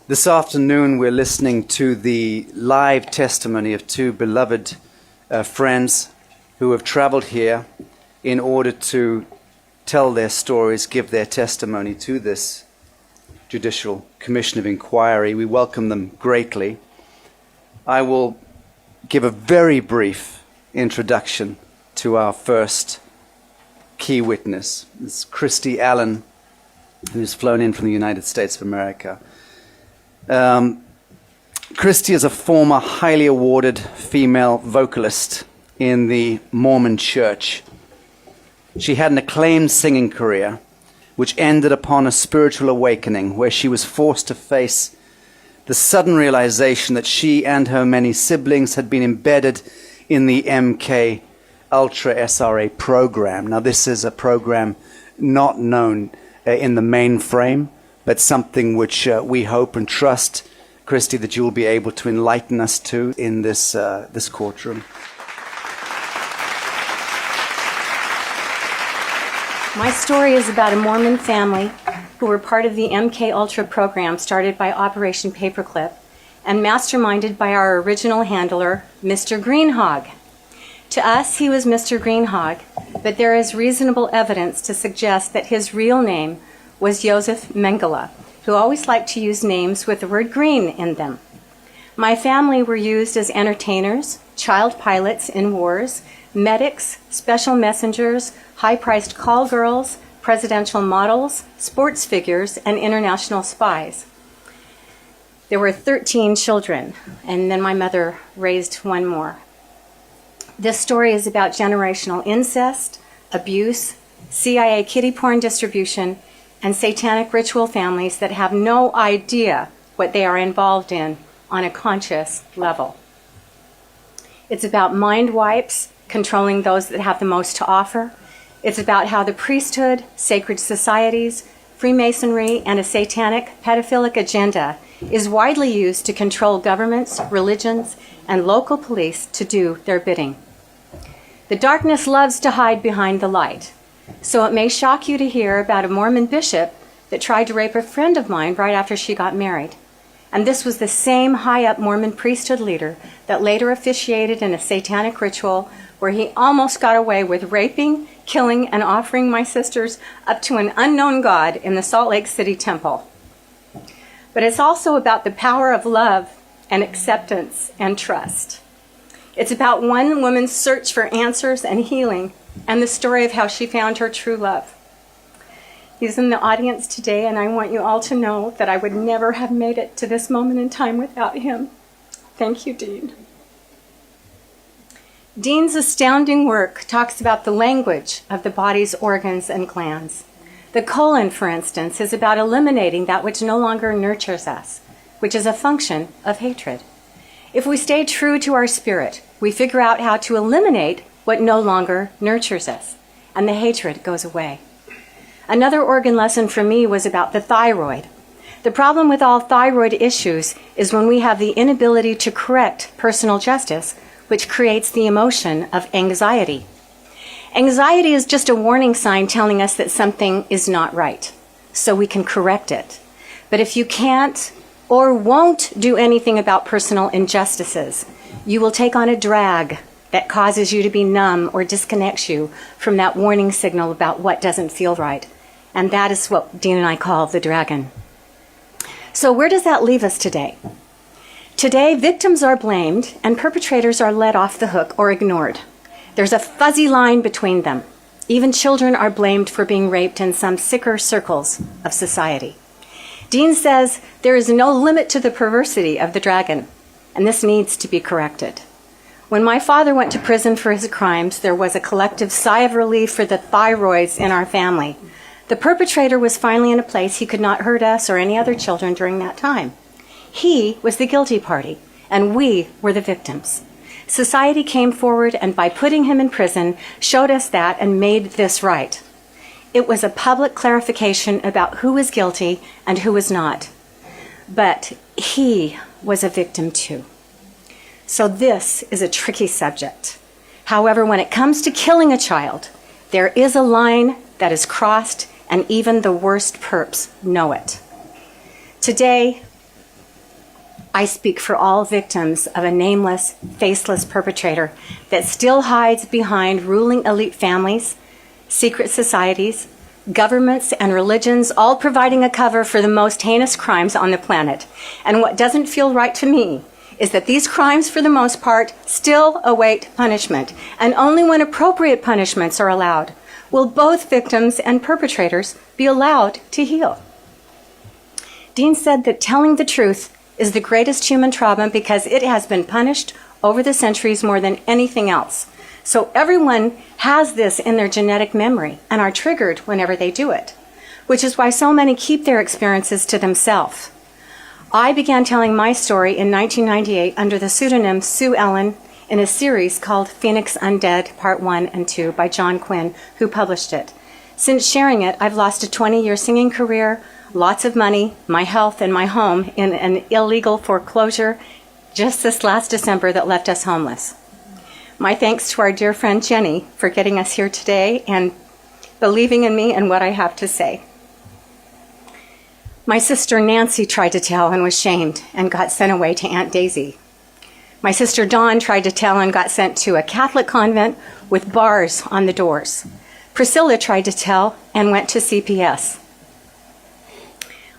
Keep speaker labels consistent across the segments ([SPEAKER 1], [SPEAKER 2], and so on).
[SPEAKER 1] This afternoon we're listening to the live testimony of two beloved friends who have traveled here in order to tell their stories, give their testimony to this Judicial Commission of Inquiry. We welcome them greatly. I will give a very brief introduction to our first key witness. It's Kristy Allen, who's flown in from the United States of America. Kristy is a former highly awarded female vocalist in the Mormon Church. She had an acclaimed singing career, which ended upon a spiritual awakening where she was forced to face the sudden realization that she and her many siblings had been embedded in the MK Ultra SRA program. Now, this is a program not known in the mainframe, but something which we hope and trust, Kristy, that you will be able to enlighten us to in this courtroom.
[SPEAKER 2] My story is about a Mormon family who were part of the MK Ultra program started by Operation Paperclip and masterminded by our original handler, Mr. Greenhog. To us, he was Mr. Greenhog, but there is reasonable evidence to suggest that his real name was Joseph Mengele, who always liked to use names with the word green in them. My family were used as entertainers, child pilots in wars, medics, special messengers, high-priced call girls, presidential models, sports figures, and international spies. There were 13 children, and then my mother raised one more. This story is about generational incest, abuse, CIA kiddie porn distribution, and satanic ritual families that have no idea what they are involved in on a conscious level. It's about mind wipes, controlling those that have the most to offer. It's about how the priesthood, sacred societies, Freemasonry, and a satanic pedophilic agenda is widely used to control governments, religions, and local police to do their bidding. The darkness loves to hide behind the light. So it may shock you to hear about a Mormon bishop that tried to rape a friend of mine right after she got married. And this was the same high-up Mormon priesthood leader that later officiated in a satanic ritual where he almost got away with raping, killing, and offering my sisters up to an unknown god in the Salt Lake City temple. But it's also about the power of love and acceptance and trust. It's about one woman's search for answers and healing, and the story of how she found her true love. He's in the audience today, and I want you all to know that I would never have made it to this moment in time without him. Thank you, Dean. Dean's astounding work talks about the language of the body's organs and glands. The colon, for instance, is about eliminating that which no longer nurtures us, which is a function of hatred. If we stay true to our spirit, we figure out how to eliminate what no longer nurtures us, and the hatred goes away. Another organ lesson for me was about the thyroid. The problem with all thyroid issues is when we have the inability to correct personal justice, which creates the emotion of anxiety. Anxiety is just a warning sign telling us that something is not right, so we can correct it. But if you can't or won't do anything about personal injustices, you will take on a drag that causes you to be numb or disconnects you from that warning signal about what doesn't feel right. And that is what Dean and I call the dragon. So where does that leave us today? Today, victims are blamed and perpetrators are let off the hook or ignored. There's a fuzzy line between them. Even children are blamed for being raped in some sicker circles of society. Dean says there is no limit to the perversity of the dragon, and this needs to be corrected. When my father went to prison for his crimes, there was a collective sigh of relief for the thyroids in our family. The perpetrator was finally in a place he could not hurt us or any other children during that time. He was the guilty party, and we were the victims. Society came forward and by putting him in prison, showed us that and made this right. It was a public clarification about who was guilty and who was not. But he was a victim too. So this is a tricky subject. However, when it comes to killing a child, there is a line that is crossed, and even the worst perps know it. Today, I speak for all victims of a nameless, faceless perpetrator that still hides behind ruling elite families, secret societies, governments, and religions, all providing a cover for the most heinous crimes on the planet. And what doesn't feel right to me is that these crimes, for the most part, still await punishment, and only when appropriate punishments are allowed will both victims and perpetrators be allowed to heal. Dean said that telling the truth is the greatest human trauma because it has been punished over the centuries more than anything else. So everyone has this in their genetic memory and are triggered whenever they do it, which is why so many keep their experiences to themselves. I began telling my story in 1998 under the pseudonym Sue Ellen in a series called Phoenix Undead Part 1 and 2 by John Quinn, who published it. Since sharing it, I've lost a 20-year singing career, lots of money, my health, and my home in an illegal foreclosure just this last December that left us homeless. My thanks to our dear friend Jenny for getting us here today and believing in me and what I have to say. My sister Nancy tried to tell and was shamed and got sent away to Aunt Daisy. My sister Dawn tried to tell and got sent to a Catholic convent with bars on the doors. Priscilla tried to tell and went to CPS.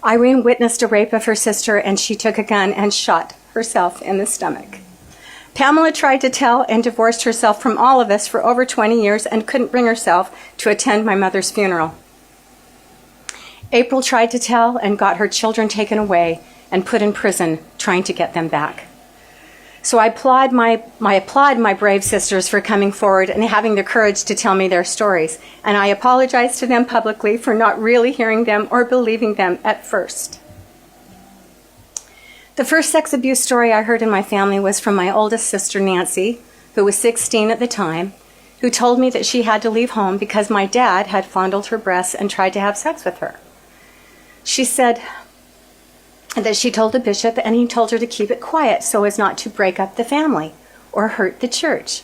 [SPEAKER 2] Irene witnessed a rape of her sister and she took a gun and shot herself in the stomach. Pamela tried to tell and divorced herself from all of us for over 20 years and couldn't bring herself to attend my mother's funeral. April tried to tell and got her children taken away and put in prison, trying to get them back. So I applaud my brave sisters for coming forward and having the courage to tell me their stories, and I apologize to them publicly for not really hearing them or believing them at first. The first sex abuse story I heard in my family was from my oldest sister, Nancy, who was 16 at the time, who told me that she had to leave home because my dad had fondled her breasts and tried to have sex with her. She said that she told the bishop and he told her to keep it quiet so as not to break up the family or hurt the church.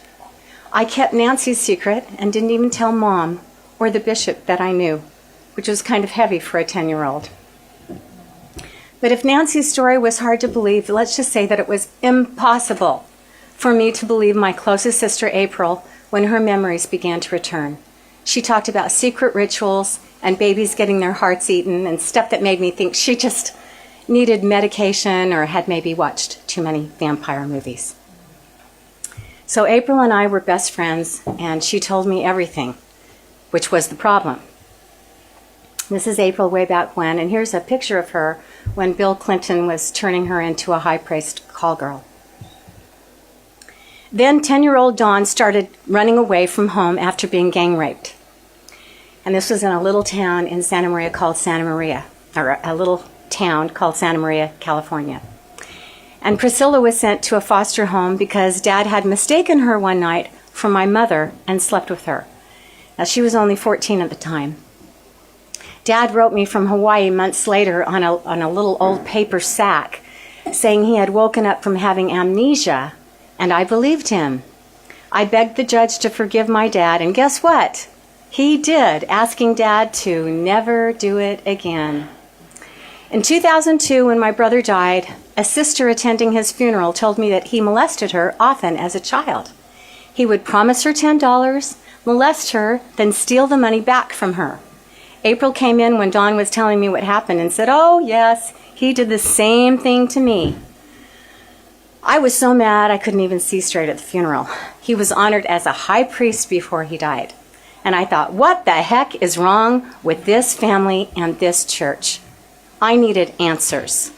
[SPEAKER 2] I kept Nancy's secret and didn't even tell Mom or the bishop that I knew, which was kind of heavy for a 10-year-old. But if Nancy's story was hard to believe, let's just say that it was impossible for me to believe my closest sister, April, when her memories began to return. She talked about secret rituals and babies getting their hearts eaten and stuff that made me think she just needed medication or had maybe watched too many vampire movies. So April and I were best friends, and she told me everything, which was the problem. This is April way back when, and here's a picture of her when Bill Clinton was turning her into a high-priced call girl. Then 10-year-old Dawn started running away from home after being gang raped. And this was in a little town in Santa Maria called Santa Maria, or a little town called Santa Maria, California. And Priscilla was sent to a foster home because Dad had mistaken her one night for my mother and slept with her. Now, she was only 14 at the time. Dad wrote me from Hawaii months later on a little old paper sack saying he had woken up from having amnesia, and I believed him. I begged the judge to forgive my dad, and guess what? He did, asking Dad to never do it again. In 2002, when my brother died, a sister attending his funeral told me that he molested her often as a child. He would promise her $10, molest her, then steal the money back from her. April came in when Dawn was telling me what happened and said, "Oh, yes, he did the same thing to me." I was so mad I couldn't even see straight at the funeral. He was honored as a high priest before he died. And I thought, what the heck is wrong with this family and this church? I needed answers.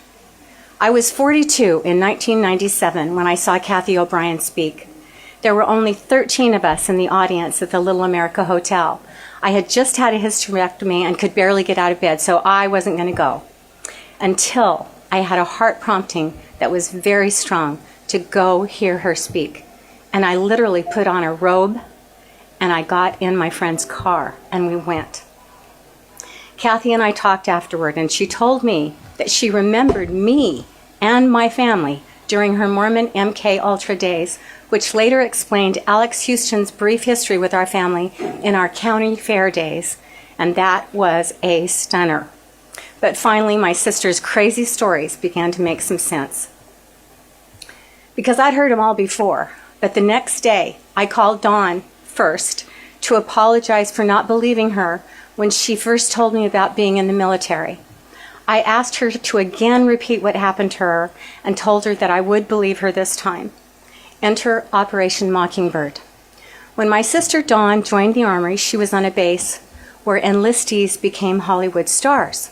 [SPEAKER 2] I was 42 in 1997 when I saw Kathy O'Brien speak. There were only 13 of us in the audience at the Little America Hotel. I had just had a hysterectomy and could barely get out of bed, so I wasn't going to go. Until I had a heart prompting that was very strong to go hear her speak. And I literally put on a robe and I got in my friend's car and we went. Kathy and I talked afterward, and she told me that she remembered me and my family during her Mormon MK Ultra days, which later explained Alex Houston's brief history with our family in our county fair days, and that was a stunner. But finally, my sister's crazy stories began to make some sense. because I'd heard them all before. But the next day, I called Dawn first to apologize for not believing her when she first told me about being in the military. I asked her to again repeat what happened to her and told her that I would believe her this time. Enter Operation Mockingbird. When my sister Dawn joined the Army, she was on a base where enlistees became Hollywood stars.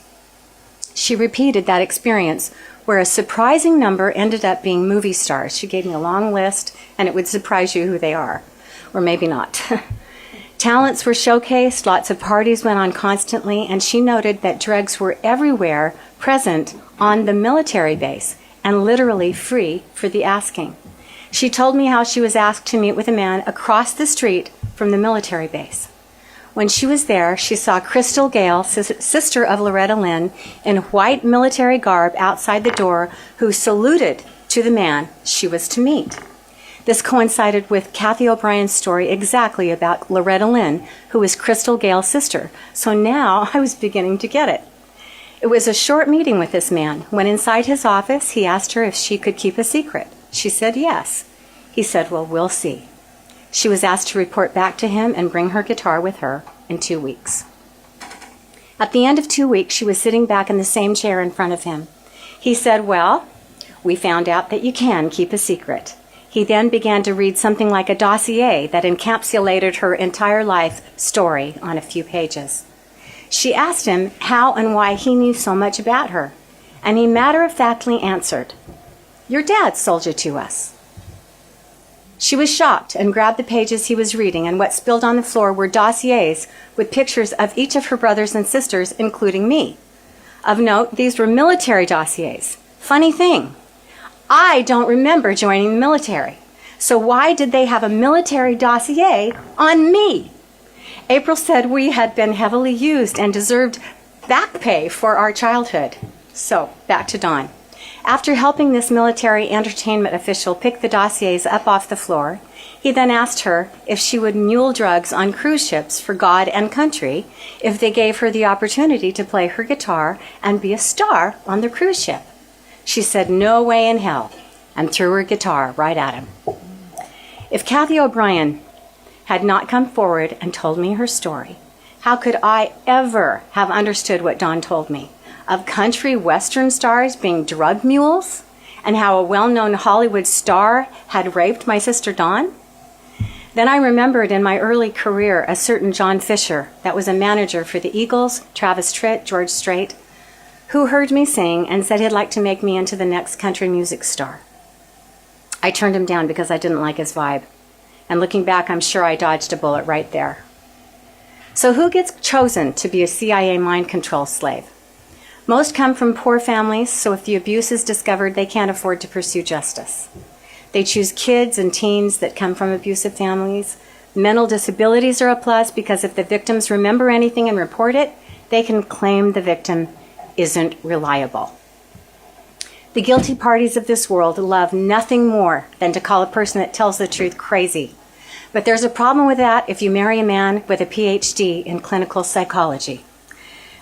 [SPEAKER 2] She repeated that experience where a surprising number ended up being movie stars. She gave me a long list, and it would surprise you who they are, or maybe not. Talents were showcased, lots of parties went on constantly, and she noted that drugs were everywhere present on the military base and literally free for the asking. She told me how she was asked to meet with a man across the street from the military base. When she was there, she saw Crystal Gale, sister of Loretta Lynn, in white military garb outside the door, who saluted to the man she was to meet. This coincided with Kathy O'Brien's story exactly about Loretta Lynn, who was Crystal Gale's sister. So now I was beginning to get it. It was a short meeting with this man. When inside his office, he asked her if she could keep a secret. She said yes. He said, well, we'll see. She was asked to report back to him and bring her guitar with her in 2 weeks. At the end of 2 weeks, she was sitting back in the same chair in front of him. He said, well, we found out that you can keep a secret. He then began to read something like a dossier that encapsulated her entire life story on a few pages. She asked him how and why he knew so much about her, and he matter-of-factly answered, your dad sold you to us. She was shocked and grabbed the pages he was reading, and what spilled on the floor were dossiers with pictures of each of her brothers and sisters, including me. Of note, these were military dossiers. Funny thing, I don't remember joining the military. So why did they have a military dossier on me? April said we had been heavily used and deserved back pay for our childhood. So, back to Dawn. After helping this military entertainment official pick the dossiers up off the floor, he then asked her if she would mule drugs on cruise ships for God and country if they gave her the opportunity to play her guitar and be a star on the cruise ship. She said no way in hell and threw her guitar right at him. If Kathy O'Brien had not come forward and told me her story, how could I ever have understood what Dawn told me of country western stars being drug mules and how a well-known Hollywood star had raped my sister Dawn? Then I remembered in my early career a certain John Fisher that was a manager for the Eagles, Travis Tritt, George Strait, who heard me sing and said he'd like to make me into the next country music star. I turned him down because I didn't like his vibe. And looking back, I'm sure I dodged a bullet right there. So who gets chosen to be a CIA mind control slave? Most come from poor families, so if the abuse is discovered, they can't afford to pursue justice. They choose kids and teens that come from abusive families. Mental disabilities are a plus because if the victims remember anything and report it, they can claim the victim isn't reliable. The guilty parties of this world love nothing more than to call a person that tells the truth crazy. But there's a problem with that if you marry a man with a PhD in clinical psychology.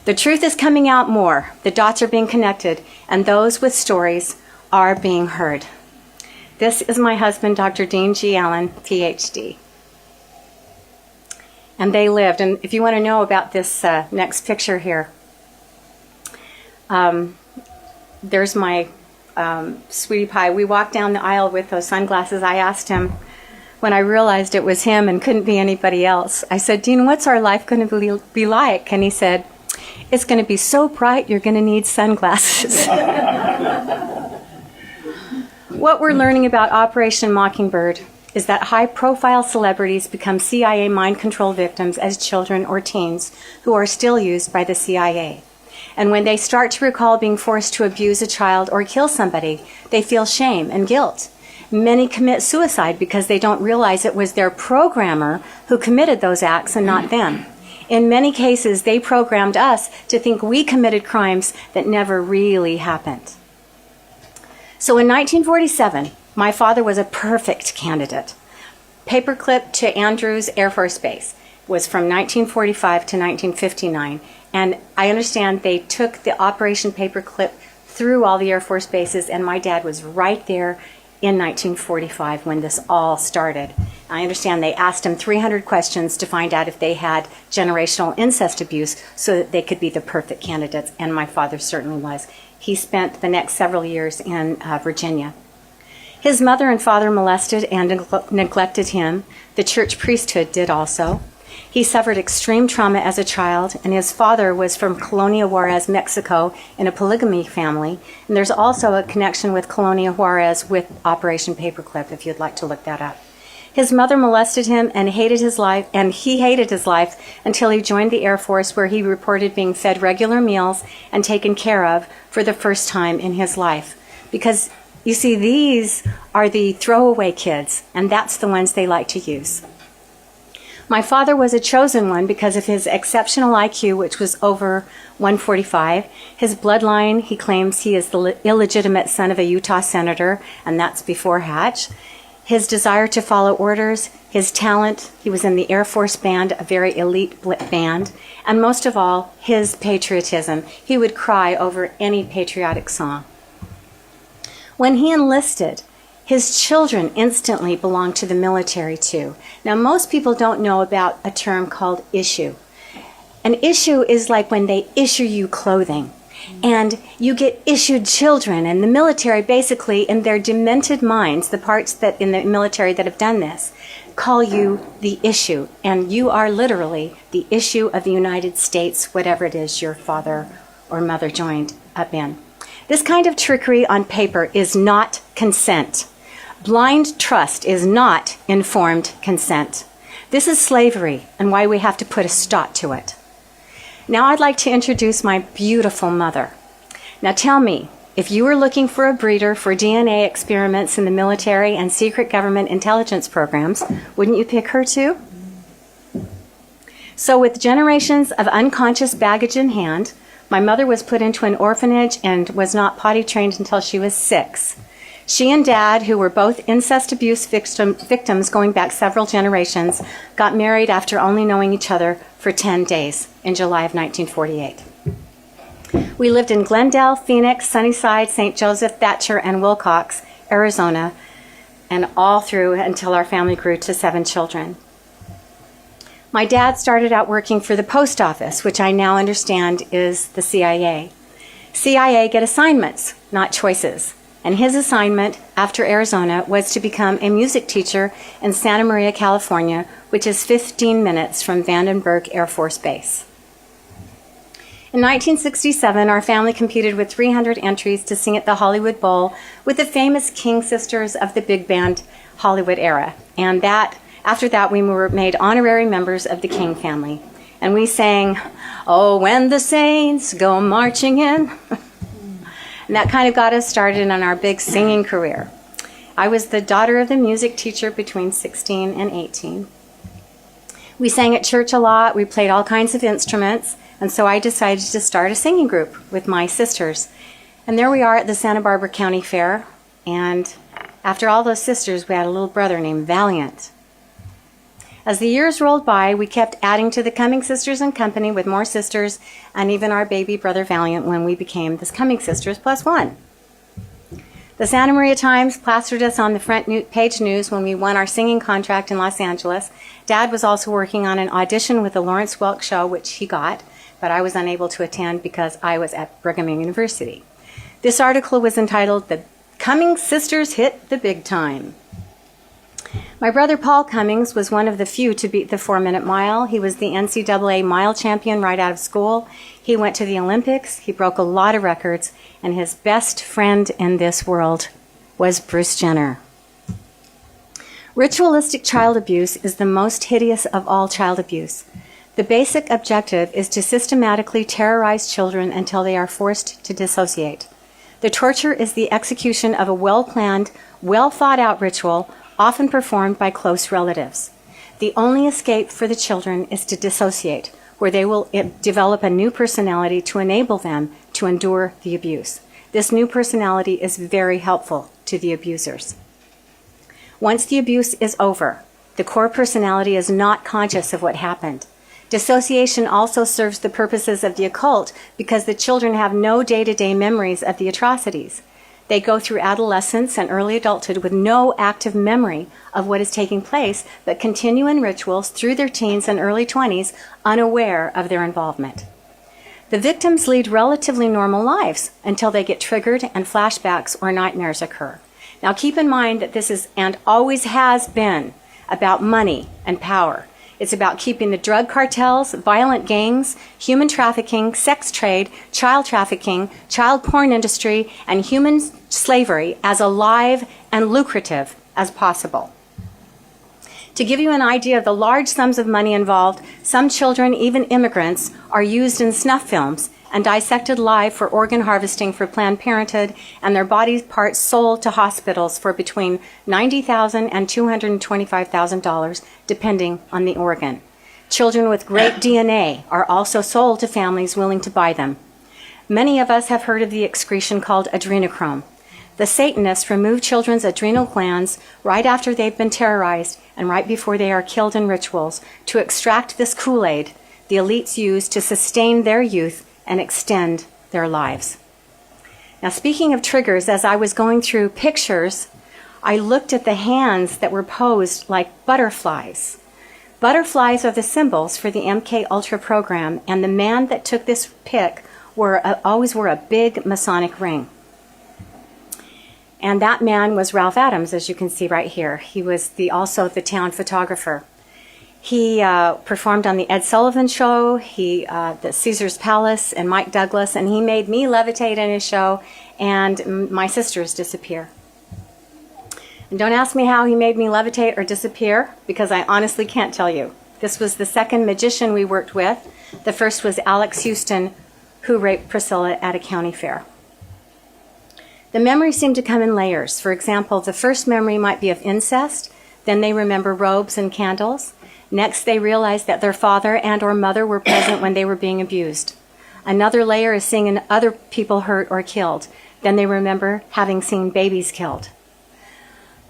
[SPEAKER 2] The truth is coming out more, the dots are being connected, and those with stories are being heard. This is my husband, Dr. Dean G. Allen, PhD. And they lived, and if you want to know about this next picture here, there's my sweetie pie. We walked down the aisle with those sunglasses. I asked him, when I realized it was him and couldn't be anybody else, I said, Dean, what's our life going to be like? And he said, it's going to be so bright you're going to need sunglasses. What we're learning about Operation Mockingbird is that high-profile celebrities become CIA mind control victims as children or teens who are still used by the CIA. And when they start to recall being forced to abuse a child or kill somebody, they feel shame and guilt. Many commit suicide because they don't realize it was their programmer who committed those acts and not them. In many cases, they programmed us to think we committed crimes that never really happened. So in 1947, my father was a perfect candidate. Paperclip to Andrews Air Force Base was from 1945 to 1959. And I understand they took the Operation Paperclip through all the Air Force bases, and my dad was right there in 1945 when this all started. I understand they asked him 300 questions to find out if they had generational incest abuse so that they could be the perfect candidates, and my father certainly was. He spent the next several years in Virginia. His mother and father molested and neglected him. The church priesthood did also. He suffered extreme trauma as a child, and his father was from Colonia Juarez, Mexico, in a polygamy family. And there's also a connection with Colonia Juarez with Operation Paperclip, if you'd like to look that up. His mother molested him and hated his life, and he hated his life until he joined the Air Force, where he reported being fed regular meals and taken care of for the first time in his life. Because, you see, these are the throwaway kids, and that's the ones they like to use. My father was a chosen one because of his exceptional IQ, which was over 145. His bloodline, he claims he is the illegitimate son of a Utah senator, and that's before Hatch. His desire to follow orders, his talent, he was in the Air Force Band, a very elite band, and most of all, his patriotism. He would cry over any patriotic song. When he enlisted, his children instantly belonged to the military too. Now, most people don't know about a term called issue. An issue is like when they issue you clothing. And you get issued children, and the military basically, in their demented minds, the parts that in the military that have done this, call you the issue. And you are literally the issue of the United States, whatever it is your father or mother joined up in. This kind of trickery on paper is not consent. Blind trust is not informed consent. This is slavery, and why we have to put a stop to it. Now I'd like to introduce my beautiful mother. Now tell me, if you were looking for a breeder for DNA experiments in the military and secret government intelligence programs, wouldn't you pick her too? So with generations of unconscious baggage in hand, my mother was put into an orphanage and was not potty trained until she was 6. She and Dad, who were both incest abuse victims going back several generations, got married after only knowing each other for 10 days in July of 1948. We lived in Glendale, Phoenix, Sunnyside, St. Joseph, Thatcher, and Wilcox, Arizona, and all through until our family grew to 7 children. My dad started out working for the post office, which I now understand is the CIA. CIA get assignments, not choices. And his assignment after Arizona was to become a music teacher in Santa Maria, California, which is 15 minutes from Vandenberg Air Force Base. In 1967, our family competed with 300 entries to sing at the Hollywood Bowl with the famous King sisters of the big band Hollywood era. And after that, we were made honorary members of the King family. And we sang, "Oh, when the saints go marching in." And that kind of got us started on our big singing career. I was the daughter of the music teacher between 16 and 18. We sang at church a lot. We played all kinds of instruments. And so I decided to start a singing group with my sisters. And there we are at the Santa Barbara County Fair. And after all those sisters, we had a little brother named Valiant. As the years rolled by, we kept adding to the Cumming Sisters and Company with more sisters, and even our baby brother Valiant when we became the Cumming Sisters plus 1. The Santa Maria Times plastered us on the front page news when we won our singing contract in Los Angeles. Dad was also working on an audition with the Lawrence Welk Show, which he got, but I was unable to attend because I was at Brigham Young University. This article was entitled, "The Cumming Sisters Hit the Big Time." My brother Paul Cummings was one of the few to beat the 4-minute mile. He was the NCAA mile champion right out of school. He went to the Olympics. He broke a lot of records. And his best friend in this world was Bruce Jenner. Ritualistic child abuse is the most hideous of all child abuse. The basic objective is to systematically terrorize children until they are forced to dissociate. The torture is the execution of a well-planned, well-thought-out ritual, often performed by close relatives. The only escape for the children is to dissociate, where they will develop a new personality to enable them to endure the abuse. This new personality is very helpful to the abusers. Once the abuse is over, the core personality is not conscious of what happened. Dissociation also serves the purposes of the occult because the children have no day-to-day memories of the atrocities. They go through adolescence and early adulthood with no active memory of what is taking place, but continue in rituals through their teens and early 20s, unaware of their involvement. The victims lead relatively normal lives until they get triggered and flashbacks or nightmares occur. Now keep in mind that this is and always has been about money and power. It's about keeping the drug cartels, violent gangs, human trafficking, sex trade, child trafficking, child porn industry, and human slavery as alive and lucrative as possible. To give you an idea of the large sums of money involved, some children, even immigrants, are used in snuff films and dissected live for organ harvesting for Planned Parenthood, and their body parts sold to hospitals for between $90,000 and $225,000, depending on the organ. Children with great DNA are also sold to families willing to buy them. Many of us have heard of the excretion called adrenochrome. The Satanists remove children's adrenal glands right after they've been terrorized and right before they are killed in rituals to extract this Kool-Aid the elites use to sustain their youth and extend their lives. Now, speaking of triggers, as I was going through pictures, I looked at the hands that were posed like butterflies. Butterflies are the symbols for the MK Ultra program, and the man that took this pic always wore a big Masonic ring. And that man was Ralph Adams, as you can see right here. He was also the town photographer. He performed on the Ed Sullivan Show, the Caesar's Palace, and Mike Douglas, and he made me levitate in his show, and my sisters disappear. And don't ask me how he made me levitate or disappear, because I honestly can't tell you. This was the second magician we worked with. The first was Alex Houston, who raped Priscilla at a county fair. The memories seem to come in layers. For example, the first memory might be of incest, then they remember robes and candles. Next, they realize that their father and or mother were present when they were being abused. Another layer is seeing other people hurt or killed. Then they remember having seen babies killed.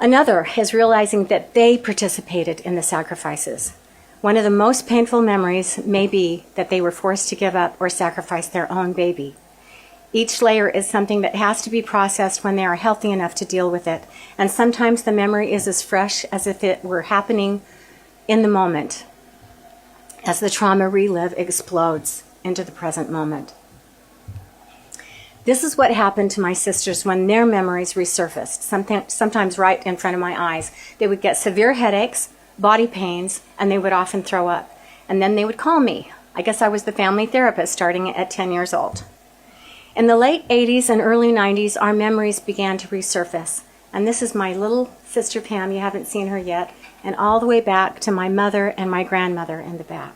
[SPEAKER 2] Another is realizing that they participated in the sacrifices. One of the most painful memories may be that they were forced to give up or sacrifice their own baby. Each layer is something that has to be processed when they are healthy enough to deal with it. And sometimes the memory is as fresh as if it were happening in the moment, as the trauma relive explodes into the present moment. This is what happened to my sisters when their memories resurfaced, sometimes right in front of my eyes. They would get severe headaches, body pains, and they would often throw up. And then they would call me. I guess I was the family therapist starting at 10 years old. In the late 80s and early 90s, our memories began to resurface. And this is my little sister Pam, you haven't seen her yet, and all the way back to my mother and my grandmother in the back.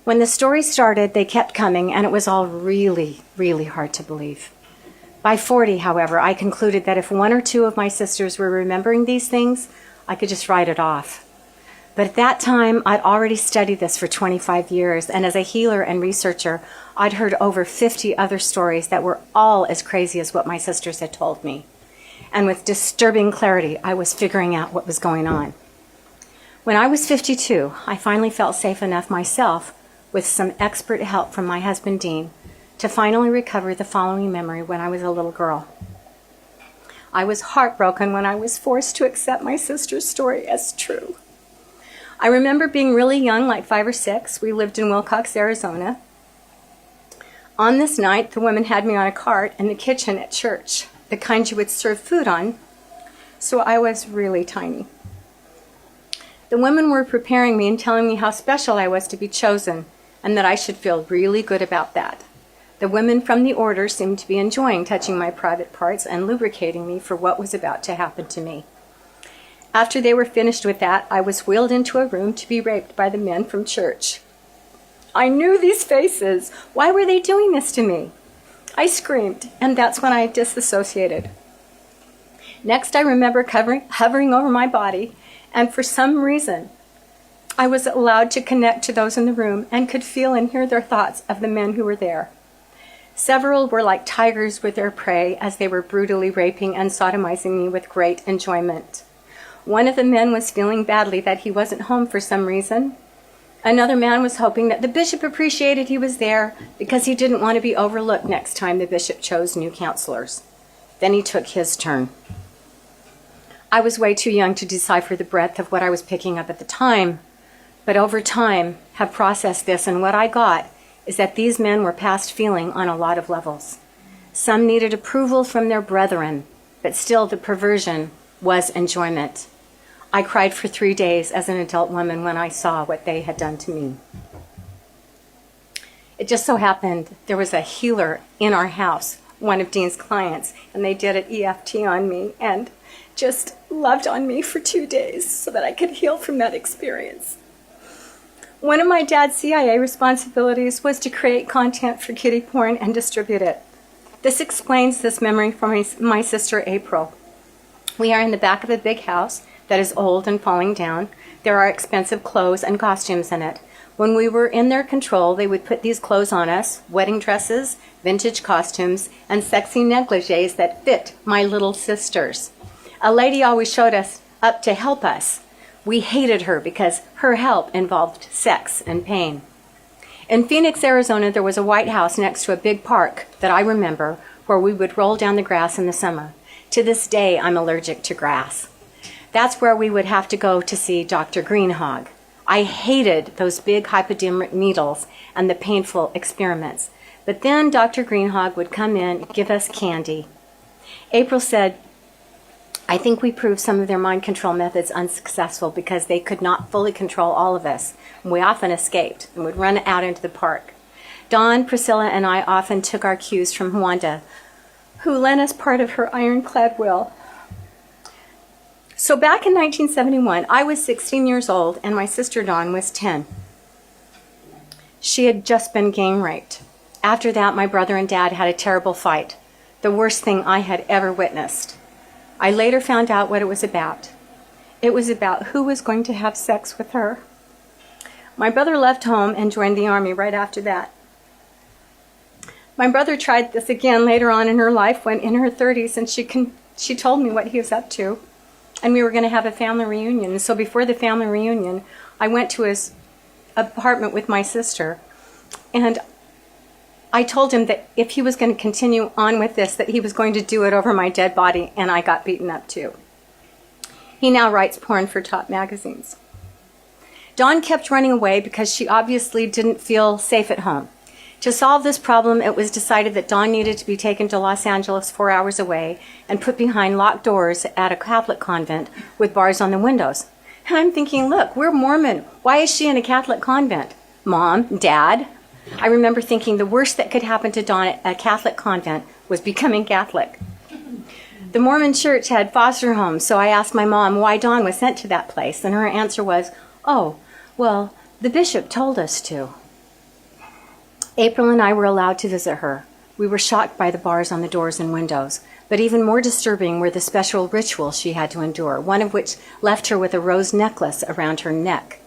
[SPEAKER 2] When the story started, they kept coming, and it was all really, really hard to believe. By 40, however, I concluded that if one or two of my sisters were remembering these things, I could just write it off. But at that time, I'd already studied this for 25 years, and as a healer and researcher, I'd heard over 50 other stories that were all as crazy as what my sisters had told me. And with disturbing clarity, I was figuring out what was going on. When I was 52, I finally felt safe enough myself, with some expert help from my husband Dean, to finally recover the following memory when I was a little girl. I was heartbroken when I was forced to accept my sister's story as true. I remember being really young, like 5 or 6. We lived in Wilcox, Arizona. On this night, the women had me on a cart in the kitchen at church, the kind you would serve food on, so I was really tiny. The women were preparing me and telling me how special I was to be chosen, and that I should feel really good about that. The women from the order seemed to be enjoying touching my private parts and lubricating me for what was about to happen to me. After they were finished with that, I was wheeled into a room to be raped by the men from church. I knew these faces. Why were they doing this to me? I screamed, and that's when I disassociated. Next, I remember hovering over my body, and for some reason, I was allowed to connect to those in the room and could feel and hear their thoughts of the men who were there. Several were like tigers with their prey as they were brutally raping and sodomizing me with great enjoyment. One of the men was feeling badly that he wasn't home for some reason, Another man was hoping that the bishop appreciated he was there because he didn't want to be overlooked next time the bishop chose new counselors. Then he took his turn. I was way too young to decipher the breadth of what I was picking up at the time, but over time have processed this, and what I got is that these men were past feeling on a lot of levels. Some needed approval from their brethren, but still the perversion was enjoyment. I cried for 3 days as an adult woman when I saw what they had done to me. It just so happened there was a healer in our house, one of Dean's clients, and they did an EFT on me and just loved on me for 2 days so that I could heal from that experience. One of my dad's CIA responsibilities was to create content for kiddie porn and distribute it. This explains this memory from my sister April. We are in the back of a big house that is old and falling down. There are expensive clothes and costumes in it. When we were in their control, they would put these clothes on us, wedding dresses, vintage costumes, and sexy negligees that fit my little sisters. A lady always showed us up to help us. We hated her because her help involved sex and pain. In Phoenix, Arizona, there was a white house next to a big park that I remember where we would roll down the grass in the summer. To this day, I'm allergic to grass. That's where we would have to go to see Dr. Greenhog. I hated those big hypodermic needles and the painful experiments. But then Dr. Greenhog would come in, give us candy. April said, I think we proved some of their mind control methods unsuccessful because they could not fully control all of us. We often escaped and would run out into the park. Dawn, Priscilla, and I often took our cues from Wanda, who lent us part of her ironclad will. So back in 1971, I was 16 years old and my sister Dawn was 10. She had just been gang raped. After that, my brother and dad had a terrible fight, the worst thing I had ever witnessed. I later found out what it was about. It was about who was going to have sex with her. My brother left home and joined the army right after that. My brother tried this again later on in her life when in her 30s, and she told me what he was up to. And we were going to have a family reunion. And so before the family reunion, I went to his apartment with my sister. And I told him that if he was going to continue on with this, that he was going to do it over my dead body. And I got beaten up too. He now writes porn for top magazines. Dawn kept running away because she obviously didn't feel safe at home. To solve this problem, it was decided that Dawn needed to be taken to Los Angeles 4 hours away and put behind locked doors at a Catholic convent with bars on the windows. And I'm thinking, look, we're Mormon. Why is she in a Catholic convent? Mom, Dad. I remember thinking the worst that could happen to Dawn at a Catholic convent was becoming Catholic. The Mormon church had foster homes, so I asked my mom why Dawn was sent to that place, and her answer was, oh, well, the bishop told us to. April and I were allowed to visit her. We were shocked by the bars on the doors and windows, but even more disturbing were the special rituals she had to endure, one of which left her with a rose necklace around her neck.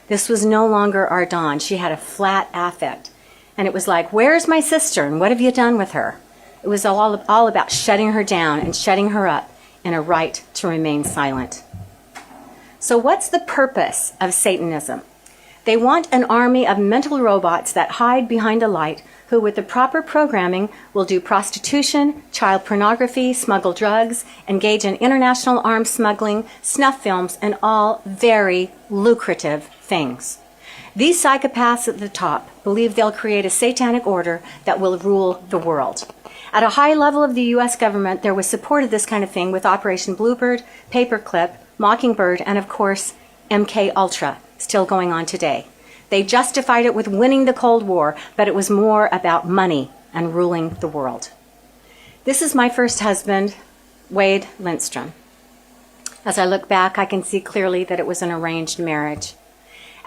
[SPEAKER 2] This was no longer our Dawn. She had a flat affect, and it was like, where's my sister, and what have you done with her? It was all about shutting her down and shutting her up in a right to remain silent. So what's the purpose of Satanism? They want an army of mental robots that hide behind a light who, with the proper programming, will do prostitution, child pornography, smuggle drugs, engage in international arms smuggling, snuff films, and all very lucrative things. These psychopaths at the top believe they'll create a satanic order that will rule the world. At a high level of the U.S. government, there was support of this kind of thing with Operation Bluebird, Paperclip, Mockingbird, and of course, MK Ultra, still going on today. They justified it with winning the Cold War, but it was more about money and ruling the world. This is my first husband, Wade Lindstrom. As I look back, I can see clearly that it was an arranged marriage.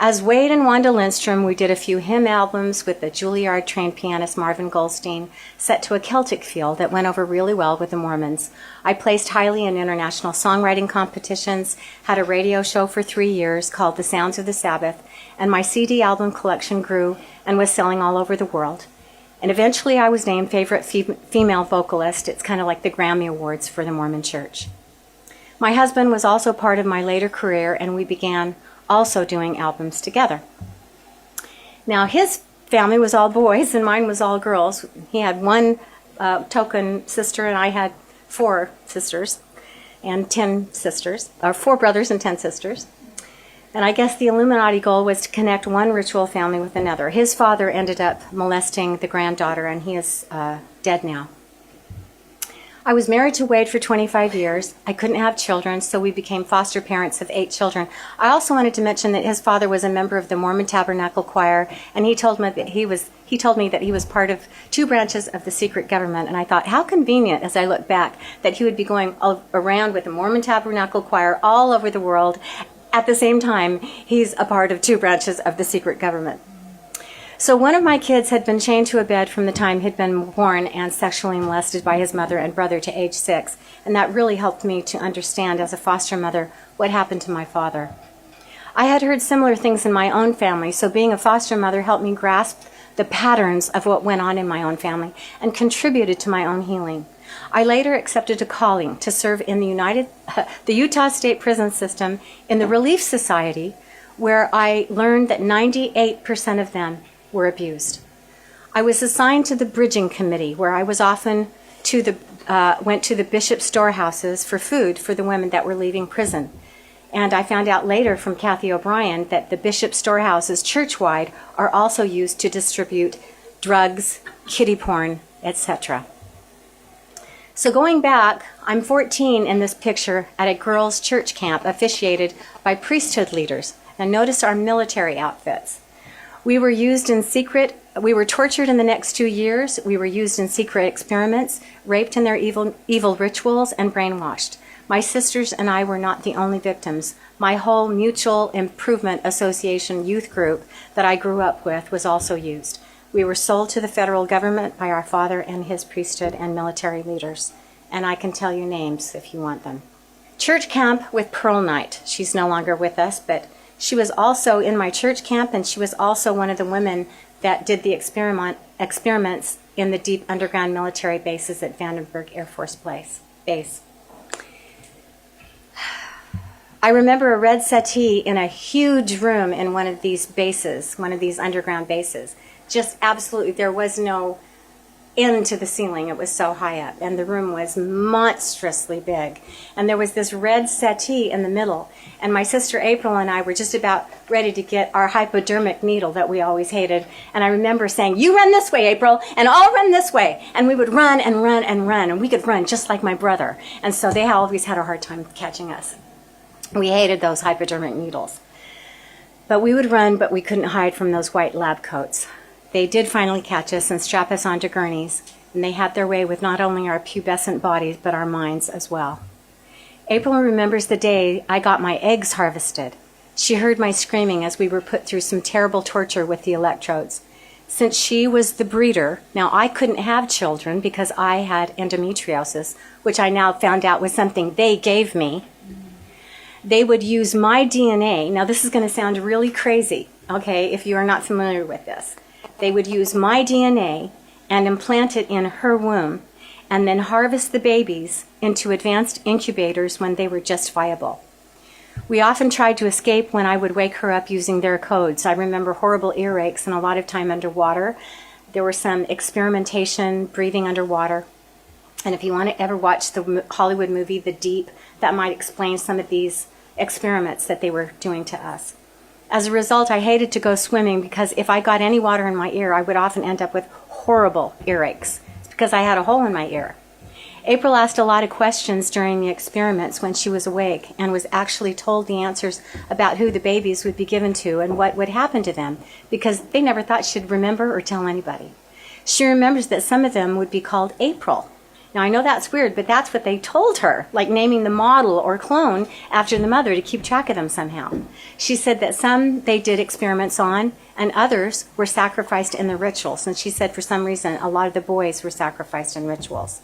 [SPEAKER 2] As Wade and Wanda Lindstrom, we did a few hymn albums with the Juilliard-trained pianist Marvin Goldstein, set to a Celtic feel that went over really well with the Mormons. I placed highly in international songwriting competitions, had a radio show for 3 years called The Sounds of the Sabbath, and my CD album collection grew and was selling all over the world. And eventually I was named favorite female vocalist. It's kind of like the Grammy Awards for the Mormon Church. My husband was also part of my later career, and we began also doing albums together. Now, his family was all boys and mine was all girls. He had one token sister and I had 4 sisters and 10 sisters, or 4 brothers and 10 sisters. And I guess the Illuminati goal was to connect one ritual family with another. His father ended up molesting the granddaughter, and he is dead now. I was married to Wade for 25 years. I couldn't have children, so we became foster parents of 8 children. I also wanted to mention that his father was a member of the Mormon Tabernacle Choir, and he told me that he was part of 2 branches of the secret government. And I thought, how convenient, as I look back, that he would be going around with the Mormon Tabernacle Choir all over the world. At the same time, he's a part of 2 branches of the secret government. So one of my kids had been chained to a bed from the time he'd been born and sexually molested by his mother and brother to age 6. And that really helped me to understand as a foster mother what happened to my father. I had heard similar things in my own family, so being a foster mother helped me grasp the patterns of what went on in my own family and contributed to my own healing. I later accepted a calling to serve in the Utah State Prison System in the Relief Society, where I learned that 98% of them were abused. I was assigned to the bridging committee, where I was often went to the bishop storehouses for food for the women that were leaving prison. And I found out later from Kathy O'Brien that the bishop storehouses churchwide are also used to distribute drugs, kiddie porn, etc. So going back, I'm 14 in this picture at a girls' church camp officiated by priesthood leaders. Now notice our military outfits. We were tortured in the next 2 years. We were used in secret experiments, raped in their evil rituals, and brainwashed. My sisters and I were not the only victims. My whole Mutual Improvement Association youth group that I grew up with was also used. We were sold to the federal government by our father and his priesthood and military leaders. And I can tell you names if you want them. Church camp with Pearl Knight. She's no longer with us, but she was also in my church camp, and she was also one of the women that did the experiments in the deep underground military bases at Vandenberg Air Force Base. I remember a red settee in a huge room in one of these bases, one of these underground bases. Just absolutely, there was no end to the ceiling. It was so high up, and the room was monstrously big. And there was this red settee in the middle, and my sister April and I were just about ready to get our hypodermic needle that we always hated. And I remember saying, "You run this way, April, and I'll run this way." And we would run and run and run, and we could run just like my brother. And so they always had a hard time catching us. We hated those hypodermic needles. But we would run, but we couldn't hide from those white lab coats. They did finally catch us and strap us onto gurneys, and they had their way with not only our pubescent bodies, but our minds as well. April remembers the day I got my eggs harvested. She heard my screaming as we were put through some terrible torture with the electrodes. Since she was the breeder, now I couldn't have children because I had endometriosis, which I now found out was something they gave me. They would use my DNA. Now this is going to sound really crazy, okay, if you are not familiar with this. They would use my DNA and implant it in her womb and then harvest the babies into advanced incubators when they were just viable. We often tried to escape when I would wake her up using their codes. I remember horrible earaches and a lot of time underwater. There were some experimentation, breathing underwater. And if you want to ever watch the Hollywood movie, The Deep, that might explain some of these experiments that they were doing to us. As a result, I hated to go swimming because if I got any water in my ear, I would often end up with horrible earaches. It's because I had a hole in my ear. April asked a lot of questions during the experiments when she was awake and was actually told the answers about who the babies would be given to and what would happen to them because they never thought she'd remember or tell anybody. She remembers that some of them would be called April. Now, I know that's weird, but that's what they told her, like naming the model or clone after the mother to keep track of them somehow. She said that some they did experiments on, and others were sacrificed in the rituals. And she said for some reason a lot of the boys were sacrificed in rituals.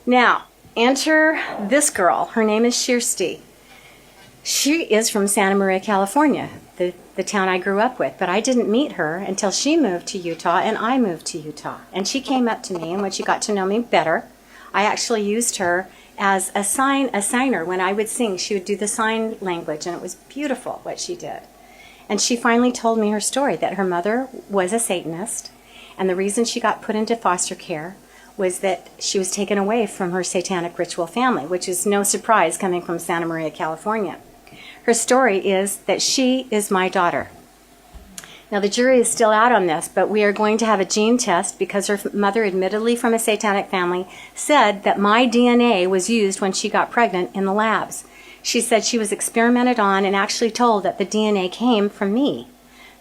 [SPEAKER 2] Now, enter this girl. Her name is Kristy. She is from Santa Maria, California, the town I grew up with, but I didn't meet her until she moved to Utah and I moved to Utah. And she came up to me, and when she got to know me better, I actually used her as a signer. When I would sing, she would do the sign language, and it was beautiful what she did. And she finally told me her story, that her mother was a Satanist, and the reason she got put into foster care was that she was taken away from her satanic ritual family, which is no surprise coming from Santa Maria, California. Her story is that she is my daughter. Now, the jury is still out on this, but we are going to have a gene test because her mother, admittedly from a satanic family, said that my DNA was used when she got pregnant in the labs. She said she was experimented on and actually told that the DNA came from me.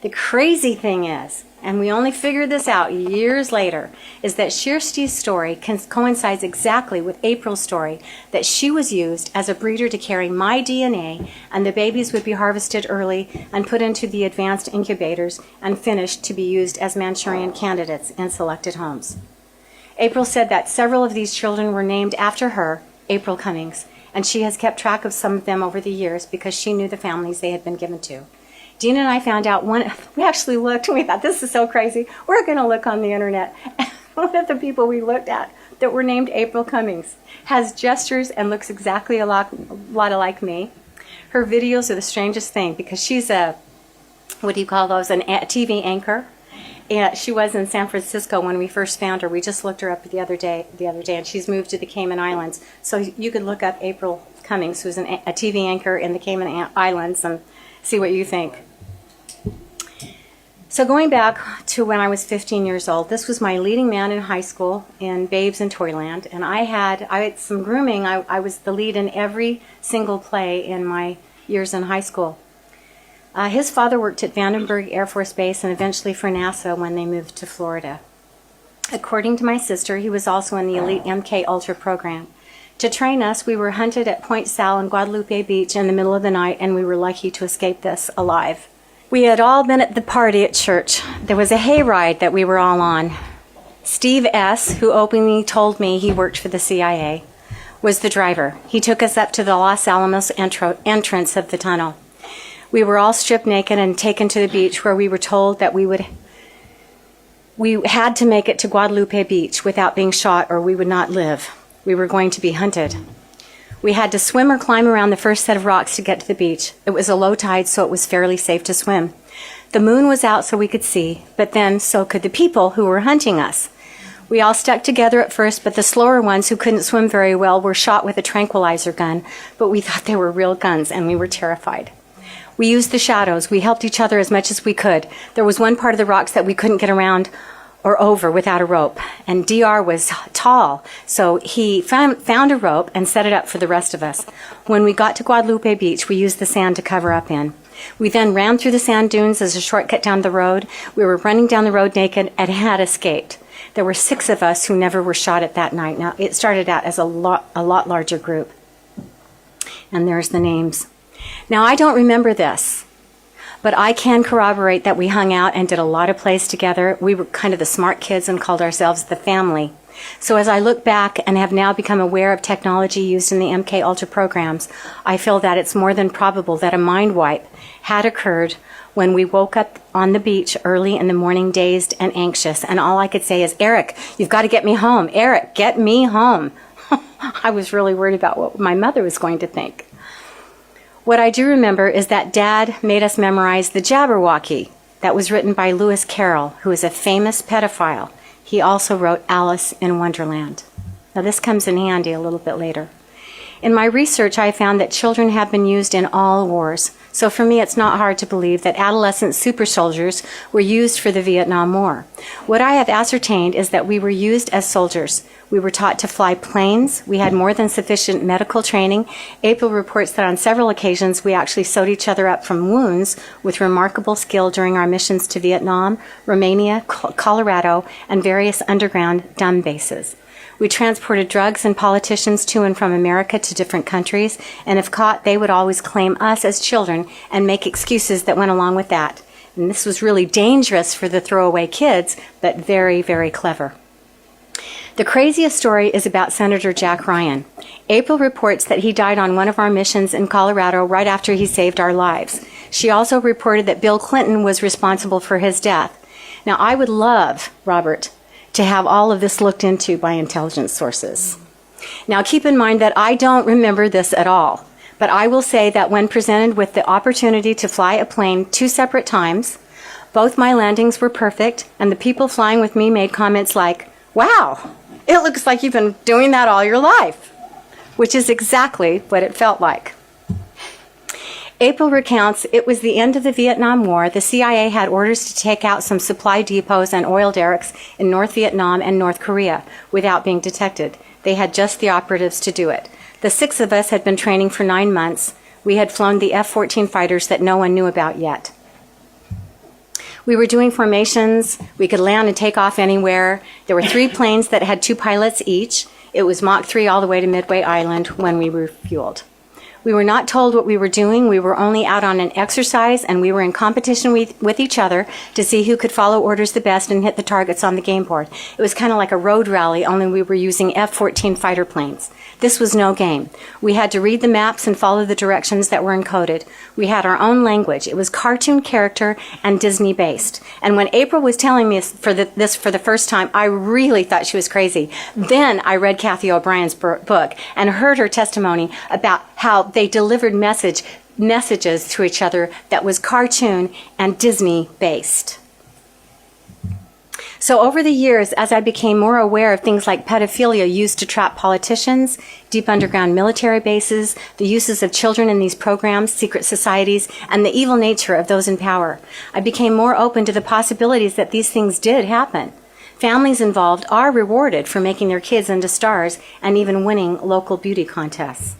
[SPEAKER 2] The crazy thing is, and we only figured this out years later, is that Kirsty's story coincides exactly with April's story, that she was used as a breeder to carry my DNA, and the babies would be harvested early and put into the advanced incubators and finished to be used as Manchurian candidates in selected homes. April said that several of these children were named after her, April Cummings, and she has kept track of some of them over the years because she knew the families they had been given to. Dean and I found out we actually looked and we thought, this is so crazy. We're going to look on the internet. One of the people we looked at that were named April Cummings has gestures and looks exactly a lot alike me. Her videos are the strangest thing because she's a TV anchor. And she was in San Francisco when we first found her. We just looked her up the other day, and she's moved to the Cayman Islands. So you could look up April Cummings, who's a TV anchor in the Cayman Islands, and see what you think. So going back to when I was 15 years old, this was my leading man in high school in Babes in Toyland, and I had some grooming. I was the lead in every single play in my years in high school. His father worked at Vandenberg Air Force Base and eventually for NASA when they moved to Florida. According to my sister, he was also in the elite MK Ultra program. To train us, we were hunted at Point Sal and Guadalupe Beach in the middle of the night, and we were lucky to escape this alive. We had all been at the party at church. There was a hayride that we were all on. Steve S., who openly told me he worked for the CIA, was the driver. He took us up to the Los Alamos entrance of the tunnel. We were all stripped naked and taken to the beach where we were told that we had to make it to Guadalupe Beach without being shot or we would not live. We were going to be hunted. We had to swim or climb around the first set of rocks to get to the beach. It was a low tide, so it was fairly safe to swim. The moon was out so we could see, but then so could the people who were hunting us. We all stuck together at first, but the slower ones who couldn't swim very well were shot with a tranquilizer gun, but we thought they were real guns and we were terrified. We used the shadows. We helped each other as much as we could. There was one part of the rocks that we couldn't get around or over without a rope, and DR was tall, so he found a rope and set it up for the rest of us. When we got to Guadalupe Beach, we used the sand to cover up in. We then ran through the sand dunes as a shortcut down the road. We were running down the road naked and had escaped. There were 6 of us who never were shot at that night. Now, it started out as a lot larger group. And there's the names. Now, I don't remember this, but I can corroborate that we hung out and did a lot of plays together. We were kind of the smart kids and called ourselves the family. So as I look back and have now become aware of technology used in the MK Ultra programs, I feel that it's more than probable that a mind wipe had occurred when we woke up on the beach early in the morning, dazed and anxious. And all I could say is, Eric, you've got to get me home. Eric, get me home. I was really worried about what my mother was going to think. What I do remember is that Dad made us memorize the Jabberwocky that was written by Lewis Carroll, who is a famous pedophile. He also wrote Alice in Wonderland. Now this comes in handy a little bit later. In my research, I found that children have been used in all wars. So for me, it's not hard to believe that adolescent super soldiers were used for the Vietnam War. What I have ascertained is that we were used as soldiers. We were taught to fly planes. We had more than sufficient medical training. April reports that on several occasions we actually sewed each other up from wounds with remarkable skill during our missions to Vietnam, Romania, Colorado, and various underground dumb bases. We transported drugs and politicians to and from America to different countries, and if caught, they would always claim us as children and make excuses that went along with that. And this was really dangerous for the throwaway kids, but very, very clever. The craziest story is about Senator Jack Ryan. April reports that he died on one of our missions in Colorado right after he saved our lives. She also reported that Bill Clinton was responsible for his death. Now, I would love, Robert, to have all of this looked into by intelligence sources. Now, keep in mind that I don't remember this at all, But I will say that when presented with the opportunity to fly a plane 2 separate times, both my landings were perfect, and the people flying with me made comments like, "Wow, it looks like you've been doing that all your life," which is exactly what it felt like. April recounts it was the end of the Vietnam War. The CIA had orders to take out some supply depots and oil derricks in North Vietnam and North Korea without being detected. They had just the operatives to do it. The 6 of us had been training for 9 months. We had flown the F-14 fighters that no one knew about yet. We were doing formations. We could land and take off anywhere. There were 3 planes that had 2 pilots each. It was Mach 3 all the way to Midway Island when we refueled. We were not told what we were doing. We were only out on an exercise, and we were in competition with each other to see who could follow orders the best and hit the targets on the game board. It was kind of like a road rally, only we were using F-14 fighter planes. This was no game. We had to read the maps and follow the directions that were encoded. We had our own language. It was cartoon character and Disney-based. And when April was telling me this for the first time, I really thought she was crazy. Then I read Kathy O'Brien's book and heard her testimony about how they delivered messages to each other that was cartoon and Disney-based. So over the years, as I became more aware of things like pedophilia used to trap politicians, deep underground military bases, the uses of children in these programs, secret societies, and the evil nature of those in power, I became more open to the possibilities that these things did happen. Families involved are rewarded for making their kids into stars and even winning local beauty contests.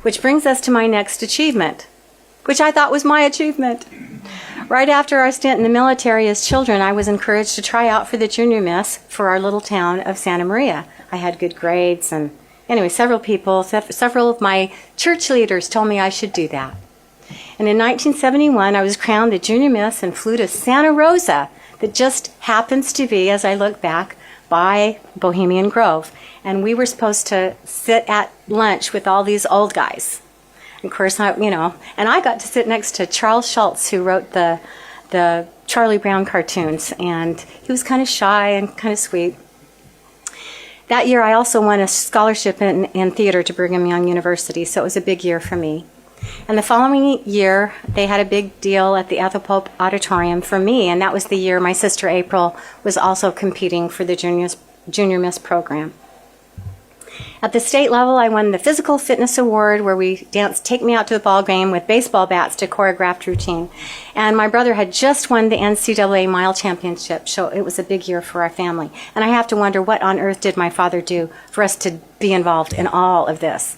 [SPEAKER 2] Which brings us to my next achievement, which I thought was my achievement. Right after our stint in the military as children, I was encouraged to try out for the junior miss for our little town of Santa Maria. I had good grades, and anyway, several of my church leaders told me I should do that. And in 1971, I was crowned the junior miss and flew to Santa Rosa, that just happens to be, as I look back, by Bohemian Grove. And we were supposed to sit at lunch with all these old guys. Of course, and I got to sit next to Charles Schultz, who wrote the Charlie Brown cartoons, and he was kind of shy and kind of sweet. That year, I also won a scholarship in theater to Brigham Young University, so it was a big year for me. And the following year, they had a big deal at the Ethel Pope Auditorium for me, and that was the year my sister April was also competing for the Junior Miss program. At the state level, I won the Physical Fitness Award, where we danced Take Me Out to the Ball Game with baseball bats to choreographed routine. And my brother had just won the NCAA Mile Championship, so it was a big year for our family. And I have to wonder, what on earth did my father do for us to be involved in all of this?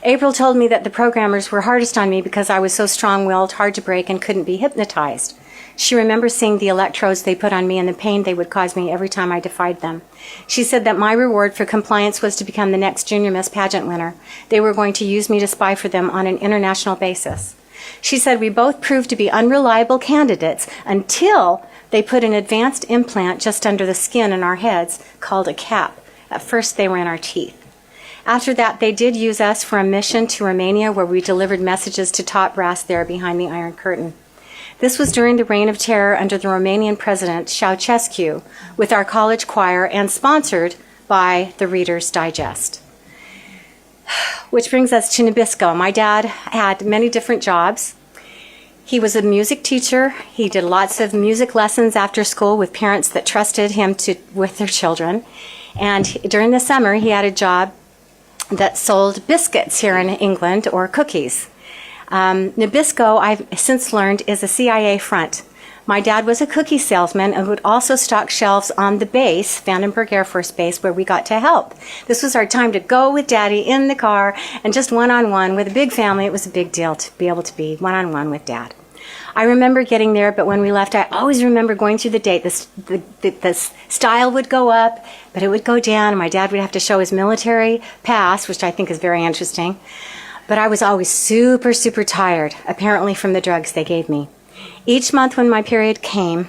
[SPEAKER 2] April told me that the programmers were hardest on me because I was so strong-willed, hard to break, and couldn't be hypnotized. She remembers seeing the electrodes they put on me and the pain they would cause me every time I defied them. She said that my reward for compliance was to become the next Junior Miss pageant winner. They were going to use me to spy for them on an international basis. She said we both proved to be unreliable candidates until they put an advanced implant just under the skin in our heads called a cap. At first, they were in our teeth. After that, they did use us for a mission to Romania, where we delivered messages to top brass there behind the Iron Curtain. This was during the reign of terror under the Romanian president, Ceausescu, with our college choir and sponsored by the Reader's Digest. Which brings us to Nabisco. My dad had many different jobs. He was a music teacher. He did lots of music lessons after school with parents that trusted him with their children. And during the summer, he had a job that sold biscuits here in England, or cookies. Nabisco, I've since learned, is a CIA front. My dad was a cookie salesman and would also stock shelves on the base, Vandenberg Air Force Base, where we got to help. This was our time to go with Daddy in the car, and just one-on-one with a big family. It was a big deal to be able to be one-on-one with Dad. I remember getting there, but when we left, I always remember going through the gate. The stile would go up, but it would go down, and my dad would have to show his military pass, which I think is very interesting. But I was always super, super tired, apparently from the drugs they gave me. Each month when my period came,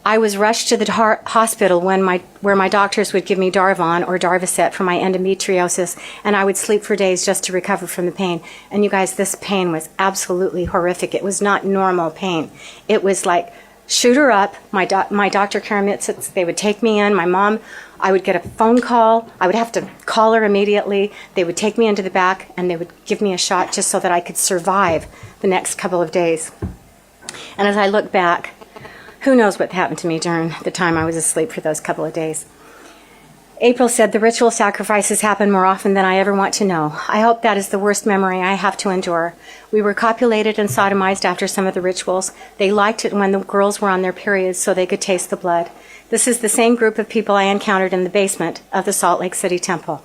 [SPEAKER 2] I was rushed to the hospital where my doctors would give me Darvon or Darvocet for my endometriosis, and I would sleep for days just to recover from the pain. And you guys, this pain was absolutely horrific. It was not normal pain. It was like shoot her up. My Dr. Karamitz, they would take me in. My mom, I would get a phone call. I would have to call her immediately. They would take me into the back, and they would give me a shot just so that I could survive the next couple of days. And as I look back, who knows what happened to me during the time I was asleep for those couple of days. April said the ritual sacrifices happen more often than I ever want to know. I hope that is the worst memory I have to endure. We were copulated and sodomized after some of the rituals. They liked it when the girls were on their periods so they could taste the blood. This is the same group of people I encountered in the basement of the Salt Lake City Temple.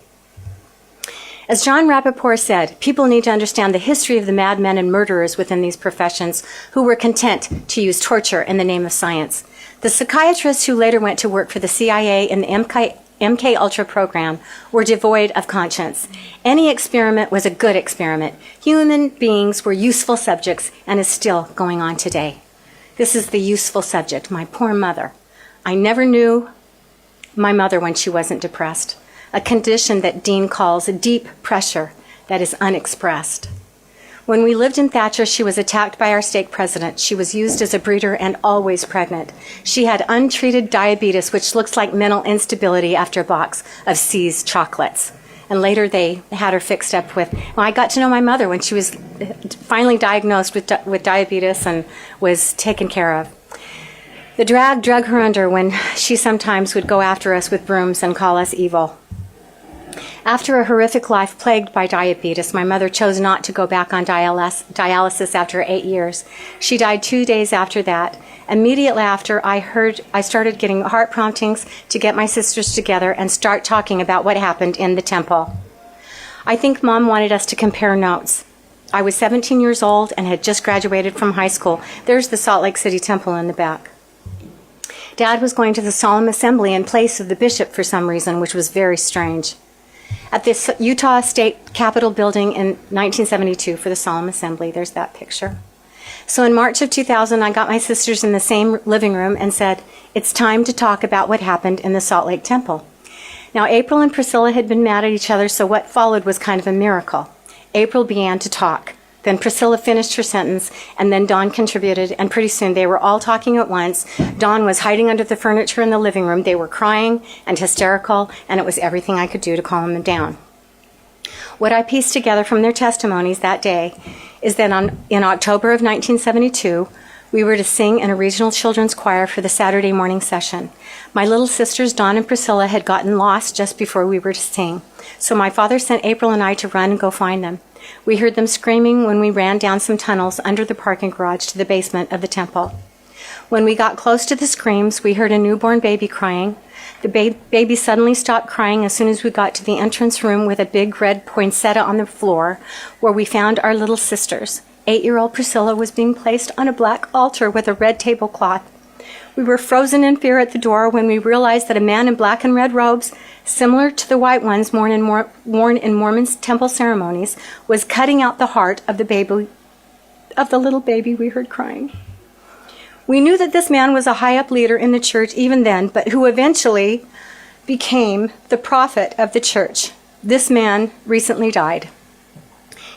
[SPEAKER 2] As John Rappaport said, people need to understand the history of the madmen and murderers within these professions who were content to use torture in the name of science. The psychiatrists who later went to work for the CIA and the MK Ultra program were devoid of conscience. Any experiment was a good experiment. Human beings were useful subjects and is still going on today. This is the useful subject, my poor mother. I never knew my mother when she wasn't depressed, a condition that Dean calls a deep pressure that is unexpressed. When we lived in Thatcher, she was attacked by our stake president. She was used as a breeder and always pregnant. She had untreated diabetes, which looks like mental instability after a box of C's chocolates. And later they had her fixed up with, well, I got to know my mother when she was finally diagnosed with diabetes and was taken care of. The drag drug her under when she sometimes would go after us with brooms and call us evil. After a horrific life plagued by diabetes, my mother chose not to go back on dialysis after 8 years. She died 2 days after that. Immediately after, I started getting heart promptings to get my sisters together and start talking about what happened in the temple. I think Mom wanted us to compare notes. I was 17 years old and had just graduated from high school. There's the Salt Lake City Temple in the back. Dad was going to the solemn assembly in place of the bishop for some reason, which was very strange. At the Utah State Capitol building in 1972 for the solemn assembly. There's that picture. So in March of 2000, I got my sisters in the same living room and said, it's time to talk about what happened in the Salt Lake Temple. Now, April and Priscilla had been mad at each other, so what followed was kind of a miracle. April began to talk. Then Priscilla finished her sentence, and then Dawn contributed, and pretty soon they were all talking at once. Dawn was hiding under the furniture in the living room. They were crying and hysterical, and it was everything I could do to calm them down. What I pieced together from their testimonies that day is that in October of 1972, we were to sing in a regional children's choir for the Saturday morning session. My little sisters, Dawn and Priscilla, had gotten lost just before we were to sing. So my father sent April and I to run and go find them. We heard them screaming when we ran down some tunnels under the parking garage to the basement of the temple. When we got close to the screams, we heard a newborn baby crying. The baby suddenly stopped crying as soon as we got to the entrance room with a big red poinsettia on the floor, where we found our little sisters. 8-year-old Priscilla was being placed on a black altar with a red tablecloth. We were frozen in fear at the door when we realized that a man in black and red robes, similar to the white ones worn in Mormon temple ceremonies, was cutting out the heart of the little baby we heard crying. We knew that this man was a high-up leader in the church even then, but who eventually became the prophet of the church. This man recently died.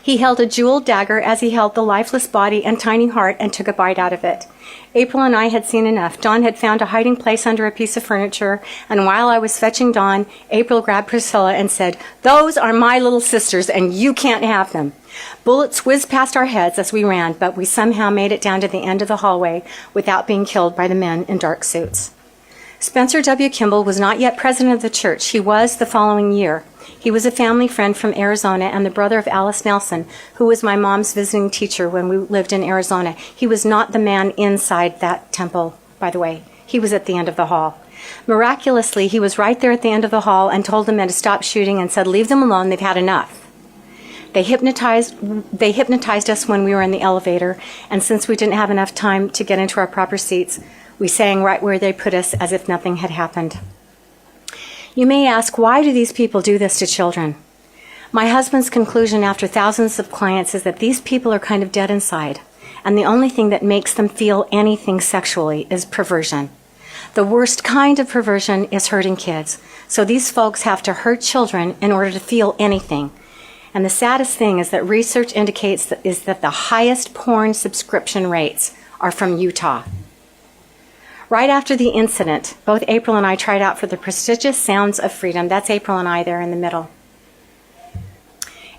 [SPEAKER 2] He held a jeweled dagger as he held the lifeless body and tiny heart and took a bite out of it. April and I had seen enough. Dawn had found a hiding place under a piece of furniture, and while I was fetching Dawn, April grabbed Priscilla and said, "Those are my little sisters, and you can't have them." Bullets whizzed past our heads as we ran, but we somehow made it down to the end of the hallway without being killed by the men in dark suits. Spencer W. Kimball was not yet president of the church. He was the following year. He was a family friend from Arizona and the brother of Alice Nelson, who was my mom's visiting teacher when we lived in Arizona. He was not the man inside that temple, by the way. He was at the end of the hall. Miraculously, he was right there at the end of the hall and told the men to stop shooting and said, "Leave them alone, they've had enough." They hypnotized us when we were in the elevator, and since we didn't have enough time to get into our proper seats, we sang right where they put us as if nothing had happened. You may ask, why do these people do this to children? My husband's conclusion after thousands of clients is that these people are kind of dead inside, and the only thing that makes them feel anything sexually is perversion. The worst kind of perversion is hurting kids, so these folks have to hurt children in order to feel anything. And the saddest thing is that research indicates that the highest porn subscription rates are from Utah. Right after the incident, both April and I tried out for the prestigious Sounds of Freedom. That's April and I there in the middle.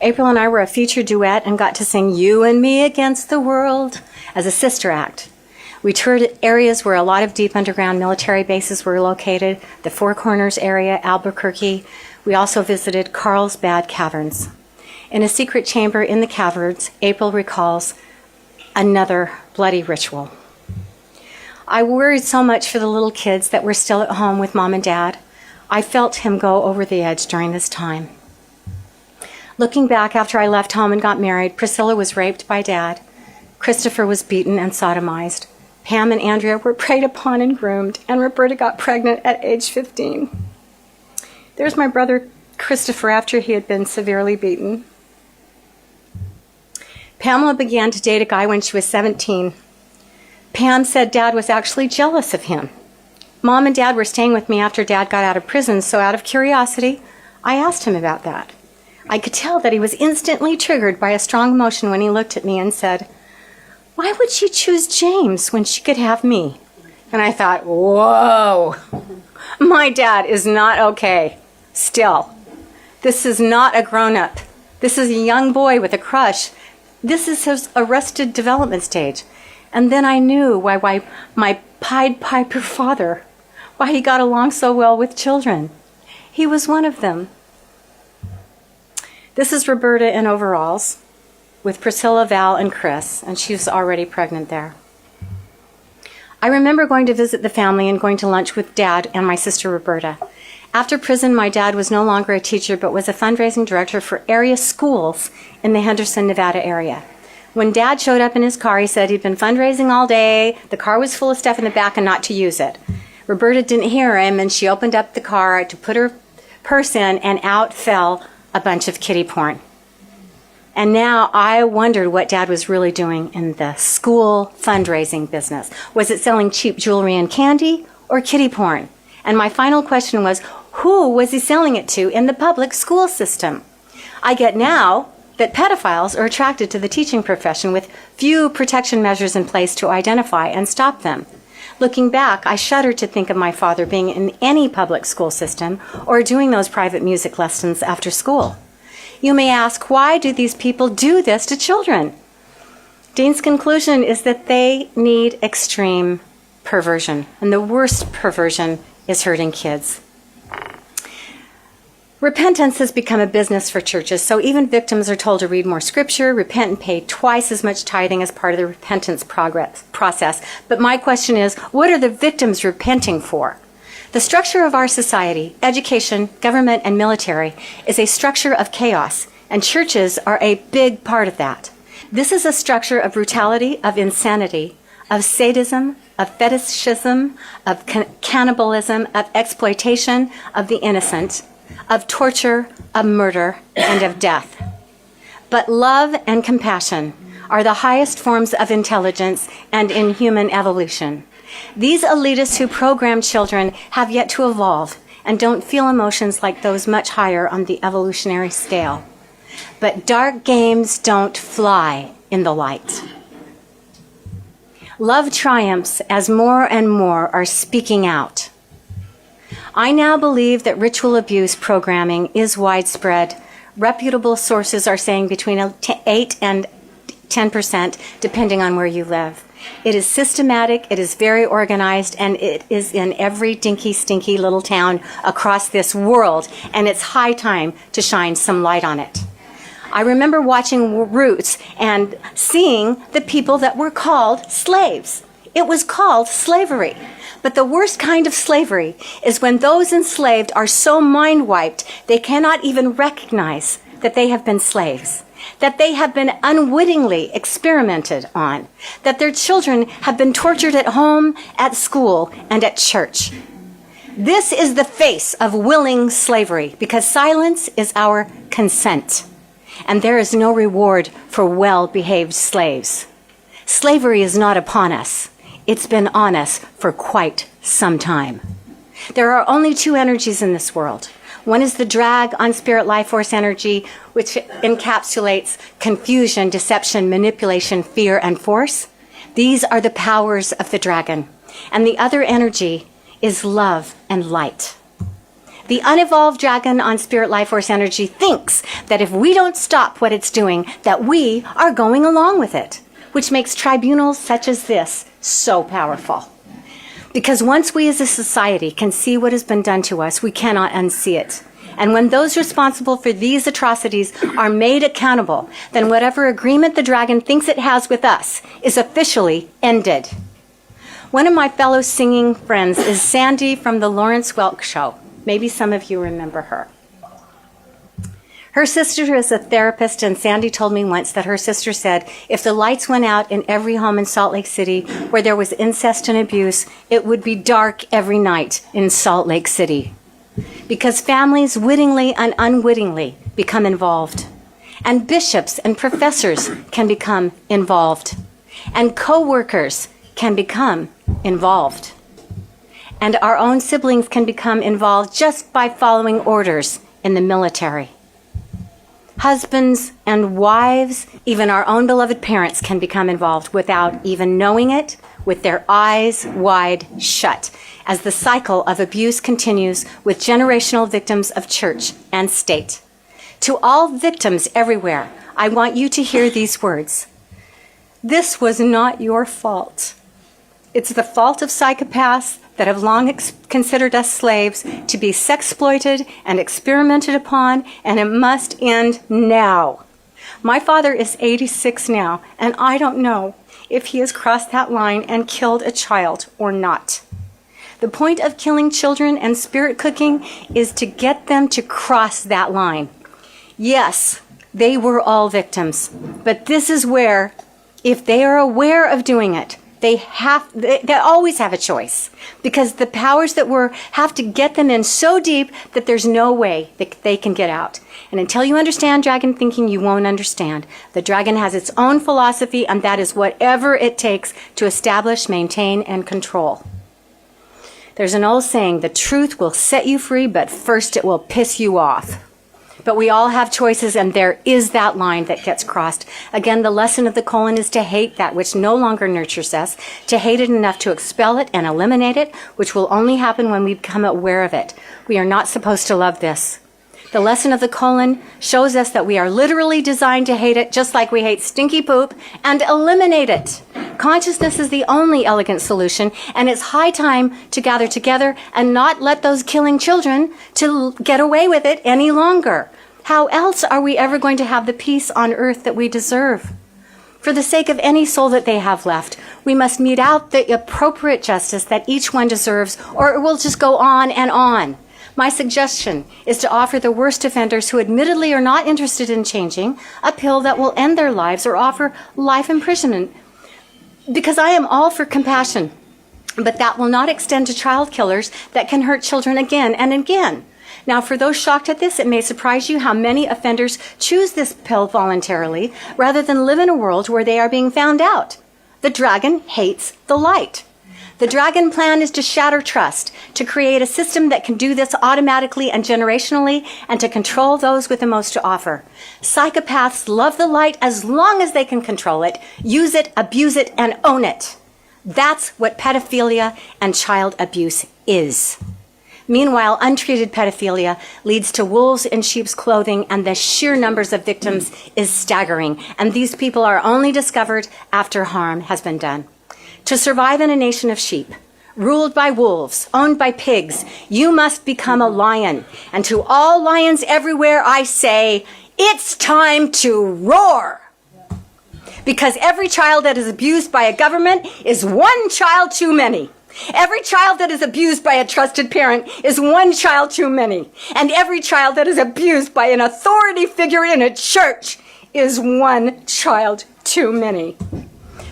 [SPEAKER 2] April and I were a featured duet and got to sing You and Me Against the World as a sister act. We toured areas where a lot of deep underground military bases were located, the Four Corners area, Albuquerque. We also visited Carlsbad Caverns. In a secret chamber in the caverns, April recalls another bloody ritual. I worried so much for the little kids that were still at home with Mom and Dad. I felt him go over the edge during this time. Looking back after I left home and got married, Priscilla was raped by Dad. Christopher was beaten and sodomized. Pam and Andrea were preyed upon and groomed, and Roberta got pregnant at age 15. There's my brother Christopher after he had been severely beaten. Pamela began to date a guy when she was 17. Pam said Dad was actually jealous of him. Mom and Dad were staying with me after Dad got out of prison, so out of curiosity, I asked him about that. I could tell that he was instantly triggered by a strong emotion when he looked at me and said, "Why would she choose James when she could have me?" And I thought, whoa, my dad is not okay. Still, this is not a grown-up. This is a young boy with a crush. This is his arrested development stage. And then I knew why my Pied Piper father, why he got along so well with children. He was one of them. This is Roberta in overalls with Priscilla, Val, and Chris, and she was already pregnant there. I remember going to visit the family and going to lunch with Dad and my sister Roberta. After prison, my dad was no longer a teacher, but was a fundraising director for area schools in the Henderson, Nevada area. When Dad showed up in his car, he said he'd been fundraising all day, the car was full of stuff in the back and not to use it. Roberta didn't hear him, and she opened up the car to put her purse in, and out fell a bunch of kiddie porn. And now I wondered what Dad was really doing in the school fundraising business. Was it selling cheap jewelry and candy or kiddie porn? And my final question was, who was he selling it to in the public school system? I get now that pedophiles are attracted to the teaching profession with few protection measures in place to identify and stop them. Looking back, I shudder to think of my father being in any public school system or doing those private music lessons after school. You may ask, why do these people do this to children? Dean's conclusion is that they need extreme perversion, and the worst perversion is hurting kids. Repentance has become a business for churches, so even victims are told to read more scripture, repent, and pay twice as much tithing as part of the repentance process. But my question is, what are the victims repenting for? The structure of our society, education, government, and military, is a structure of chaos, and churches are a big part of that. This is a structure of brutality, of insanity, of sadism, of fetishism, of cannibalism, of exploitation of the innocent, of torture, of murder, and of death. But love and compassion are the highest forms of intelligence and in human evolution. These elitists who program children have yet to evolve and don't feel emotions like those much higher on the evolutionary scale. But dark games don't fly in the light. Love triumphs as more and more are speaking out. I now believe that ritual abuse programming is widespread. Reputable sources are saying between 8 and 10%, depending on where you live. It is systematic, it is very organized, and it is in every dinky, stinky little town across this world, and it's high time to shine some light on it. I remember watching Roots and seeing the people that were called slaves. It was called slavery. But the worst kind of slavery is when those enslaved are so mind-wiped they cannot even recognize that they have been slaves, that they have been unwittingly experimented on, that their children have been tortured at home, at school, and at church. This is the face of willing slavery, because silence is our consent, and there is no reward for well-behaved slaves. Slavery is not upon us. It's been on us for quite some time. There are only two energies in this world. One is the drag on spirit life force energy, which encapsulates confusion, deception, manipulation, fear, and force. These are the powers of the dragon. and the other energy is love and light. The unevolved dragon on Spirit Life Force energy thinks that if we don't stop what it's doing, that we are going along with it, which makes tribunals such as this so powerful. Because once we as a society can see what has been done to us, we cannot unsee it. And when those responsible for these atrocities are made accountable, then whatever agreement the dragon thinks it has with us is officially ended. One of my fellow singing friends is Sandy from the Lawrence Welk Show. Maybe some of you remember her. Her sister is a therapist, and Sandy told me once that her sister said if the lights went out in every home in Salt Lake City where there was incest and abuse, it would be dark every night in Salt Lake City. Because families wittingly and unwittingly become involved. And bishops and professors can become involved. And co-workers can become involved. And our own siblings can become involved just by following orders in the military. Husbands and wives, even our own beloved parents, can become involved without even knowing it, with their eyes wide shut, as the cycle of abuse continues with generational victims of church and state. To all victims everywhere, I want you to hear these words. This was not your fault. It's the fault of psychopaths that have long considered us slaves to be sexploited and experimented upon, and it must end now. My father is 86 now, and I don't know if he has crossed that line and killed a child or not. The point of killing children and spirit cooking is to get them to cross that line. Yes, they were all victims, but this is where, if they are aware of doing it, they always have a choice, because the powers that were have to get them in so deep that there's no way that they can get out. And until you understand dragon thinking, you won't understand. The dragon has its own philosophy, and that is whatever it takes to establish, maintain, and control. There's an old saying, the truth will set you free, but first it will piss you off. But we all have choices, and there is that line that gets crossed. Again, the lesson of the colon is to hate that which no longer nurtures us, to hate it enough to expel it and eliminate it, which will only happen when we become aware of it. We are not supposed to love this. The lesson of the colon shows us that we are literally designed to hate it, just like we hate stinky poop, and eliminate it. Consciousness is the only elegant solution, and it's high time to gather together and not let those killing children to get away with it any longer. How else are we ever going to have the peace on earth that we deserve? For the sake of any soul that they have left, we must mete out the appropriate justice that each one deserves, or it will just go on and on. My suggestion is to offer the worst offenders who admittedly are not interested in changing a pill that will end their lives or offer life imprisonment. Because I am all for compassion, but that will not extend to child killers that can hurt children again and again. Now, for those shocked at this, it may surprise you how many offenders choose this pill voluntarily rather than live in a world where they are being found out. The dragon hates the light. The dragon plan is to shatter trust, to create a system that can do this automatically and generationally, and to control those with the most to offer. Psychopaths love the light as long as they can control it, use it, abuse it, and own it. That's what pedophilia and child abuse is. Meanwhile, untreated pedophilia leads to wolves in sheep's clothing, and the sheer numbers of victims is staggering, and these people are only discovered after harm has been done. To survive in a nation of sheep, ruled by wolves, owned by pigs, you must become a lion. And to all lions everywhere, I say, it's time to roar. Because every child that is abused by a government is one child too many. Every child that is abused by a trusted parent is one child too many. And every child that is abused by an authority figure in a church is one child too many.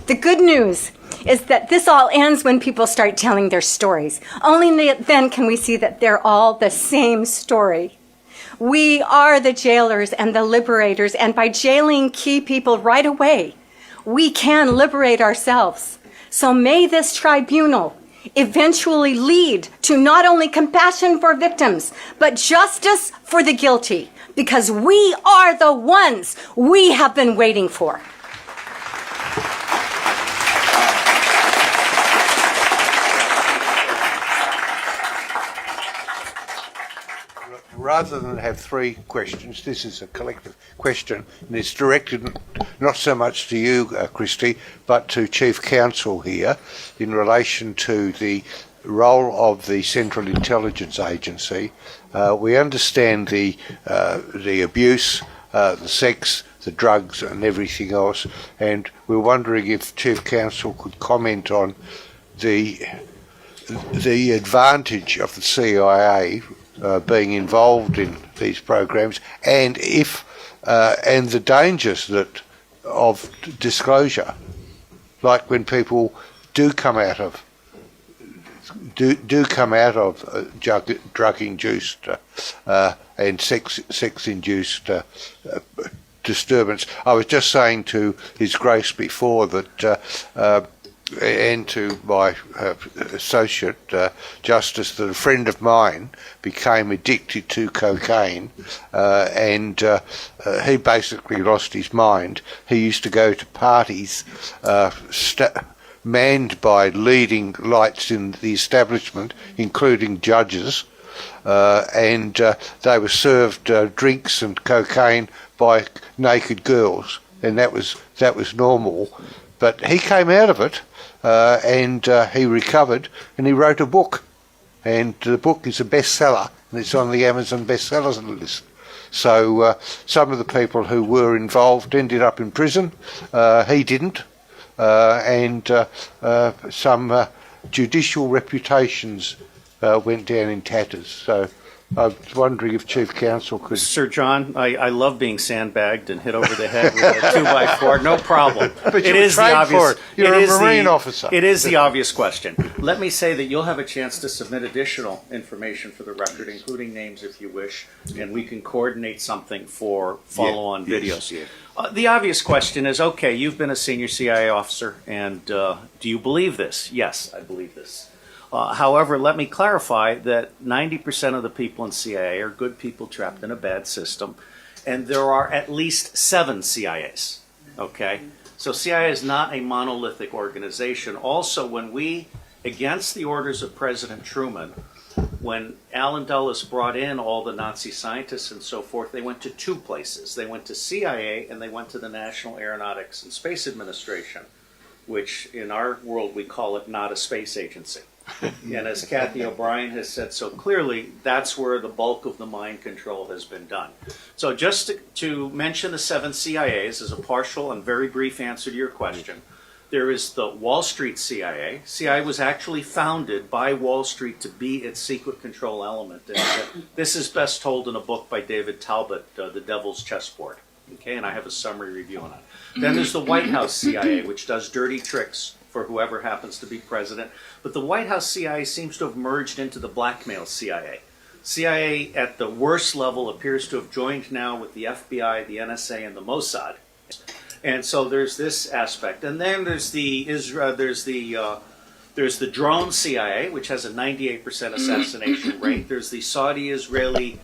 [SPEAKER 2] The good news is that this all ends when people start telling their stories. Only then can we see that they're all the same story. We are the jailers and the liberators, and by jailing key people right away, we can liberate ourselves. So may this tribunal eventually lead to not only compassion for victims, but justice for the guilty, because we are the ones we have been waiting for.
[SPEAKER 3] Rather than have three questions, this is a collective question, and it's directed not so much to you, Kristy, but to Chief Counsel here in relation to the role of the Central Intelligence Agency. We understand the abuse, the sex, the drugs and everything else, and we're wondering if Chief Counsel could comment on the advantage of the CIA being involved in these programs, and and the dangers of disclosure, like when people do come out of drug-induced and sex-induced disturbance. I was just saying to His Grace before that, and to my associate Justice, that a friend of mine became addicted to cocaine, and he basically lost his mind. He used to go to parties manned by leading lights in the establishment, including judges, and they were served drinks and cocaine by naked girls, and that was normal. But he came out of it, and he recovered, and he wrote a book, and the book is a bestseller, and it's on the Amazon bestsellers list. So some of the people who were involved ended up in prison. He didn't, and some judicial reputations went down in tatters. So I was wondering if Chief Counsel could...
[SPEAKER 4] Sir John, I love being sandbagged and hit over the head with a 2x4. No problem.
[SPEAKER 3] But you were trained for it. You're a Marine officer.
[SPEAKER 4] It is the obvious question. Let me say that you'll have a chance to submit additional information for the record, including names if you wish, and we can coordinate something for follow-on videos.
[SPEAKER 3] Yes.
[SPEAKER 4] The obvious question is, okay, you've been a senior CIA officer, and do you believe this? Yes, I believe this. However, let me clarify that 90% of the people in CIA are good people trapped in a bad system, and there are at least 7 CIAs, okay? So CIA is not a monolithic organization. Also, when we, against the orders of President Truman, when Allen Dulles brought in all the Nazi scientists and so forth, they went to 2 places. They went to CIA and they went to the National Aeronautics and Space Administration, which in our world we call it not a space agency. And as Kathy O'Brien has said so clearly, that's where the bulk of the mind control has been done. So just to mention the 7 CIAs as a partial and very brief answer to your question, there is the Wall Street CIA. CIA was actually founded by Wall Street to be its secret control element. And this is best told in a book by David Talbot, The Devil's Chessboard. Okay, and I have a summary review on it. Then there's the White House CIA, which does dirty tricks for whoever happens to be president. But the White House CIA seems to have merged into the blackmail CIA. CIA at the worst level appears to have joined now with the FBI, the NSA, and the Mossad. And so there's this aspect. And then there's the drone CIA, which has a 98% assassination rate. There's the Saudi-Israeli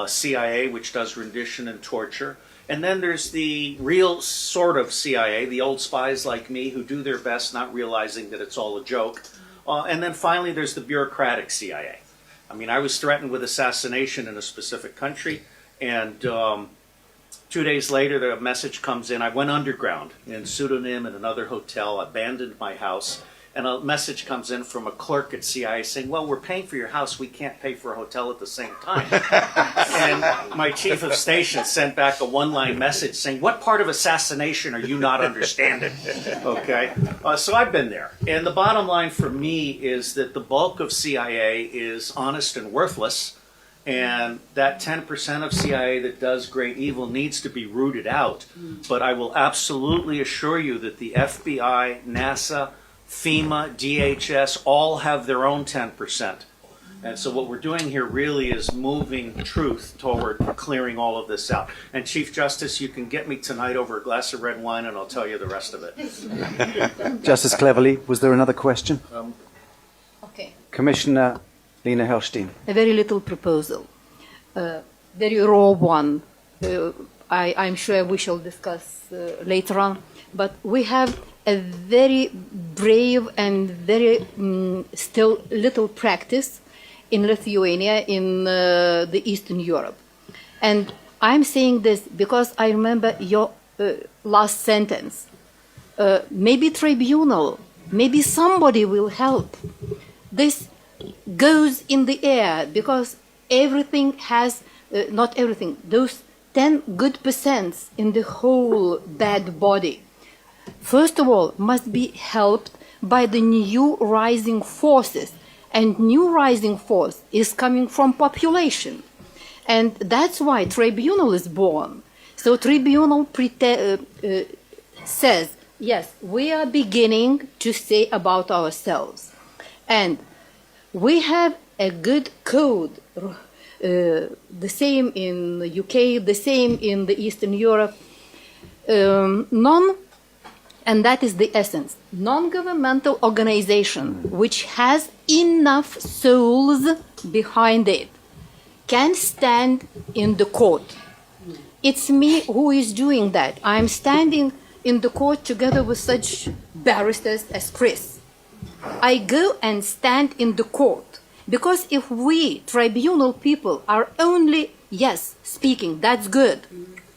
[SPEAKER 4] CIA, which does rendition and torture. And then there's the real sort of CIA, the old spies like me who do their best not realizing that it's all a joke. And then finally there's the bureaucratic CIA. I mean, I was threatened with assassination in a specific country, and 2 days later the message comes in. I went underground in pseudonym in another hotel, abandoned my house, and a message comes in from a clerk at CIA saying, well, we're paying for your house, we can't pay for a hotel at the same time. And my chief of station sent back a one-line message saying, what part of assassination are you not understanding? Okay, so I've been there. And the bottom line for me is that the bulk of CIA is honest and worthless, and that 10% of CIA that does great evil needs to be rooted out. But I will absolutely assure you that the FBI, NASA, FEMA, DHS, all have their own 10%. And so what we're doing here really is moving truth toward clearing all of this out. And Chief Justice, you can get me tonight over a glass of red wine and I'll tell you the rest of it.
[SPEAKER 1] Justice Cleverly, was there another question?
[SPEAKER 5] Okay.
[SPEAKER 1] Commissioner Lena Helstein.
[SPEAKER 5] A very little proposal. Very raw one. I'm sure we shall discuss later on. But we have a very brave and very still little practice in Lithuania, in the Eastern Europe. And I'm saying this because I remember your last sentence. Maybe tribunal, maybe somebody will help. This goes in the air because everything has, not everything, those 10 good percents in the whole bad body, first of all, must be helped by the new rising forces. And new rising force is coming from population. And that's why tribunal is born. So tribunal says, yes, we are beginning to say about ourselves. And we have a good code, the same in the UK, the same in the Eastern Europe. And that is the essence. Non-governmental organization which has enough souls behind it can stand in the court. It's me who is doing that. I'm standing in the court together with such barristers as Chris. I go and stand in the court because if we, tribunal people, are only, yes, speaking, that's good.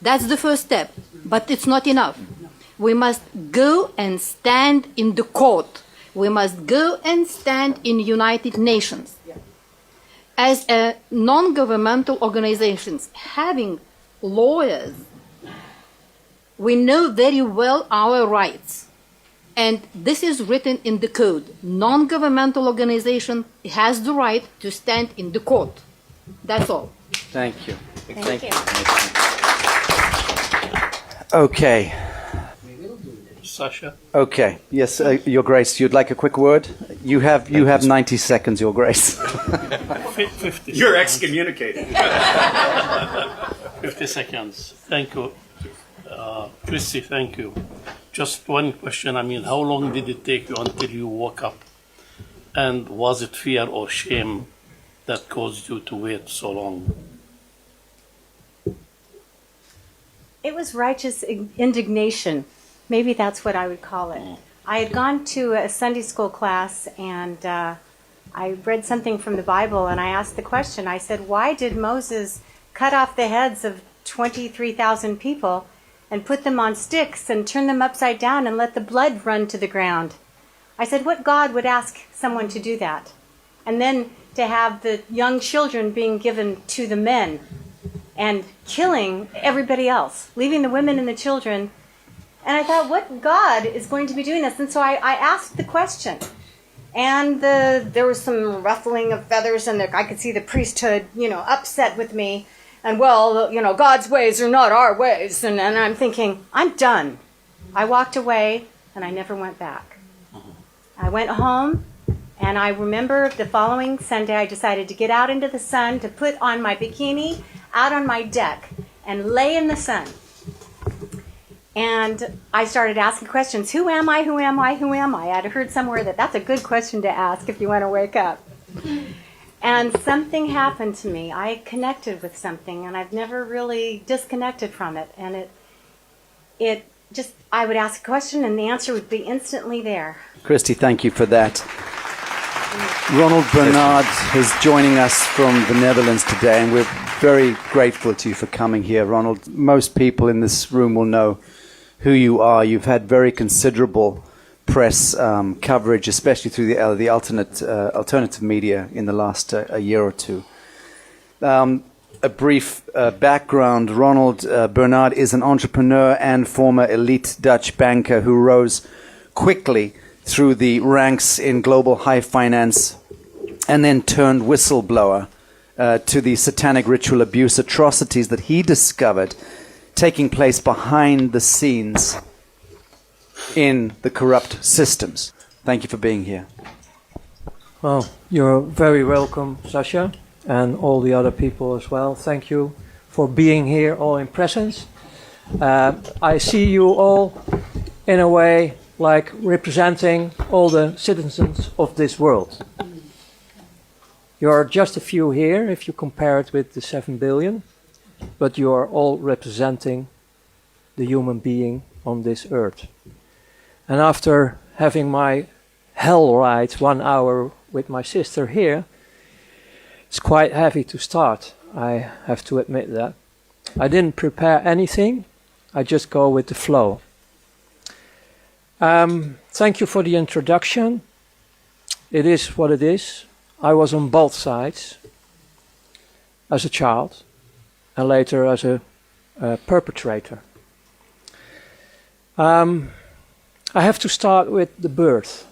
[SPEAKER 5] That's the first step, but it's not enough. We must go and stand in the court. We must go and stand in United Nations. As a non-governmental organizations having lawyers, we know very well our rights. And this is written in the code. Non-governmental organization has the right to stand in the court. That's all.
[SPEAKER 1] Thank you.
[SPEAKER 2] Thank you.
[SPEAKER 1] Okay.
[SPEAKER 6] Sasha?
[SPEAKER 1] Okay. Yes, Your Grace, you'd like a quick word? You have 90 seconds, Your Grace.
[SPEAKER 6] 50
[SPEAKER 4] You're
[SPEAKER 6] seconds.
[SPEAKER 4] excommunicated.
[SPEAKER 6] 50 seconds. Thank you. Kristy, thank you. Just one question. I mean, how long did it take you until you woke up? And was it fear or shame that caused you to wait so long?
[SPEAKER 2] It was righteous indignation. Maybe that's what I would call it. I had gone to a Sunday school class and I read something from the Bible and I asked the question. I said, why did Moses cut off the heads of 23,000 people and put them on sticks and turn them upside down and let the blood run to the ground? I said, what God would ask someone to do that? And then to have the young children being given to the men and killing everybody else, leaving the women and the children. And I thought, what God is going to be doing this? And so I asked the question. And there was some ruffling of feathers, and I could see the priesthood, upset with me. And, well, God's ways are not our ways. And I'm thinking, I'm done. I walked away, and I never went back. I went home, and I remember the following Sunday, I decided to get out into the sun, to put on my bikini out on my deck, and lay in the sun. And I started asking questions. Who am I? Who am I? Who am I? I'd heard somewhere that that's a good question to ask if you want to wake up. And something happened to me. I connected with something, and I've never really disconnected from it. And it just, I would ask a question, and the answer would be instantly there.
[SPEAKER 1] Kristy, thank you for that. Ronald Bernard is joining us from the Netherlands today, and we're very grateful to you for coming here. Ronald, most people in this room will know who you are. You've had very considerable press coverage, especially through the alternative media in the last a year or two. A brief background. Ronald Bernard is an entrepreneur and former elite Dutch banker who rose quickly through the ranks in global high finance and then turned whistleblower to the satanic ritual abuse atrocities that he discovered taking place behind the scenes in the corrupt systems. Thank you for being here.
[SPEAKER 7] Well, you're very welcome, Sasha, and all the other people as well. Thank you for being here, all in presence. I see you all, in a way, like representing all the citizens of this world. You are just a few here, if you compare it with the 7 billion, but you are all representing the human being on this earth. And after having my hell ride 1 hour with my sister here, It's quite heavy to start, I have to admit that. I didn't prepare anything, I just go with the flow. Thank you for the introduction. It is what it is. I was on both sides as a child and later as a perpetrator. I have to start with the birth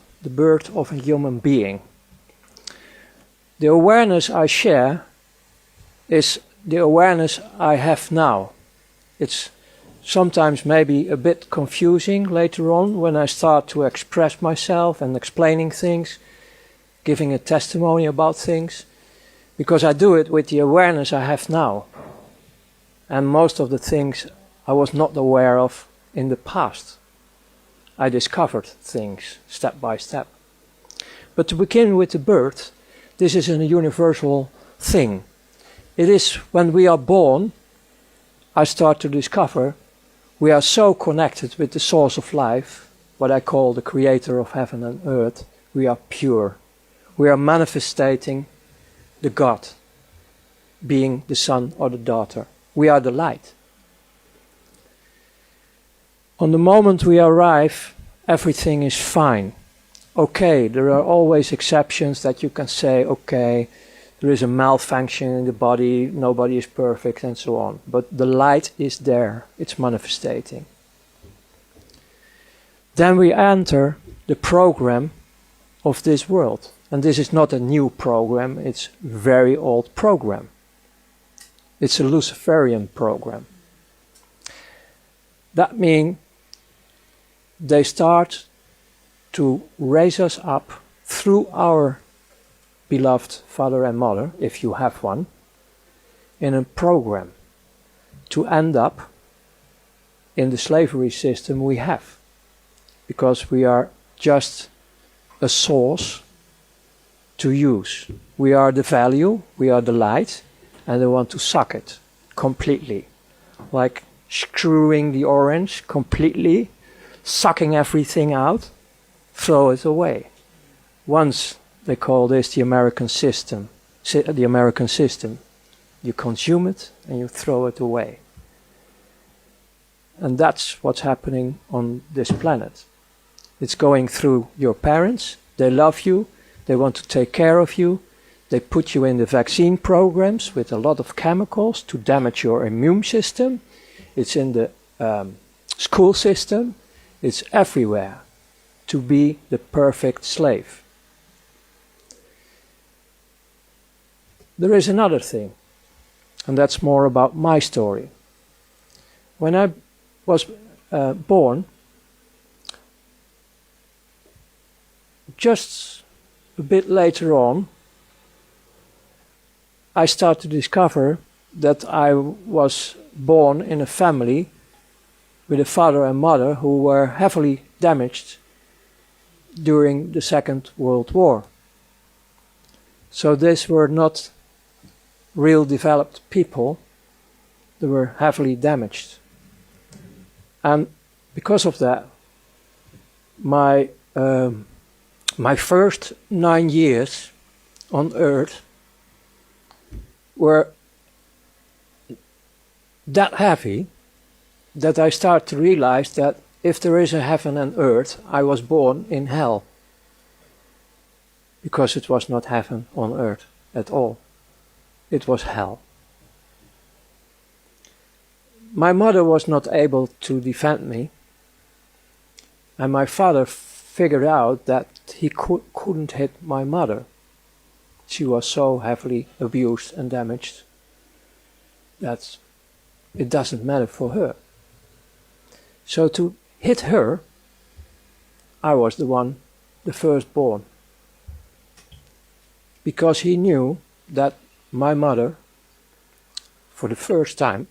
[SPEAKER 7] of a human being. The awareness I share is the awareness I have now. It's sometimes maybe a bit confusing later on when I start to express myself and explaining things, giving a testimony about things, because I do it with the awareness I have now. And most of the things I was not aware of in the past. I discovered things step by step. But to begin with the birth, this is a universal thing. It is when we are born, I start to discover we are so connected with the source of life, what I call the creator of heaven and earth. We are pure. We are manifesting the God, being the son or the daughter. We are the light. On the moment we arrive, everything is fine. Okay, there are always exceptions that you can say, okay, there is a malfunction in the body, nobody is perfect, and so on. But the light is there, it's manifesting. Then we enter the program of this world. And this is not a new program, it's a very old program. It's a Luciferian program. That means they start to raise us up through our beloved father and mother, if you have one, in a program to end up in the slavery system we have. Because we are just a source to use. We are the value, we are the light, and they want to suck it completely. Like screwing the orange completely, sucking everything out, throw it away. Once they call this the American system. The American system. You consume it and you throw it away. And that's what's happening on this planet. It's going through your parents. They love you. They want to take care of you. They put you in the vaccine programs with a lot of chemicals to damage your immune system. It's in the school system. It's everywhere to be the perfect slave. There is another thing, and that's more about my story. When I was born, just a bit later on, I started to discover that I was born in a family with a father and mother who were heavily damaged during the Second World War. So these were not real developed people, they were heavily damaged. And because of that, my first 9 years on Earth were that heavy that I start to realize that if there is a heaven and earth, I was born in hell. Because it was not heaven on earth at all. It was hell. My mother was not able to defend me. And my father figured out that he couldn't hit my mother. She was so heavily abused and damaged that it doesn't matter for her. So to hit her, I was the firstborn. Because he knew that my mother, for the first time,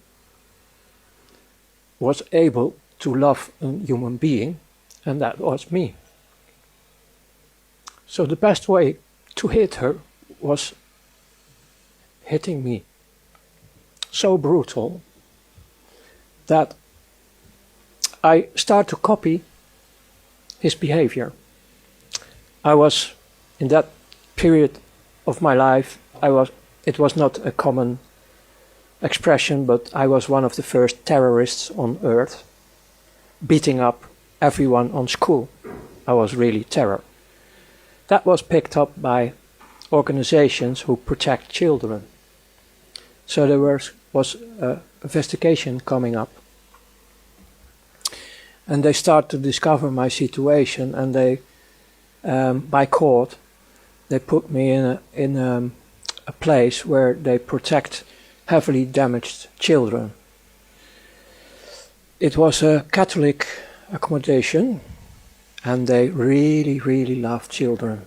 [SPEAKER 7] was able to love a human being, and that was me. So the best way to hit her was hitting me. So brutal that I start to copy his behavior. I was, in that period of my life, I was it was not a common expression, but I was one of the first terrorists on earth, beating up everyone on school. I was really terror. That was picked up by organizations who protect children. So there was an investigation coming up. And they start to discover my situation, and they, by court, they put me in a place where they protect heavily damaged children. It was a Catholic accommodation, and they really, really loved children.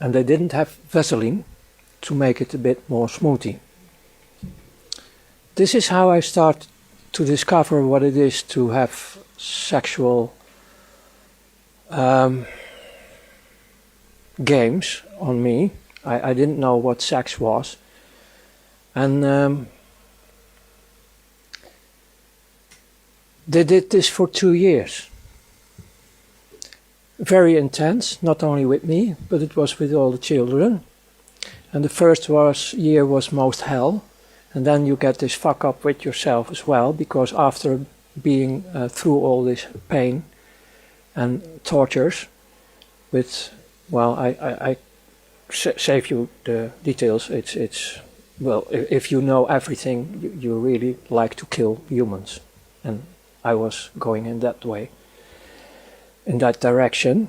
[SPEAKER 7] And they didn't have Vaseline to make it a bit more smoothie. This is how I start to discover what it is to have sexual games on me. I didn't know what sex was. And they did this for 2 years. Very intense, not only with me, but it was with all the children. And the first year was most hell. And then you get this fuck up with yourself as well, because after being through all this pain and tortures with, well, I save you the details. It's well, if you know everything, you really like to kill humans. And I was going in that way, in that direction.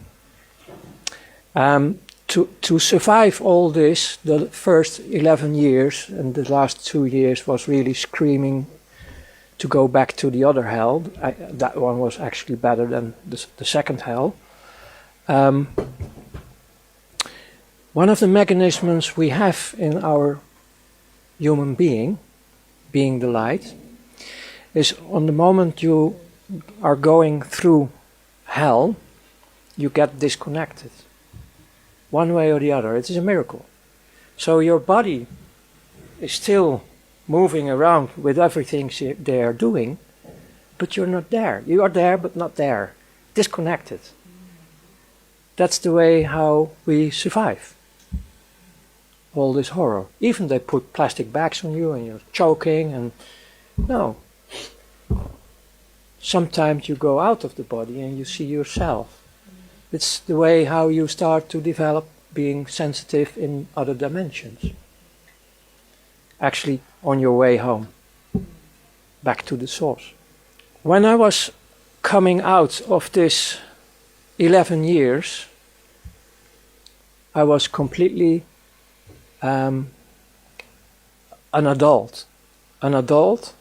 [SPEAKER 7] To survive all this, the first 11 years and the last 2 years was really screaming to go back to the other hell. That one was actually better than the second hell. One of the mechanisms we have in our human being the light, is on the moment you are going through hell, you get disconnected. One way or the other. It is a miracle. So your body is still moving around with everything they are doing, but you're not there. You are there, but not there. Disconnected. That's the way how we survive all this horror. Even they put plastic bags on you and you're choking, and no. Sometimes you go out of the body and you see yourself. It's the way how you start to develop being sensitive in other dimensions. Actually, on your way home, back to the source. When I was coming out of this 11 years, I was completely an adult. An adult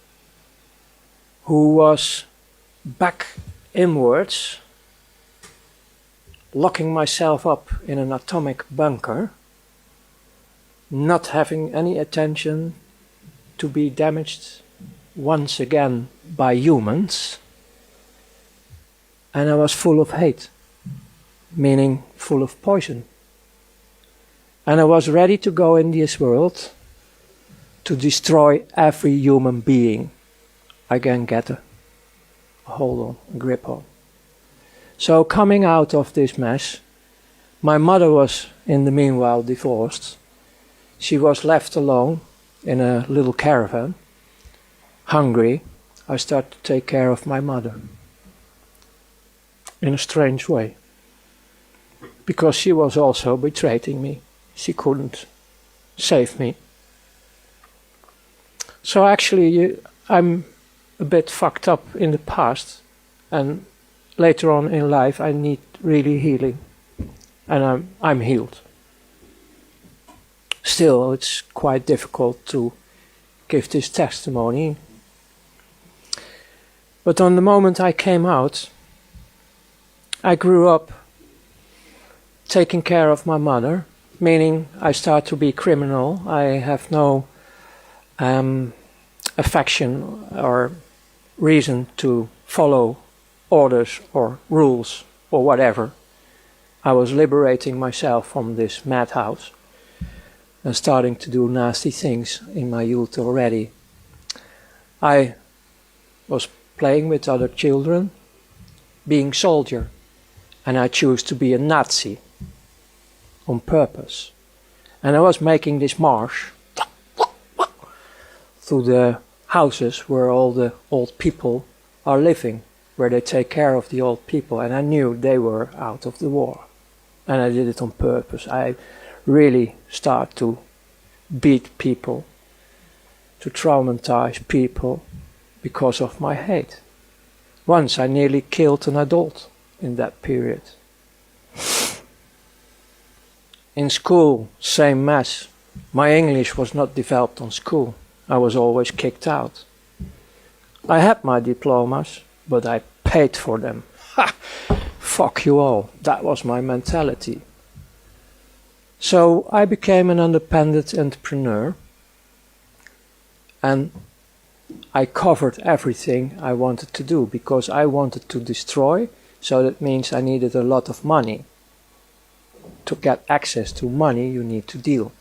[SPEAKER 7] who was back inwards, locking myself up in an atomic bunker, not having any attention to be damaged once again by humans, and I was full of hate, meaning full of poison. And I was ready to go in this world to destroy every human being I can get a hold on, a grip on. So coming out of this mess, my mother was in the meanwhile divorced. She was left alone in a little caravan, hungry. I started to take care of my mother in a strange way, because she was also betraying me. She couldn't save me. So actually I'm a bit fucked up in the past, and later on in life I need really healing, and I'm healed. Still, it's quite difficult to give this testimony. But on the moment I came out, I grew up taking care of my mother, meaning I start to be criminal. I have no affection or reason to follow orders or rules or whatever. I was liberating myself from this madhouse and starting to do nasty things in my youth already. I was playing with other children, being soldier, and I chose to be a Nazi on purpose. And I was making this march through the houses where all the old people are living, where they take care of the old people, and I knew they were out of the war. And I did it on purpose. I really start to beat people, to traumatize people because of my hate. Once I nearly killed an adult in that period. In school, same mess. My English was not developed on school. I was always kicked out. I had my diplomas, but I paid for them. Ha! Fuck you all. That was my mentality. So I became an independent entrepreneur, and I covered everything I wanted to do because I wanted to destroy, so that means I needed a lot of money. To get access to money, you need to deal.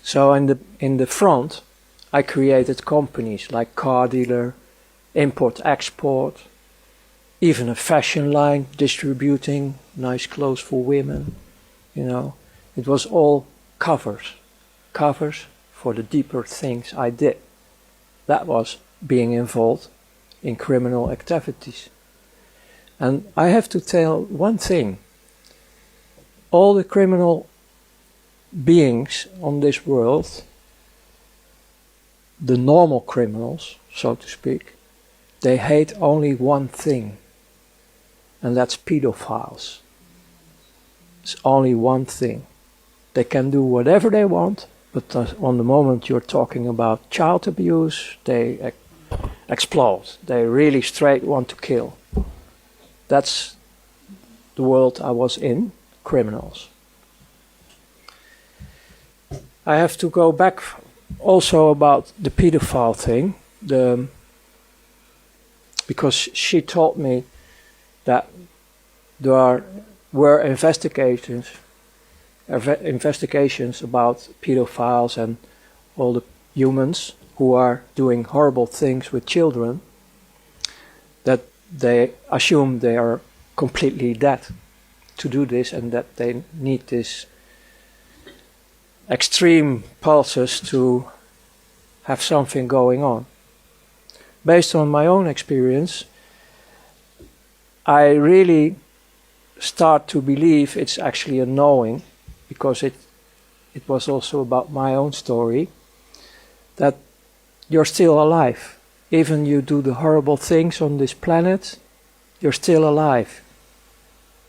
[SPEAKER 7] So in the front, I created companies like car dealer, import-export, even a fashion line distributing nice clothes for women. You know, it was all covers for the deeper things I did. That was being involved in criminal activities. And I have to tell one thing. All the criminal beings on this world, the normal criminals, so to speak, they hate only one thing, and that's pedophiles. It's only one thing. They can do whatever they want, but on the moment you're talking about child abuse, they explode. They really straight want to kill. That's the world I was in, criminals. I have to go back also about the pedophile thing, because she told me that there were investigations about pedophiles and all the humans who are doing horrible things with children, that they assume they are completely dead to do this, and that they need this extreme pulses to have something going on. Based on my own experience, I really start to believe it's actually a knowing, because it was also about my own story, that you're still alive. Even you do the horrible things on this planet, you're still alive.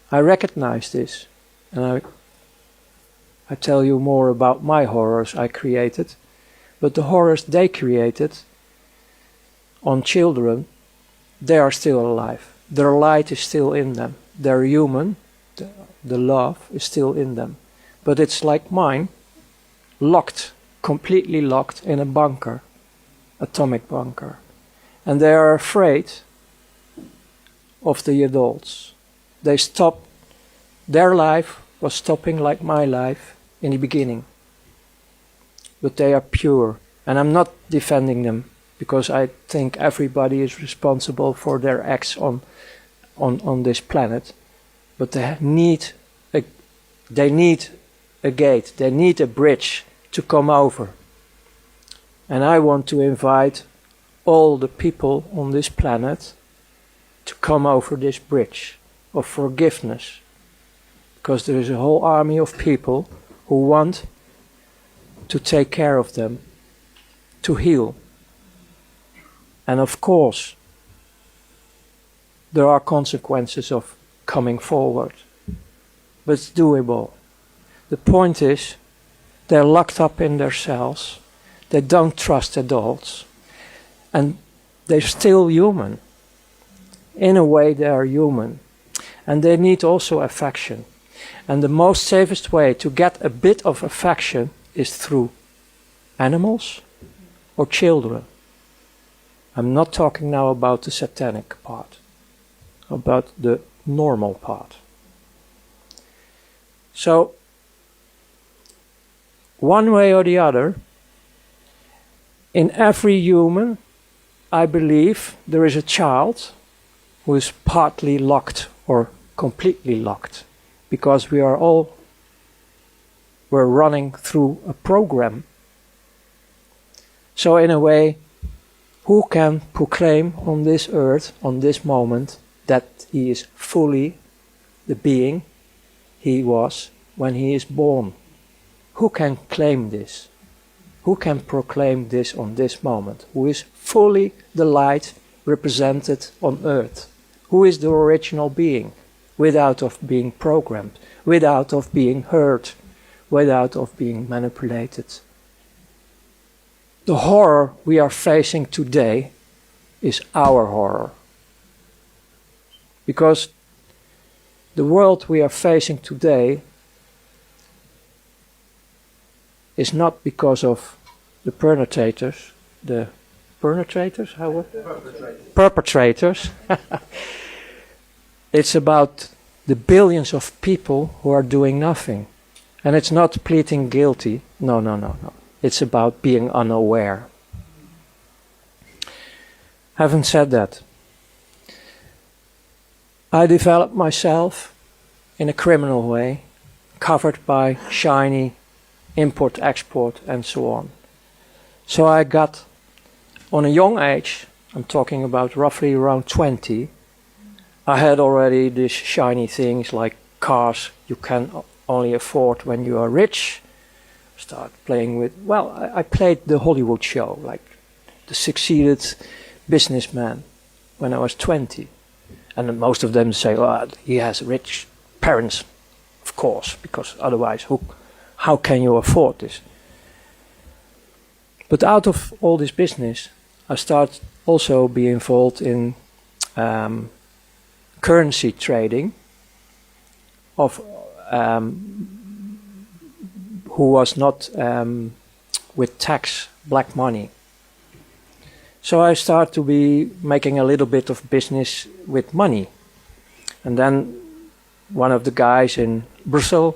[SPEAKER 7] I recognize this, and I tell you more about my horrors I created, but the horrors they created on children, they are still alive. Their light is still in them. They're human, the love is still in them. But it's like mine, locked, completely locked in a bunker, atomic bunker. And they are afraid of the adults. They stopped, their life was stopping like my life in the beginning. But they are pure, and I'm not defending them, because I think everybody is responsible for their acts on this planet. But they need a gate, they need a bridge to come over. And I want to invite all the people on this planet to come over this bridge of forgiveness. Because there is a whole army of people who want to take care of them, to heal. And of course, there are consequences of coming forward, but it's doable. The point is, they're locked up in their cells, they don't trust adults, and they're still human. In a way, they are human, and they need also affection. And the most safest way to get a bit of affection is through animals or children. I'm not talking now about the satanic part, about the normal part. So, one way or the other, in every human, I believe there is a child who is partly locked or completely locked, because we are all were running through a program. So in a way, who can proclaim on this earth, on this moment, that he is fully the being he was when he is born? Who can claim this? Who can proclaim this on this moment? Who is fully the light represented on earth? Who is the original being, without of being programmed, without of being hurt, without of being manipulated? The horror we are facing today is our horror. Because the world we are facing today is not because of the perpetrators, perpetrators. It's about the billions of people who are doing nothing. And it's not pleading guilty. No. It's about being unaware. Having said that, I developed myself in a criminal way, covered by shiny import, export, and so on. So I got, on a young age, I'm talking about roughly around 20, I had already these shiny things like cars you can only afford when you are rich. Start playing with, well, I played the Hollywood show, like the succeeded businessman when I was 20. And most of them say, oh, he has rich parents, of course, because otherwise how can you afford this? But out of all this business, I started also be involved in currency trading of who was not with tax, black money. So I started to be making a little bit of business with money. And then one of the guys in Brussels,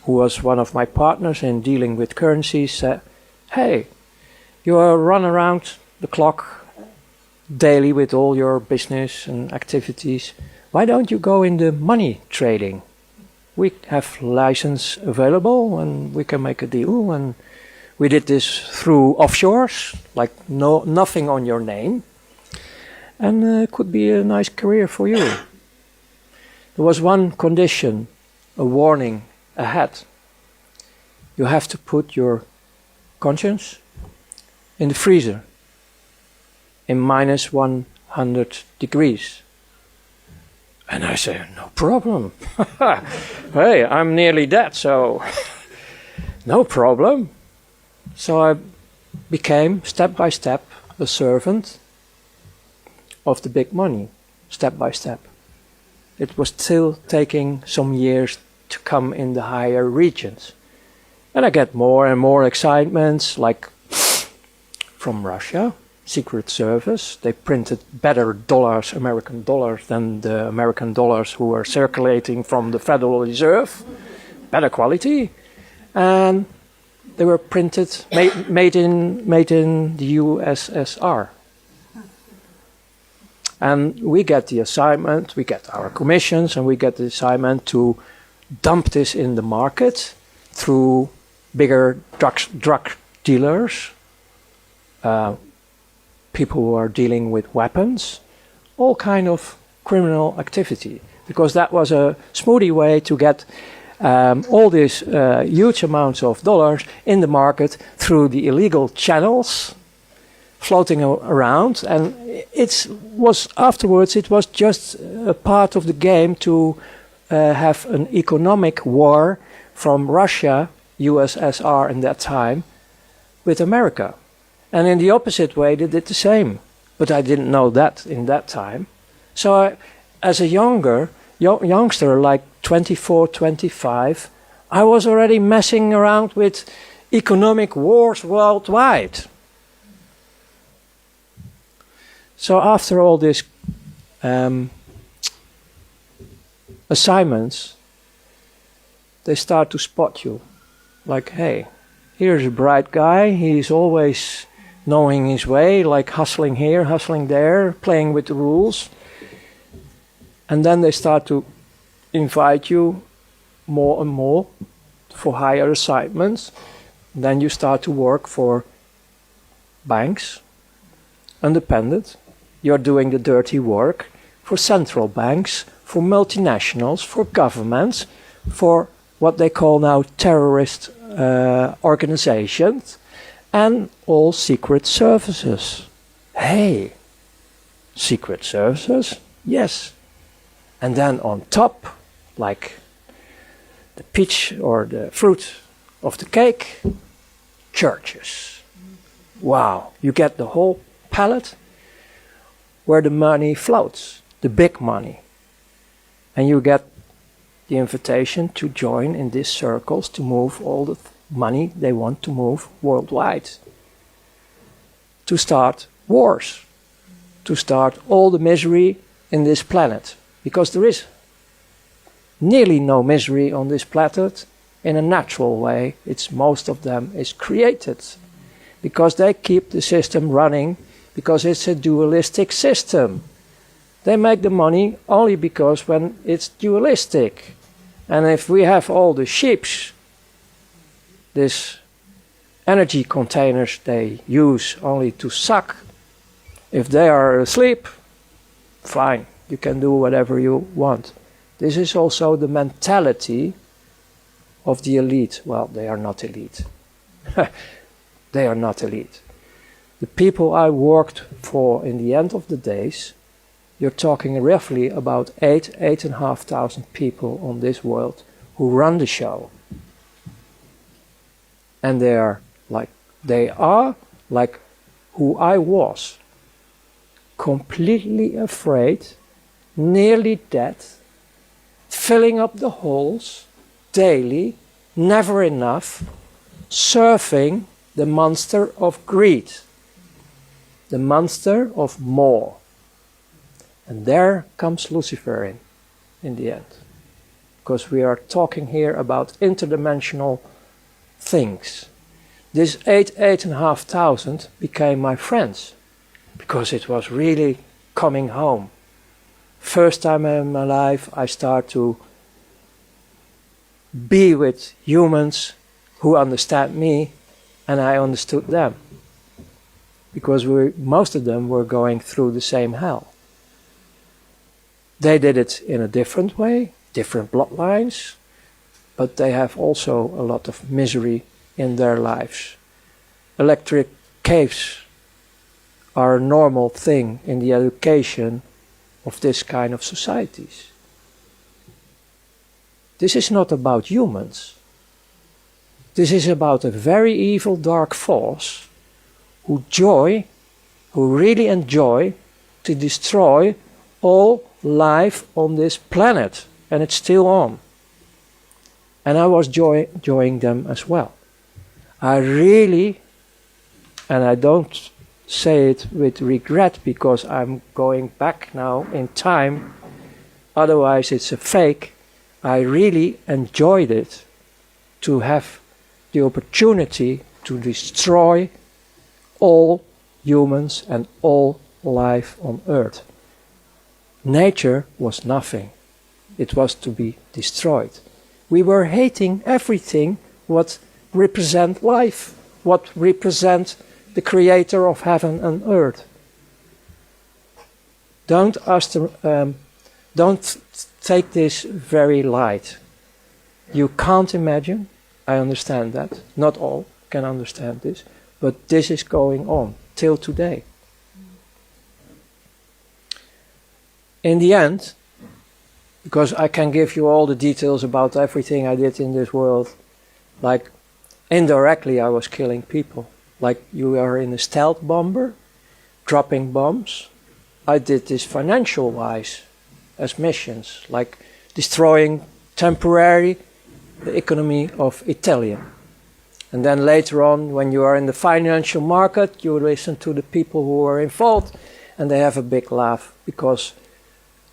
[SPEAKER 7] who was one of my partners in dealing with currencies, said, hey, you run around the clock daily with all your business and activities. Why don't you go into money trading? We have license available and we can make a deal. And we did this through offshores, like nothing on your name. And it could be a nice career for you. There was one condition, a warning ahead. You have to put your conscience in the freezer in minus 100 degrees. And I say, no problem. Hey, I'm nearly dead, so no problem. So I became, step by step, a servant of the big money, step by step. It was still taking some years to come in the higher regions. And I get more and more excitements, like from Russia, Secret Service. They printed better dollars, American dollars, than the American dollars who were circulating from the Federal Reserve. Better quality. And they were printed, made in the USSR. And we get the assignment, we get our commissions, and we get the assignment to dump this in the market through bigger drug dealers, people who are dealing with weapons, all kind of criminal activity. Because that was a smoothie way to get all these huge amounts of dollars in the market through the illegal channels floating around. And afterwards it was just a part of the game to have an economic war from Russia, USSR in that time, with America. And in the opposite way they did the same. But I didn't know that in that time. So as a youngster, like 24, 25, I was already messing around with economic wars worldwide. So after all these assignments, they start to spot you. Like, hey, here's a bright guy, he's always knowing his way, like hustling here, hustling there, playing with the rules. And then they start to invite you more and more for higher assignments. Then you start to work for banks, independent. You're doing the dirty work for central banks, for multinationals, for governments, for what they call now terrorist organizations, and all secret services. Hey, secret services? Yes. And then on top, like the peach or the fruit of the cake, churches. Wow, you get the whole palette where the money floats, the big money. And you get the invitation to join in these circles to move all the money they want to move worldwide. To start wars, to start all the misery in this planet. Because there is nearly no misery on this planet in a natural way. It's most of them is created. Because they keep the system running, because it's a dualistic system. They make the money only because when it's dualistic. And if we have all the ships, these energy containers they use only to suck, if they are asleep, fine, you can do whatever you want. This is also the mentality of the elite. Well, they are not elite. They are not elite. The people I worked for in the end of the days, you're talking roughly about 8,500 people on this world who run the show. And they are like who I was. Completely afraid, nearly dead, filling up the holes daily, never enough, surfing the monster of greed, the monster of more. And there comes Lucifer in the end. Because we are talking here about interdimensional things. This 8,500 became my friends. Because it was really coming home. First time in my life I start to be with humans who understand me and I understood them. Because most of them were going through the same hell. They did it in a different way, different bloodlines, but they have also a lot of misery in their lives. Electric caves are a normal thing in the education of this kind of societies. This is not about humans. This is about a very evil dark force who really enjoy to destroy all life on this planet. And it's still on. And I was enjoying them as well. I really, and I don't say it with regret because I'm going back now in time, otherwise it's a fake. I really enjoyed it to have the opportunity to destroy all humans and all life on earth. Nature was nothing. It was to be destroyed. We were hating everything what represent life, what represent the creator of heaven and earth. Don't take this very light. You can't imagine, I understand that, not all can understand this, but this is going on till today. In the end, because I can give you all the details about everything I did in this world, like indirectly I was killing people. Like you are in a stealth bomber, dropping bombs. I did this financial-wise as missions, like destroying temporarily the economy of Italian. And then later on, when you are in the financial market, you listen to the people who are involved, and they have a big laugh because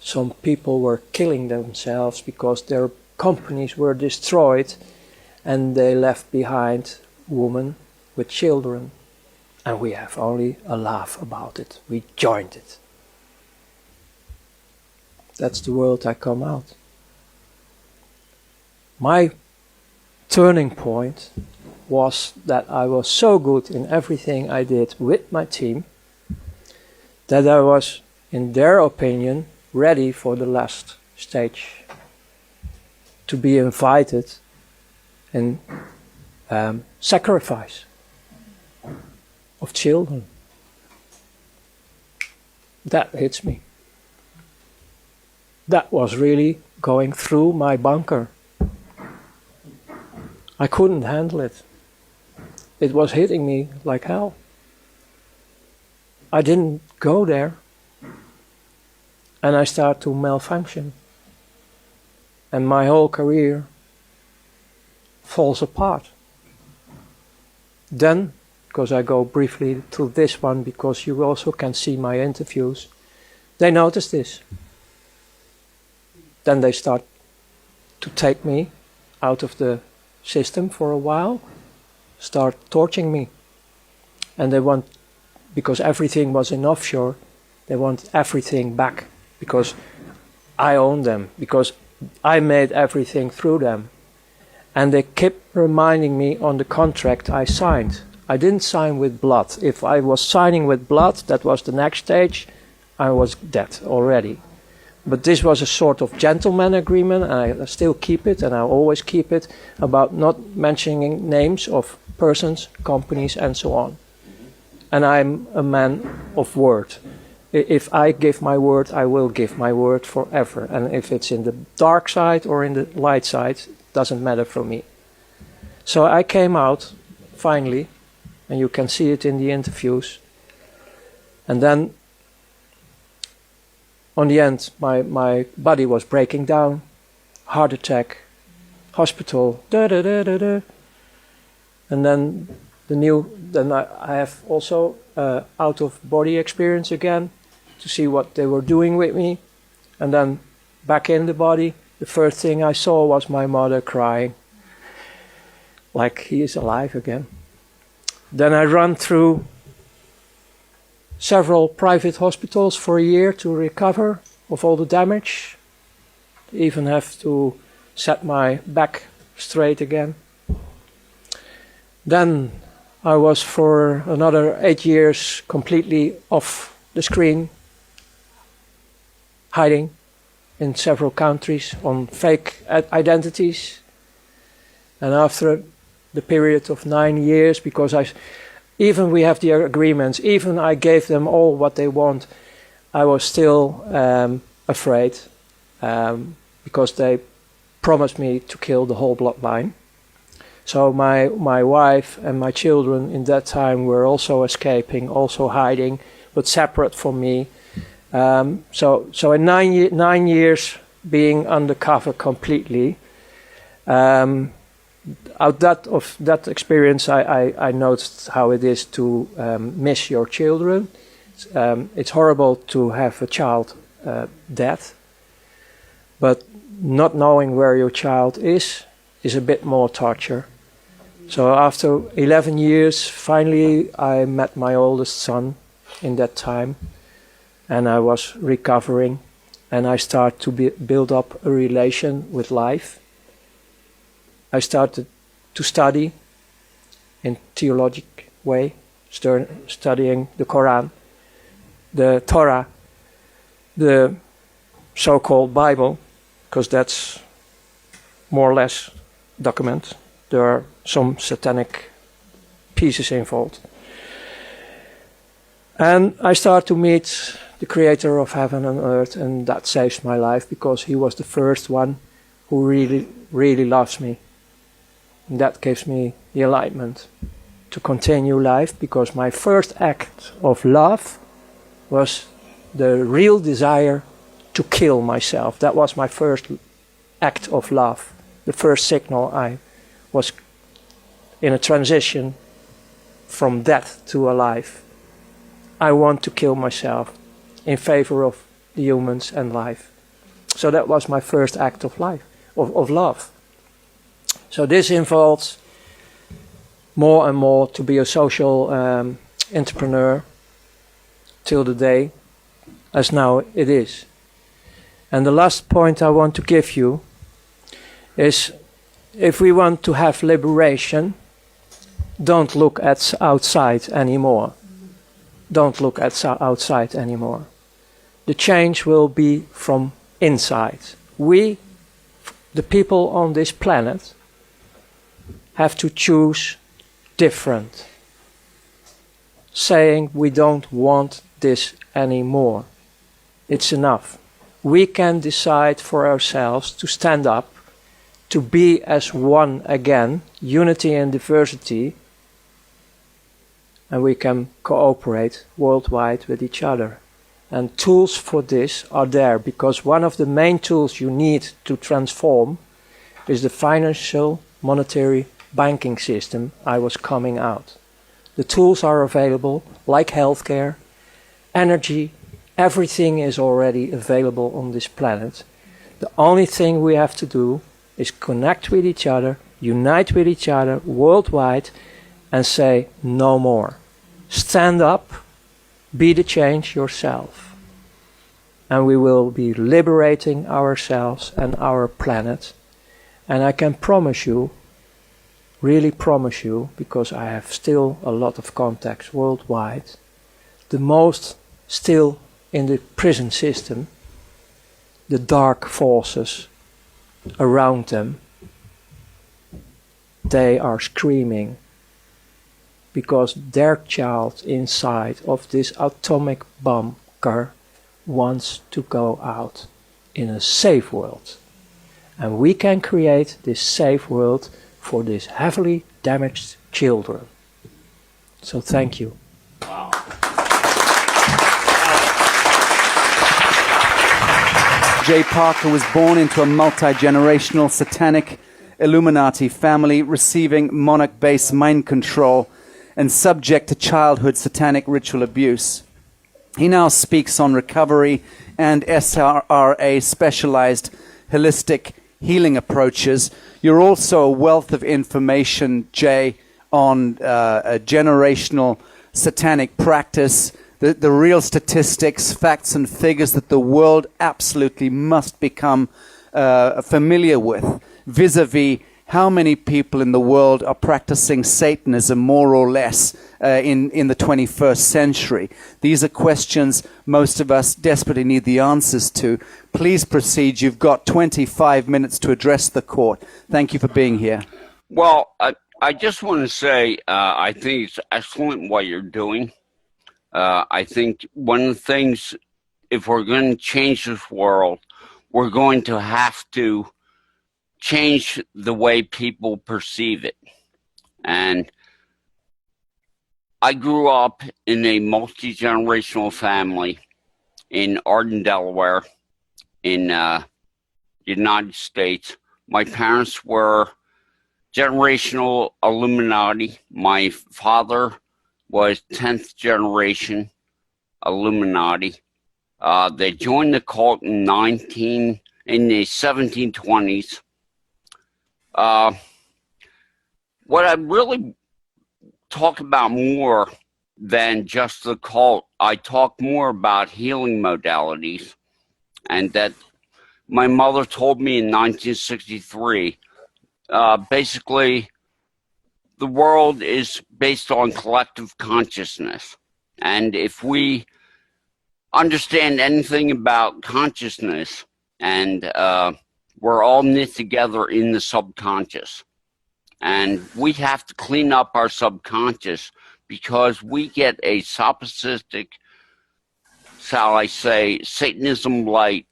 [SPEAKER 7] some people were killing themselves because their companies were destroyed and they left behind women with children. And we have only a laugh about it. We joined it. That's the world I come out. My turning point was that I was so good in everything I did with my team that I was, in their opinion, ready for the last stage, to be invited in sacrifice of children. That hits me. That was really going through my bunker. I couldn't handle it. It was hitting me like hell. I didn't go there. And I started to malfunction. And my whole career falls apart. Then, because I go briefly to this one, because you also can see my interviews, they notice this. Then they start to take me out of the system for a while, start torturing me. And they want, because everything was in offshore, they want everything back, because I own them, because I made everything through them. And they kept reminding me on the contract I signed. I didn't sign with blood. If I was signing with blood, that was the next stage, I was dead already. But this was a sort of gentleman agreement, and I still keep it, and I always keep it, about not mentioning names of persons, companies, and so on. And I'm a man of word. If I give my word, I will give my word forever. And if it's in the dark side or in the light side, doesn't matter for me. So I came out, finally, and you can see it in the interviews. And then, on the end, my body was breaking down, heart attack, hospital, da-da-da-da-da. And then I have also out-of-body experience again, to see what they were doing with me. And then back in the body, the first thing I saw was my mother crying, like he is alive again. Then I ran through several private hospitals for a year to recover of all the damage. Even have to set my back straight again. Then I was for another 8 years completely off the screen, hiding in several countries on fake identities. And after the period of 9 years, because even we have the agreements, even I gave them all what they want, I was still afraid, because they promised me to kill the whole bloodline. So my wife and my children in that time were also escaping, also hiding, but separate from me. So in 9 years being undercover completely, out of that experience, I noticed how it is to miss your children. It's horrible to have a child dead, but not knowing where your child is a bit more torture. So after 11 years, finally I met my oldest son in that time, and I was recovering, and I started to build up a relation with life. I started to study in theologic way, studying the Quran, the Torah, the so-called Bible, because that's more or less document. There are some satanic pieces involved. And I start to meet the creator of heaven and earth, and that saves my life, because he was the first one who really, really loves me. And that gives me the enlightenment to continue life, because my first act of love was the real desire to kill myself. That was my first act of love, the first signal I was in a transition from death to alive. I want to kill myself in favor of the humans and life. So that was my first act of life, of love. So this involves more and more to be a social entrepreneur till the day as now it is. And the last point I want to give you is if we want to have liberation, don't look at outside anymore. Don't look at outside anymore. The change will be from inside. We, the people on this planet, have to choose different, saying we don't want this anymore. It's enough. We can decide for ourselves to stand up, to be as one again, unity and diversity, and we can cooperate worldwide with each other. And tools for this are there, because one of the main tools you need to transform is the financial, monetary, banking system I was coming out. The tools are available, like healthcare, energy, everything is already available on this planet. The only thing we have to do is connect with each other, unite with each other worldwide, and say no more. Stand up, be the change yourself. And we will be liberating ourselves and our planet. And I can promise you, really promise you, because I have still a lot of contacts worldwide, the most still in the prison system, the dark forces around them, they are screaming because their child inside of this atomic bunker wants to go out in a safe world. And we can create this safe world for these heavily damaged children. So thank you.
[SPEAKER 4] Wow.
[SPEAKER 1] Jay Parker was born into a multi-generational satanic Illuminati family, receiving monarch-based mind control and subject to childhood satanic ritual abuse. He now speaks on recovery and SRA specialized holistic healing approaches. You're also a wealth of information, Jay, on a generational satanic practice, the real statistics, facts and figures that the world absolutely must become familiar with, vis-a-vis how many people in the world are practicing Satanism more or less in the 21st century. These are questions most of us desperately need the answers to. Please proceed. You've got 25 minutes to address the court. Thank you for being here.
[SPEAKER 8] Well, I just want to say I think it's excellent what you're doing. I think one of the things, if we're going to change this world, we're going to have to change the way people perceive it. And I grew up in a multi-generational family in Arden, Delaware, in the United States. My parents were generational Illuminati. My father was 10th generation Illuminati. They joined the cult in the 1720s. What I really talk about more than just the cult, I talk more about healing modalities, and that my mother told me in 1963, basically, the world is based on collective consciousness. And if we understand anything about consciousness, and we're all knit together in the subconscious. And we have to clean up our subconscious because we get a sopistic, shall I say, Satanism-light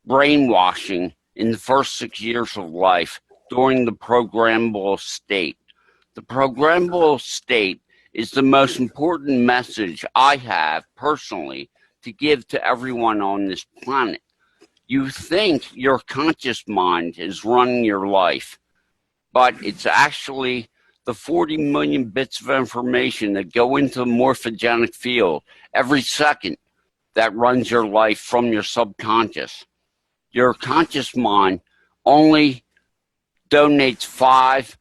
[SPEAKER 8] brainwashing in the first 6 years of life during the programmable state. The programmable state is the most important message I have personally to give to everyone on this planet. You think your conscious mind is running your life, but it's actually the 40 million bits of information that go into the morphogenic field every second that runs your life from your subconscious. Your conscious mind only donates 5,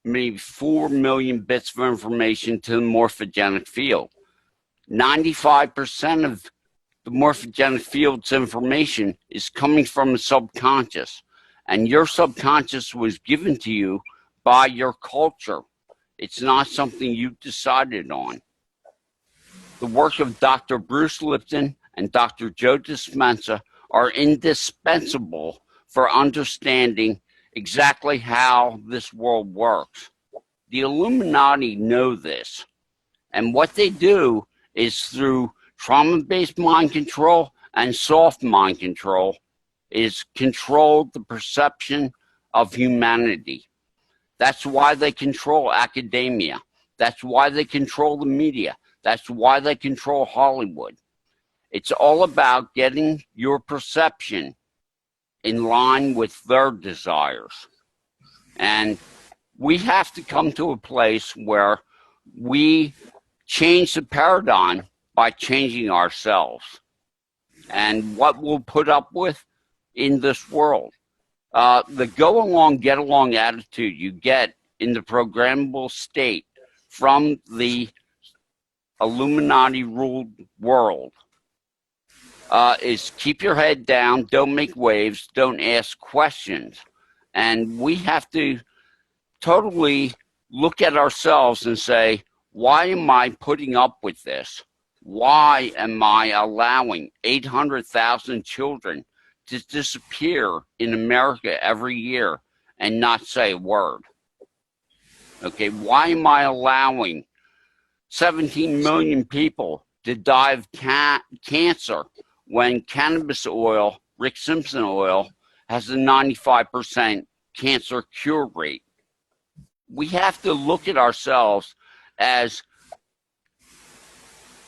[SPEAKER 8] maybe 4 million bits of information to the morphogenic field. 95% of the morphogenic field's information is coming from the subconscious. And your subconscious was given to you by your culture. It's not something you decided on. The work of Dr. Bruce Lipton and Dr. Joe Dispenza are indispensable for understanding exactly how this world works. The Illuminati know this, and what they do is through trauma-based mind control and soft mind control is control the perception of humanity. That's why they control academia. That's why they control the media. That's why they control Hollywood. It's all about getting your perception in line with their desires. And we have to come to a place where we change the paradigm by changing ourselves. And what we'll put up with in this world. The go along, get along attitude you get in the programmable state from the Illuminati ruled world is keep your head down, don't make waves, don't ask questions. And we have to totally look at ourselves and say, why am I putting up with this? Why am I allowing 800,000 children to disappear in America every year and not say a word? Okay, why am I allowing 17 million people to die of cancer when cannabis oil, Rick Simpson oil, has a 95% cancer cure rate? We have to look at ourselves as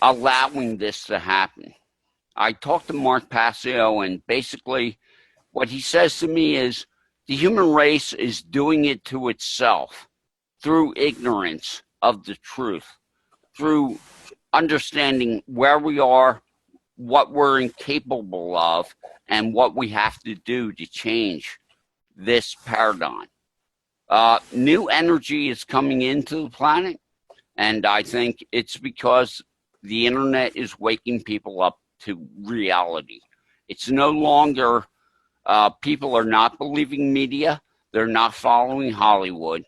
[SPEAKER 8] allowing this to happen. I talked to Mark Passio, and basically what he says to me is the human race is doing it to itself through ignorance of the truth, through understanding where we are, what we're incapable of, and what we have to do to change this paradigm. New energy is coming into the planet, and I think it's because the internet is waking people up to reality. It's no longer, people are not believing media. They're not following Hollywood.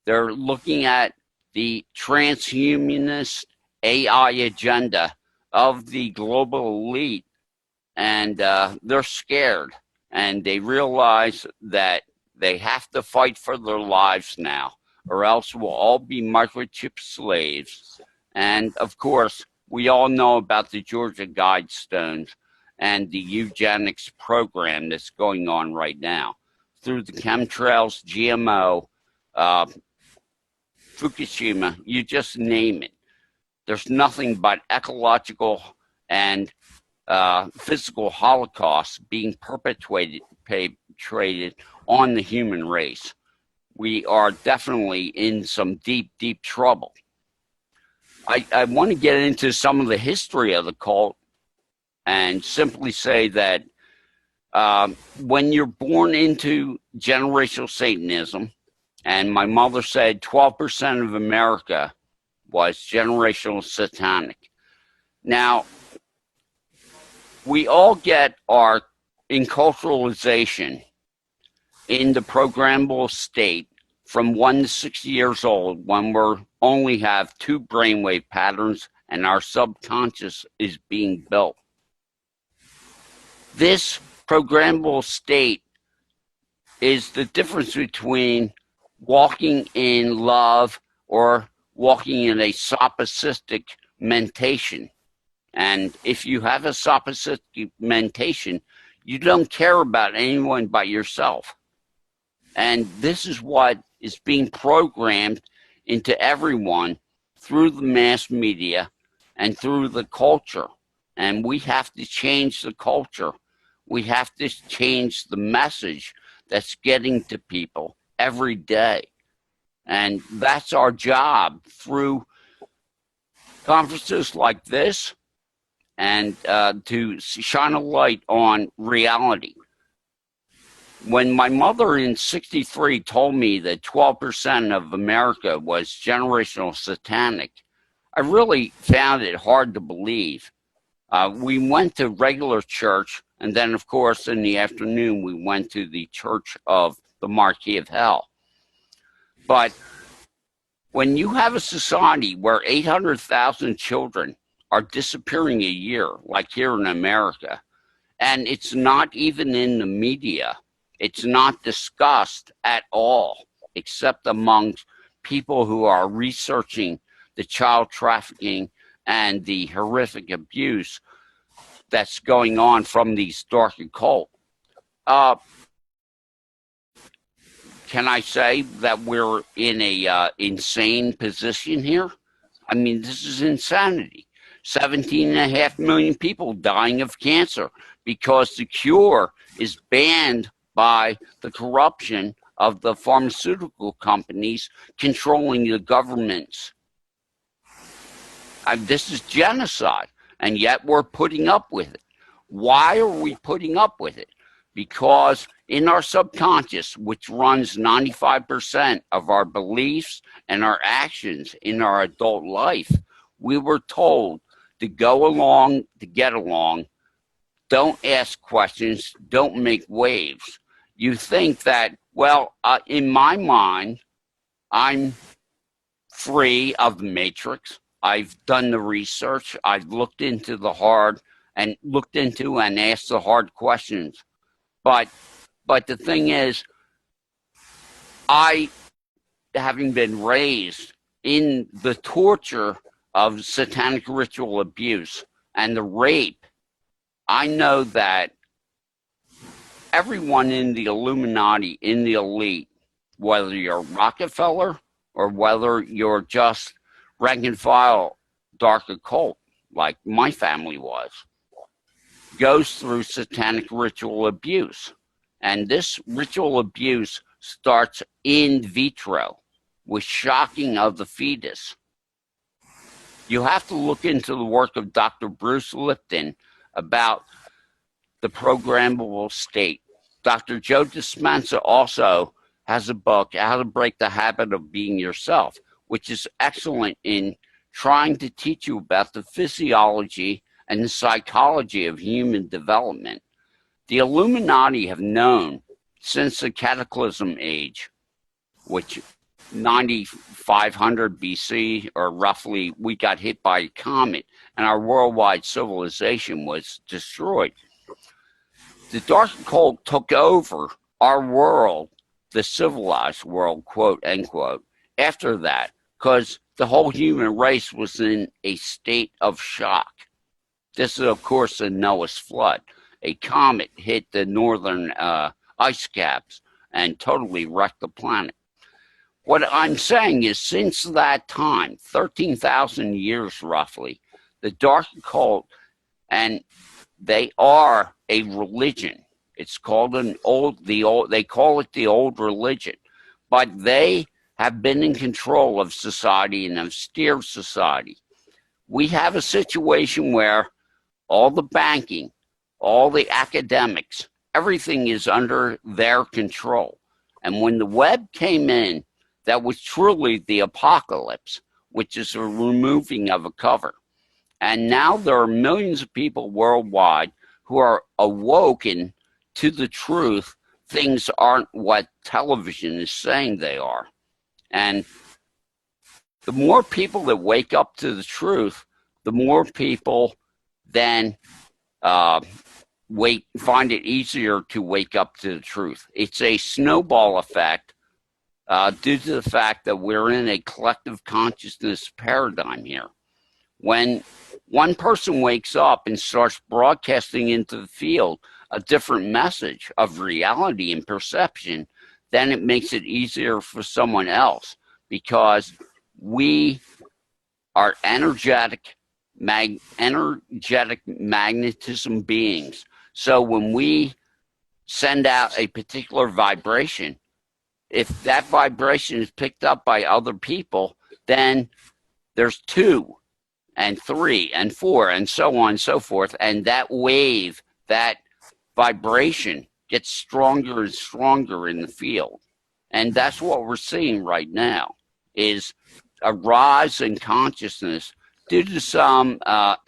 [SPEAKER 8] They're looking at the transhumanist AI agenda of the global elite, and they're scared, and they realize that they have to fight for their lives now, or else we'll all be microchip slaves. And of course, we all know about the Georgia Guidestones and the eugenics program that's going on right now through the chemtrails, GMO, Fukushima, you just name it. There's nothing but ecological and physical holocaust being perpetrated on the human race. We are definitely in some deep, deep trouble. I want to get into some of the history of the cult and simply say that when you're born into generational Satanism, and my mother said 12% of America was generational satanic. Now, we all get our enculturalization in the programmable state from 1 to 6 years old when we only have 2 brainwave patterns and our subconscious is being built. This programmable state is the difference between walking in love or walking in a sopistic mentation. And if you have a sopistic mentation, you don't care about anyone but yourself. And this is what is being programmed into everyone through the mass media and through the culture. And we have to change the culture. We have to change the message that's getting to people every day. And that's our job through conferences like this and to shine a light on reality. When my mother in 63 told me that 12% of America was generational satanic, I really found it hard to believe. We went to regular church And then, of course, in the afternoon, we went to the Church of the Marquis of Hell. But when you have a society where 800,000 children are disappearing a year, like here in America, and it's not even in the media, it's not discussed at all, except amongst people who are researching the child trafficking and the horrific abuse that's going on from these dark occult. Can I say that we're in a insane position here? I mean, this is insanity. 17.5 million people dying of cancer because the cure is banned by the corruption of the pharmaceutical companies controlling the governments. This is genocide, and yet we're putting up with it. Why are we putting up with it? Because in our subconscious, which runs 95% of our beliefs and our actions in our adult life, we were told to go along to get along. Don't ask questions. Don't make waves. You think that, well, in my mind, I'm free of the matrix. I've done the research. I've looked into and asked the hard questions. But the thing is, having been raised in the torture of satanic ritual abuse and the rape, I know that everyone in the Illuminati, in the elite, whether you're Rockefeller or whether you're just rank and file dark occult, like my family was, goes through satanic ritual abuse. And this ritual abuse starts in vitro with shocking of the fetus. You have to look into the work of Dr. Bruce Lipton about the programmable state. Dr. Joe Dispenza also has a book, How to Break the Habit of Being Yourself, which is excellent in trying to teach you about the physiology and the psychology of human development. The Illuminati have known since the Cataclysm Age, which 9500 BC, or roughly, we got hit by a comet and our worldwide civilization was destroyed. The dark occult took over our world, the civilized world, quote unquote, after that, because the whole human race was in a state of shock. This is, of course, the Noah's flood. A comet hit the northern ice caps and totally wrecked the planet. What I'm saying is, since that time, 13,000 years roughly, the dark occult, and they are a religion. It's called they call it the old religion, but they have been in control of society and have steered society. We have a situation where all the banking, all the academics, everything is under their control. And when the web came in, that was truly the apocalypse, which is a removing of a cover. And now there are millions of people worldwide who are awoken to the truth. Things aren't what television is saying they are. And the more people that wake up to the truth, the more people then find it easier to wake up to the truth. It's a snowball effect due to the fact that we're in a collective consciousness paradigm here. When one person wakes up and starts broadcasting into the field a different message of reality and perception, then it makes it easier for someone else, because we are energetic magnetism beings. So when we send out a particular vibration, if that vibration is picked up by other people, then there's 2 and 3 and 4 and so on and so forth. And that wave, that vibration gets stronger and stronger in the field. And that's what we're seeing right now, is a rise in consciousness due to some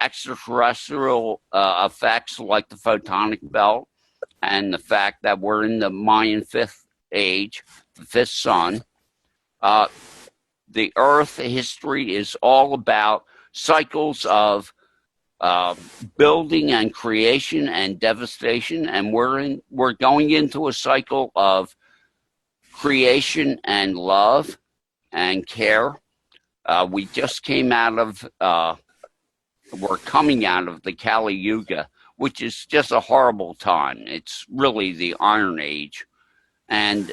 [SPEAKER 8] extraterrestrial effects like the photonic belt and the fact that we're in the Mayan fifth age, the fifth sun, the Earth history is all about cycles of building and creation and devastation, and we're going into a cycle of creation and love and care. We just came out of, we're coming out of the Kali Yuga, which is just a horrible time. It's really the Iron Age. And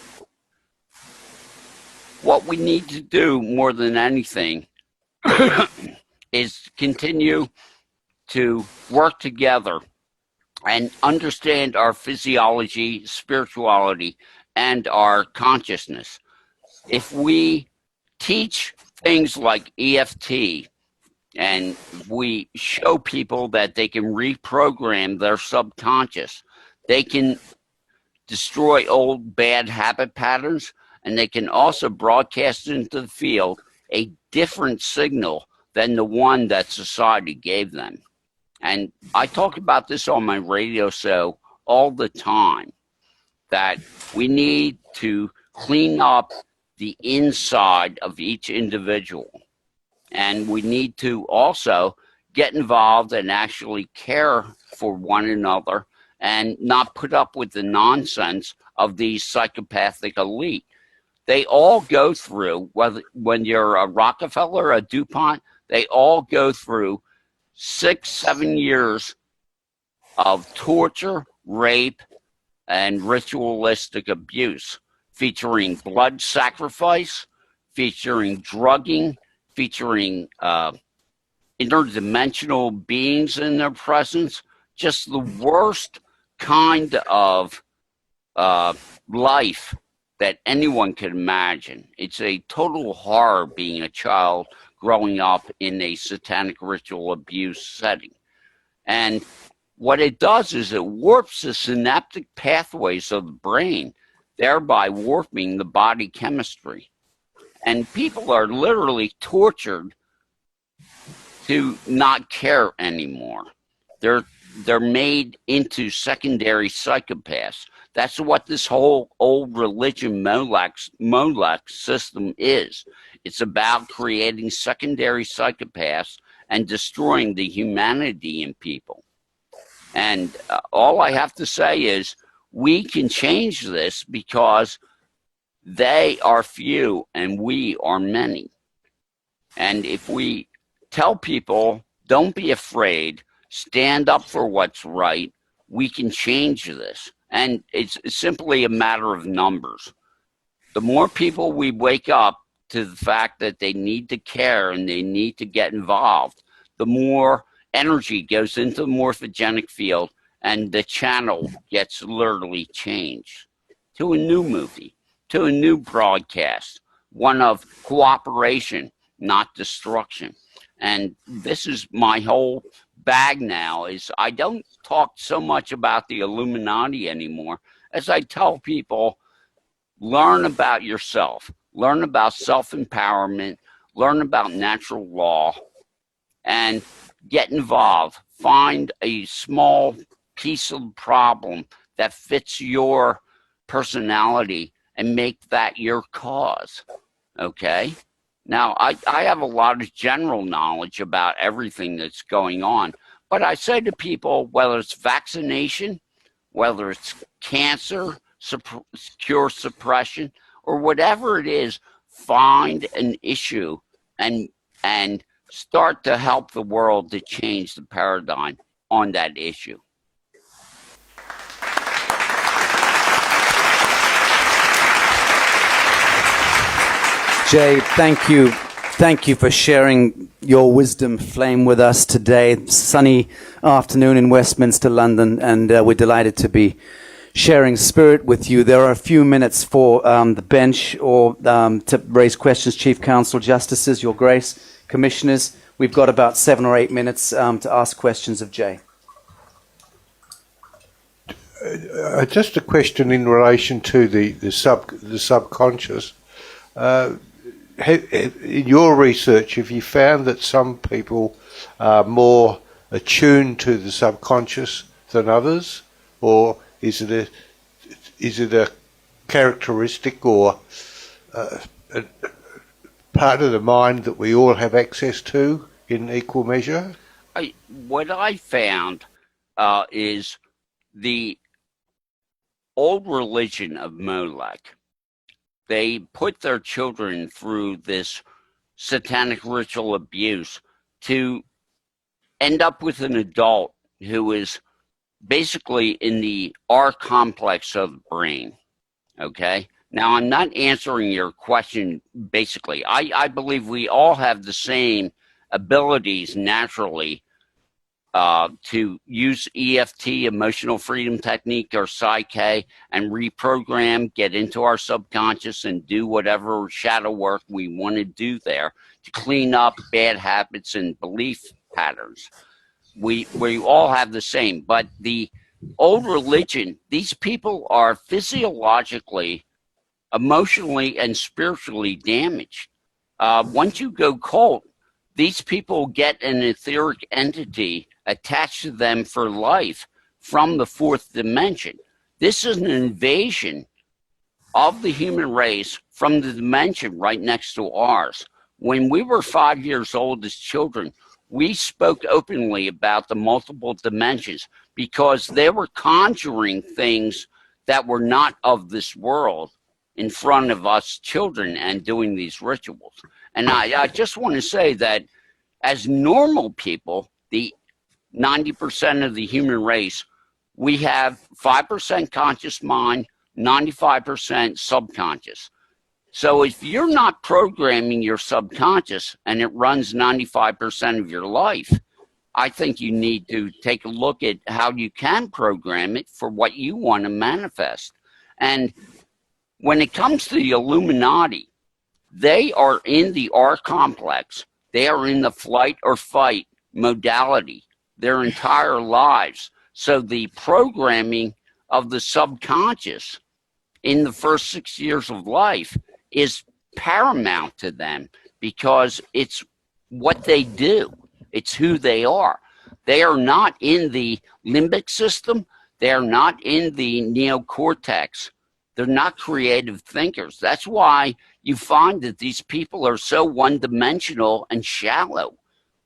[SPEAKER 8] what we need to do more than anything is continue to work together and understand our physiology, spirituality, and our consciousness. If we teach things like EFT and we show people that they can reprogram their subconscious, they can destroy old bad habit patterns, and they can also broadcast into the field a different signal than the one that society gave them. And I talk about this on my radio show all the time, that we need to clean up the inside of each individual. And we need to also get involved and actually care for one another and not put up with the nonsense of these psychopathic elite. They all go through, whether when you're a Rockefeller, a DuPont, they all go through 6-7 years of torture, rape, and ritualistic abuse, featuring blood sacrifice, featuring drugging, featuring interdimensional beings in their presence, just the worst kind of life that anyone could imagine. It's a total horror being a child growing up in a satanic ritual abuse setting. And what it does is it warps the synaptic pathways of the brain, thereby warping the body chemistry. And people are literally tortured to not care anymore. They're made into secondary psychopaths. That's what this whole old religion Molech system is. It's about creating secondary psychopaths and destroying the humanity in people. And all I have to say is we can change this because they are few and we are many. And if we tell people, don't be afraid, stand up for what's right, we can change this. And it's simply a matter of numbers. The more people we wake up to the fact that they need to care and they need to get involved, the more energy goes into the morphogenic field and the channel gets literally changed to a new movie, to a new broadcast, one of cooperation, not destruction. And this is my whole bag now, is I don't talk so much about the Illuminati anymore as I tell people, learn about yourself, learn about self-empowerment, learn about natural law, and get involved. Find a small piece of the problem that fits your personality and make that your cause, okay? Now, I have a lot of general knowledge about everything that's going on, but I say to people, whether it's vaccination, whether it's cancer, cure suppression, or whatever it is, find an issue and start to help the world to change the paradigm on that issue.
[SPEAKER 1] Jay, thank you. Thank you for sharing your wisdom flame with us today. Sunny afternoon in Westminster, London, and we're delighted to be sharing spirit with you. There are a few minutes for the bench or to raise questions, Chief Counsel, Justices, Your Grace, Commissioners. We've got about 7 or 8 minutes to ask questions of Jay.
[SPEAKER 3] Just a question in relation to the subconscious. in your research, have you found that some people are more attuned to the subconscious than others, or is it a characteristic or a part of the mind that we all have access to in equal measure?
[SPEAKER 8] What I found is the old religion of Molech. They put their children through this satanic ritual abuse to end up with an adult who is basically in the R complex of the brain. Okay? Now, I'm not answering your question basically. I believe we all have the same abilities naturally to use EFT, emotional freedom technique, or Psyche, and reprogram, get into our subconscious and do whatever shadow work we want to do there to clean up bad habits and belief patterns. We all have the same, but the old religion, these people are physiologically, emotionally, and spiritually damaged. Once you go cult, these people get an etheric entity attached to them for life from the fourth dimension. This is an invasion of the human race from the dimension right next to ours. When we were 5 years old as children, we spoke openly about the multiple dimensions because they were conjuring things that were not of this world in front of us children and doing these rituals. And I just want to say that as normal people, the 90% of the human race, we have 5% conscious mind, 95% subconscious. So if you're not programming your subconscious and it runs 95% of your life, I think you need to take a look at how you can program it for what you want to manifest. And when it comes to the Illuminati, they are in the R complex. They are in the flight or fight modality their entire lives. So the programming of the subconscious in the first 6 years of life is paramount to them because it's what they do. It's who they are. They are not in the limbic system. They are not in the neocortex. They're not creative thinkers. That's why you find that these people are so one-dimensional and shallow.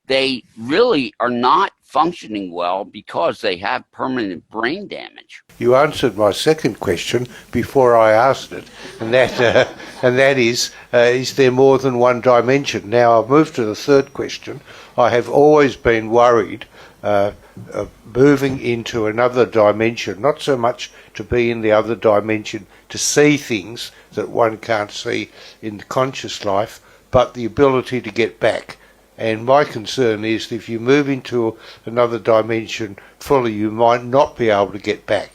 [SPEAKER 8] They really are not functioning well because they have permanent brain damage.
[SPEAKER 3] You answered my second question before I asked it, and that is there more than one dimension? Now I've moved to the third question. I have always been worried of moving into another dimension, not so much to be in the other dimension to see things that one can't see in the conscious life, but the ability to get back. And my concern is that if you move into another dimension fully, you might not be able to get back.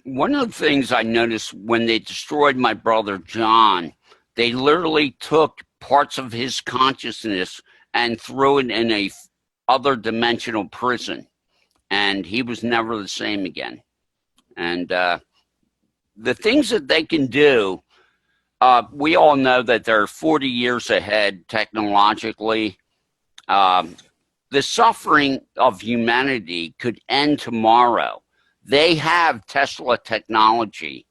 [SPEAKER 8] One of the things I noticed when they destroyed my brother John, they literally took parts of his consciousness and threw it in a other dimensional prison. And he was never the same again. And the things that they can do, we all know that they're 40 years ahead technologically. The suffering of humanity could end tomorrow. They have Tesla technology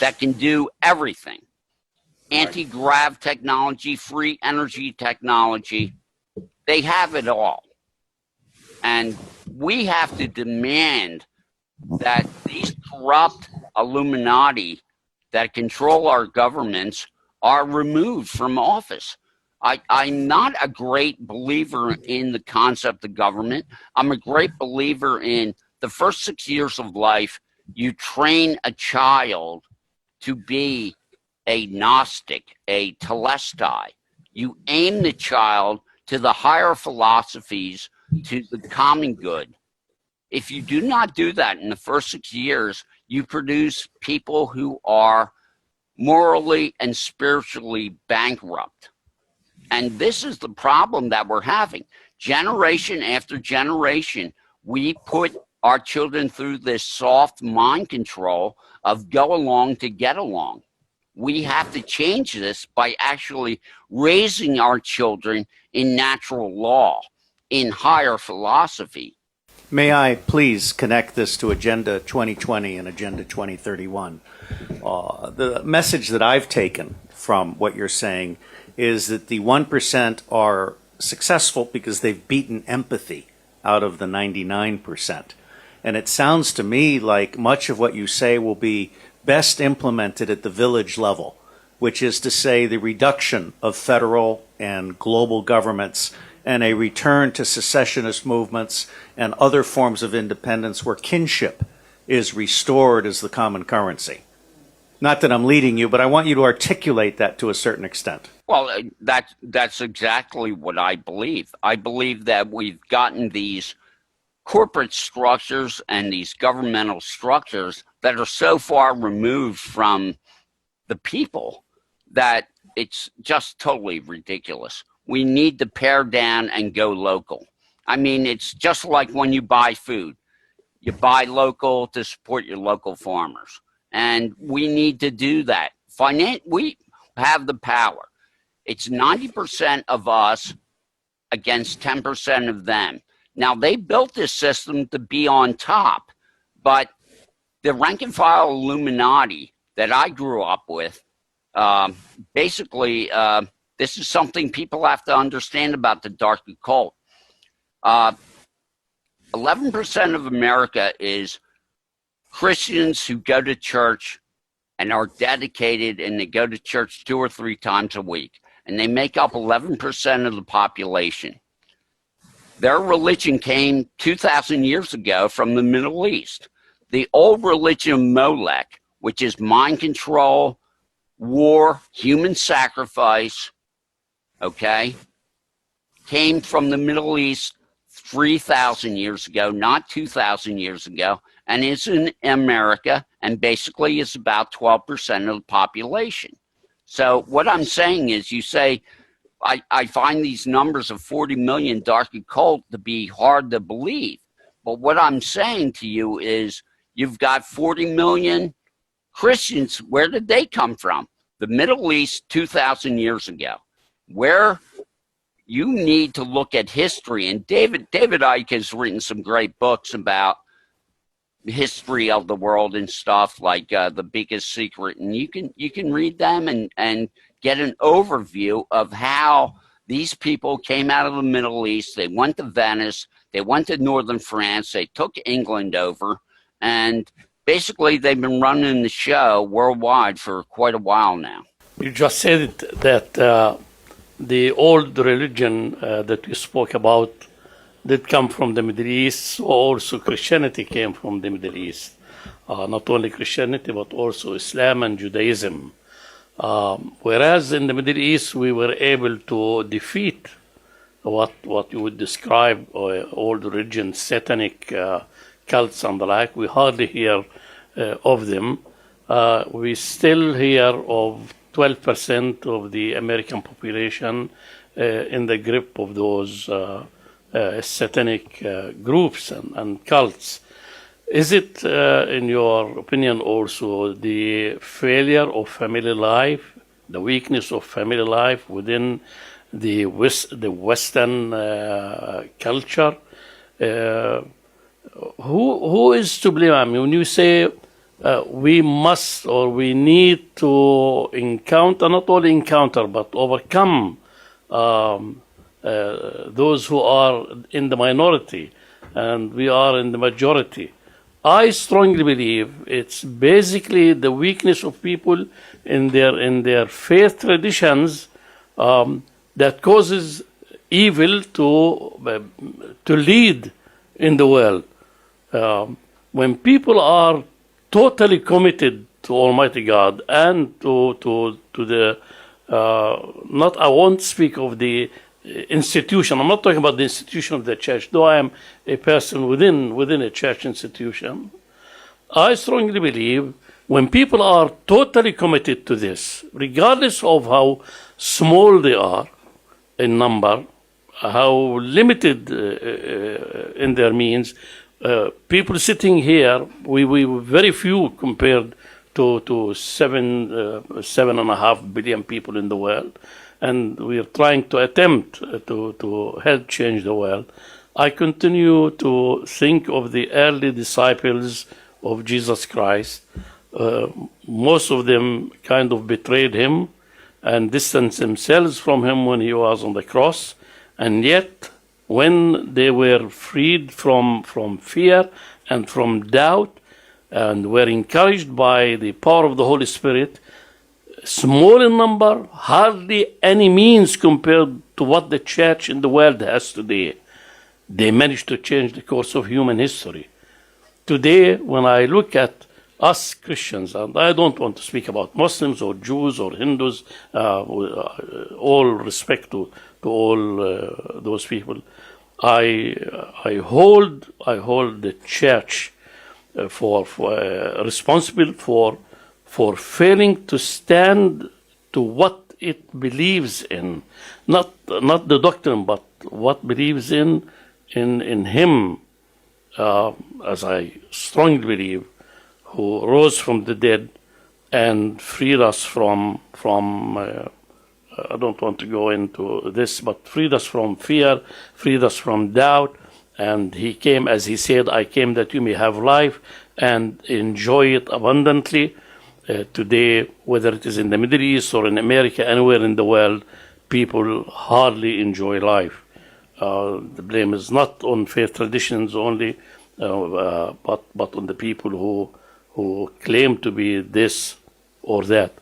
[SPEAKER 8] that can do everything. Anti-grav technology, free energy technology. They have it all. And we have to demand that these corrupt Illuminati that control our governments are removed from office. I'm not a great believer in the concept of government. I'm a great believer in the first 6 years of life, you train a child to be a Gnostic, a Telestai. You aim the child to the higher philosophies, to the common good. If you do not do that in the first 6 years, you produce people who are morally and spiritually bankrupt. And this is the problem that we're having. Generation after generation, we put our children through this soft mind control of go along to get along. we have to change this by actually raising our children in natural law, in higher philosophy.
[SPEAKER 4] May I please connect this to Agenda 2020 and Agenda 2031? The message that I've taken from what you're saying is that the 1% are successful because they've beaten empathy out of the 99%. And it sounds to me like much of what you say will be best implemented at the village level, which is to say the reduction of federal and global governments and a return to secessionist movements and other forms of independence where kinship is restored as the common currency. Not that I'm leading you, but I want you to articulate that to a certain extent.
[SPEAKER 8] Well, that's exactly what I believe. I believe that we've gotten these corporate structures and these governmental structures that are so far removed from the people that it's just totally ridiculous. We need to pare down and go local. I mean, it's just like when you buy food. You buy local to support your local farmers. And we need to do that. We have the power. It's 90% of us against 10% of them. Now, they built this system to be on top, but the rank and file Illuminati that I grew up with, basically, this is something people have to understand about the dark occult. 11% of America is Christians who go to church and are dedicated, and they go to church 2 or 3 times a week, and they make up 11% of the population. Their religion came 2,000 years ago from the Middle East. The old religion of Molech, which is mind control, war, human sacrifice, okay, came from the Middle East 3,000 years ago, not 2,000 years ago, and is in America, and basically is about 12% of the population. So what I'm saying is, you say, I find these numbers of 40 million dark occult to be hard to believe. But what I'm saying to you is, you've got 40 million Christians. Where did they come from? The Middle East 2,000 years ago. Where you need to look at history, and David Icke has written some great books about history of the world and stuff, like The Biggest Secret, and you can read them and get an overview of how these people came out of the Middle East. They went to Venice, they went to northern France, they took England over, and basically they've been running the show worldwide for quite a while now.
[SPEAKER 6] You just said that the old religion that you spoke about did come from the Middle East, so also Christianity came from the Middle East. Not only Christianity, but also Islam and Judaism. Whereas in the Middle East, we were able to defeat what you would describe old religion, satanic cults and the like. We hardly hear of them. We still hear of 12% of the American population in the grip of those satanic groups and cults. Is it, in your opinion, also the failure of family life, the weakness of family life within the Western culture? Who is to blame? I mean, when you say we must or we need to encounter, not only encounter, but overcome those who are in the minority, and we are in the majority. I strongly believe it's basically the weakness of people in their faith traditions that causes evil to lead in the world. When people are totally committed to Almighty God and to the not, I won't speak of the institution. I'm not talking about the institution of the church, though I am a person within a church institution. I strongly believe when people are totally committed to this, regardless of how small they are in number, how limited in their means, people sitting here, we were very few compared to 7.5 billion people in the world, and we are trying to attempt to help change the world. I continue to think of the early disciples of Jesus Christ. Most of them kind of betrayed him and distanced themselves from him when he was on the cross. And yet, when they were freed from fear and from doubt, and were encouraged by the power of the Holy Spirit, small in number, hardly any means compared to what the church in the world has today, they managed to change the course of human history. Today, when I look at us Christians, and I don't want to speak about Muslims or Jews or Hindus, all respect to all those people, I hold the church for responsible for failing to stand to what it believes in, not the doctrine, but what believes in him, as I strongly believe, who rose from the dead and freed us from I don't want to go into this, but freed us from fear, freed us from doubt. And he came, as he said, I came that you may have life and enjoy it abundantly. Today, whether it is in the Middle East or in America, anywhere in the world, people hardly enjoy life. The blame is not on faith traditions only, but on the people who claim to be this or that.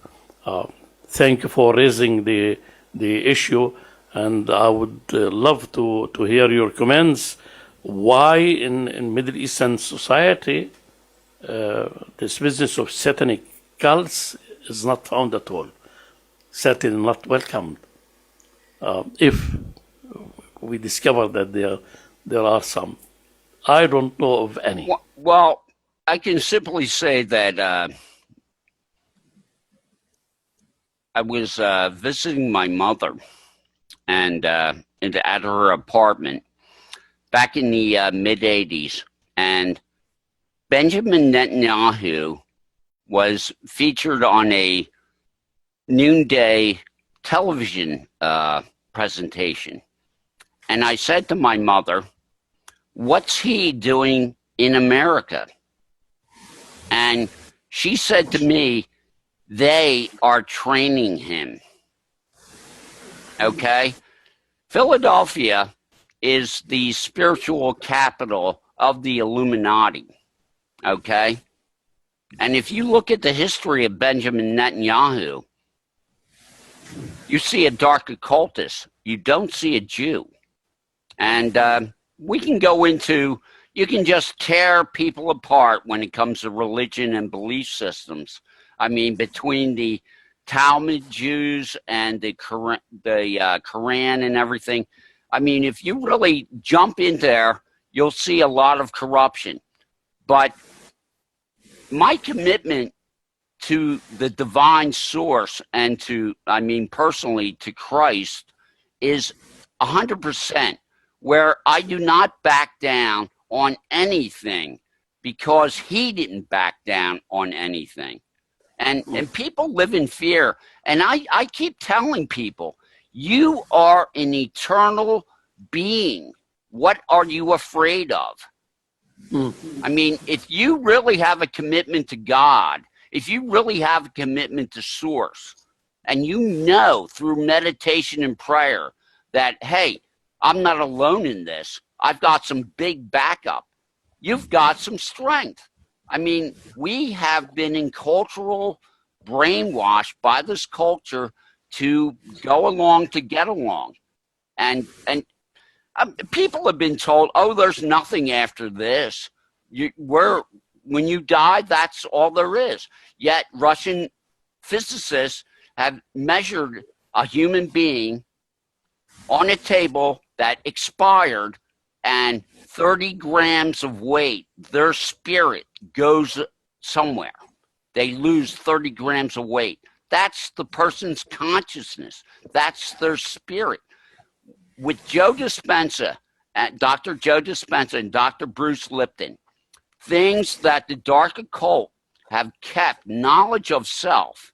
[SPEAKER 6] Thank you for raising the issue, and I would love to hear your comments. Why in Middle Eastern society this business of satanic cults is not found at all, certainly not welcomed. If we discover that there are some, I don't know of any.
[SPEAKER 8] Well, I can simply say that I was visiting my mother and at her apartment back in the mid-'80s, and Benjamin Netanyahu was featured on a noonday television presentation. And I said to my mother, what's he doing in America? And she said to me, they are training him. Okay? Philadelphia is the spiritual capital of the Illuminati. Okay? And if you look at the history of Benjamin Netanyahu, you see a dark occultist. You don't see a Jew. And we can go into, you can just tear people apart when it comes to religion and belief systems. I mean, between the Talmud Jews and the Quran and everything. I mean, if you really jump in there, you'll see a lot of corruption. But my commitment to the divine source and to, I mean, personally to Christ is 100%, where I do not back down on anything because he didn't back down on anything. And people live in fear. And I keep telling people, you are an eternal being. What are you afraid of? I mean, if you really have a commitment to God, if you really have a commitment to source, and you know through meditation and prayer that, hey, I'm not alone in this. I've got some big backup. You've got some strength. I mean, we have been in cultural brainwash by this culture to go along to get along. And people have been told, oh, there's nothing after this. When you die, that's all there is. Yet Russian physicists have measured a human being on a table that expired, and 30 grams of weight, their spirit goes somewhere. They lose 30 grams of weight. That's the person's consciousness. That's their spirit. With Joe Dispenza, Dr. Joe Dispenza and Dr. Bruce Lipton, things that the dark occult have kept knowledge of self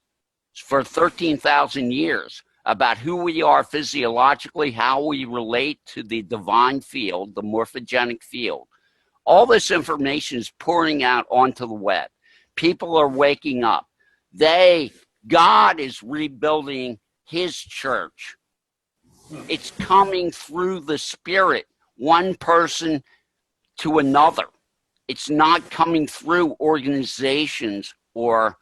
[SPEAKER 8] for 13,000 years about who we are physiologically, how we relate to the divine field, the morphogenic field. All this information is pouring out onto the web. People are waking up. God is rebuilding his church. It's coming through the Spirit, one person to another. It's not coming through organizations or,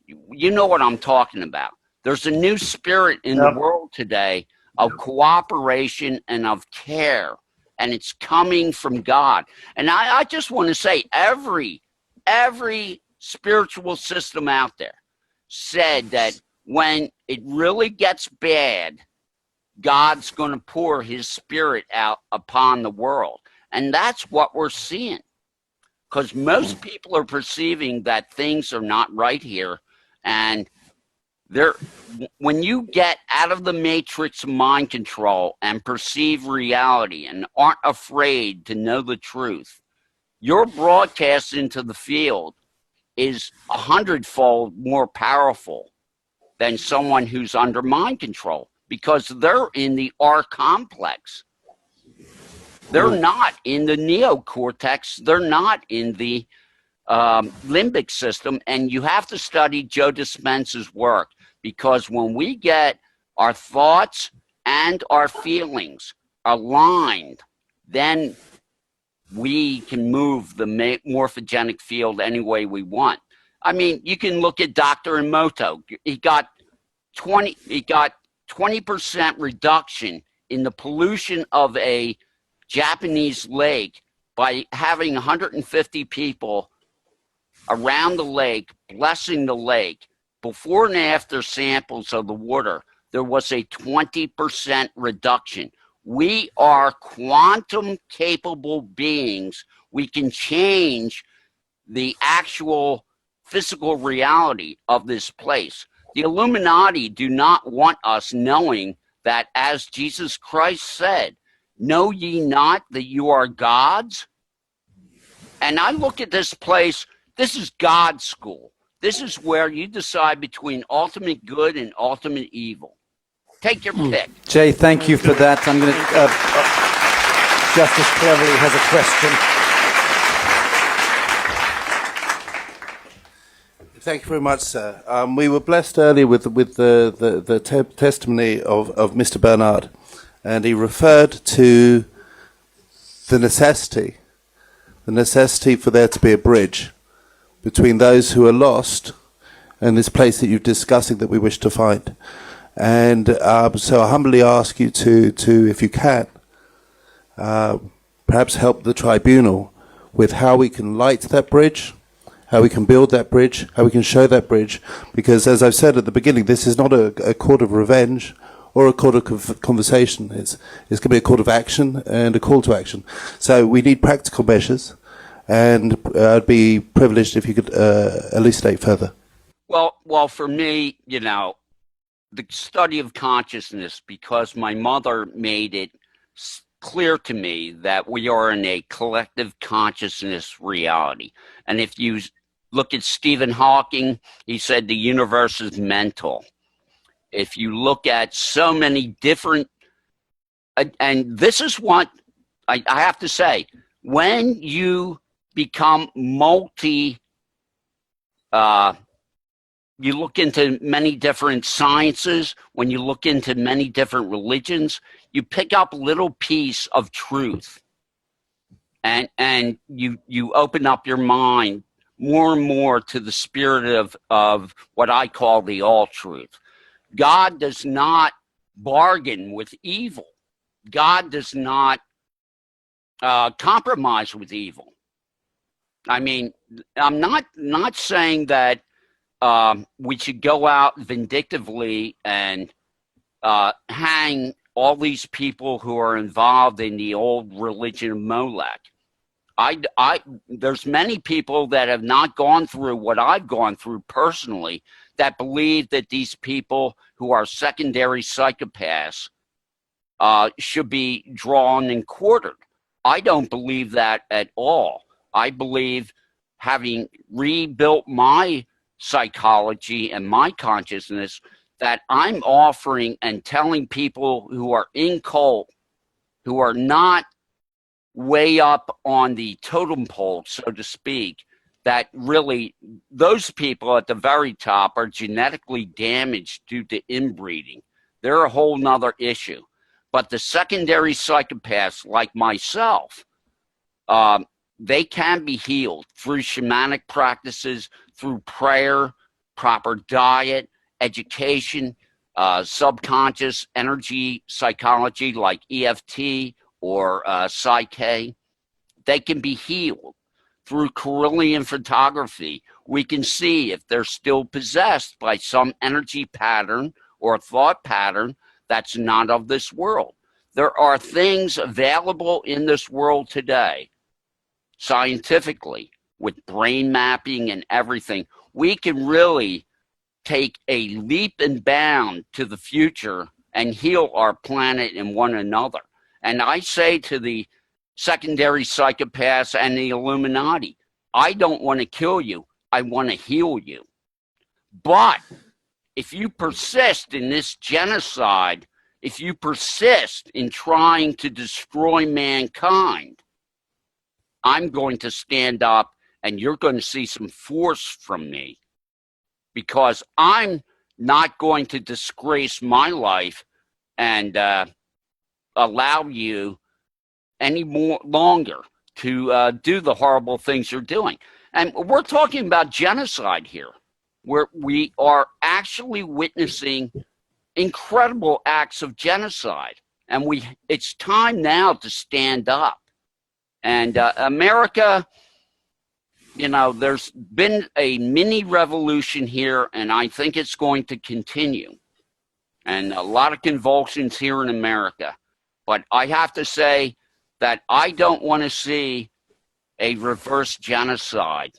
[SPEAKER 8] you know what I'm talking about. There's a new spirit in the world today of cooperation and of care, and it's coming from God. And I just want to say every spiritual system out there said that when it really gets bad, God's going to pour his spirit out upon the world. And that's what we're seeing. Because most people are perceiving that things are not right here. And when you get out of the matrix of mind control and perceive reality and aren't afraid to know the truth, your broadcast into the field is 100-fold more powerful than someone who's under mind control, because they're in the R complex. They're not in the neocortex. They're not in the limbic system. And you have to study Joe Dispenza's work, because when we get our thoughts and our feelings aligned, then we can move the morphogenic field any way we want. I mean, you can look at Dr. Emoto. He got 20% reduction in the pollution of a Japanese lake by having 150 people around the lake, blessing the lake. Before and after samples of the water, there was a 20% reduction. We are quantum capable beings. We can change the actual physical reality of this place. The Illuminati do not want us knowing that, as Jesus Christ said, know ye not that you are gods? And I look at this place, this is God's school. This is where you decide between ultimate good and ultimate evil. Take your pick.
[SPEAKER 1] Jay, thank you for that. I'm going to... Justice Cleverly has a question.
[SPEAKER 9] Thank you very much, sir. We were blessed earlier with the testimony of Mr. Bernard, and he referred to the necessity for there to be a bridge between those who are lost and this place that you're discussing that we wish to find. And so I humbly ask you to, if you can, perhaps help the tribunal with how we can light that bridge, how we can build that bridge, how we can show that bridge. Because as I've said at the beginning, this is not a court of revenge or a court of conversation. It's going to be a court of action and a call to action. So we need practical measures, and I'd be privileged if you could elucidate further.
[SPEAKER 8] Well, for me, the study of consciousness, because my mother made it clear to me that we are in a collective consciousness reality. And if you look at Stephen Hawking, he said the universe is mental. If you look at so many different, and this is what I have to say, when you become you look into many different sciences, when you look into many different religions, you pick up a little piece of truth. And you open up your mind more and more to the spirit of what I call the all-truth. God does not bargain with evil. God does not compromise with evil. I mean, I'm not saying that we should go out vindictively and hang all these people who are involved in the old religion of Molech. There's many people that have not gone through what I've gone through personally that believe that these people who are secondary psychopaths should be drawn and quartered. I don't believe that at all. I believe having rebuilt my psychology and my consciousness, that I'm offering and telling people who are in cult, who are not way up on the totem pole, so to speak, that really those people at the very top are genetically damaged due to inbreeding. They're a whole nother issue. But the secondary psychopaths like myself, they can be healed through shamanic practices, through prayer, proper diet, education, subconscious energy psychology like EFT or Psyche. They can be healed through Carillion photography. We can see if they're still possessed by some energy pattern or thought pattern that's not of this world. There are things available in this world today, scientifically, with brain mapping and everything. We can really take a leap and bound to the future and heal our planet and one another. And I say to the secondary psychopaths and the Illuminati, I don't want to kill you. I want to heal you. But if you persist in this genocide, if you persist in trying to destroy mankind, I'm going to stand up and you're going to see some force from me, because I'm not going to disgrace my life and allow you any more longer to do the horrible things you're doing. And we're talking about genocide here, where we are actually witnessing incredible acts of genocide. And it's time now to stand up. And America, you know, there's been a mini revolution here, and I think it's going to continue. And a lot of convulsions here in America. But I have to say that I don't want to see a reverse genocide.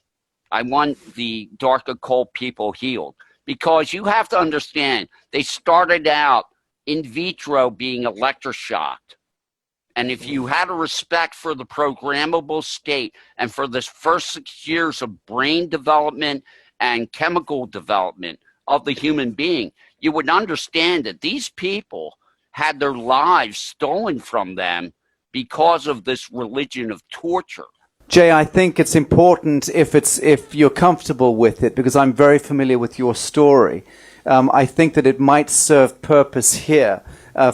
[SPEAKER 8] I want the dark occult people healed, because you have to understand, they started out in vitro being electroshocked. And if you had a respect for the programmable state and for the first 6 years of brain development and chemical development of the human being, you would understand that these people had their lives stolen from them because of this religion of torture.
[SPEAKER 1] Jay, I think it's important, if you're comfortable with it, because I'm very familiar with your story. I think that it might serve purpose here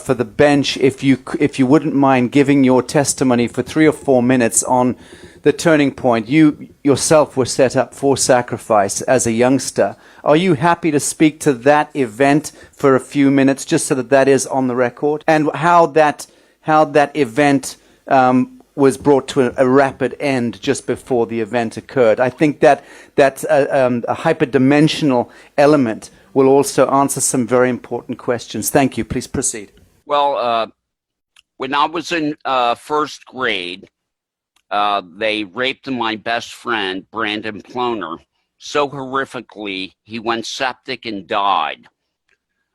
[SPEAKER 1] for the bench, if you wouldn't mind giving your testimony for 3 or 4 minutes on the turning point. You yourself were set up for sacrifice as a youngster. Are you happy to speak to that event for a few minutes, just so that is on the record, and how that event was brought to a rapid end just before the event occurred? I think that a hyperdimensional element will also answer some very important questions. Thank you. Please proceed.
[SPEAKER 8] Well, when I was in first grade, they raped my best friend, Brandon Ploner, so horrifically he went septic and died.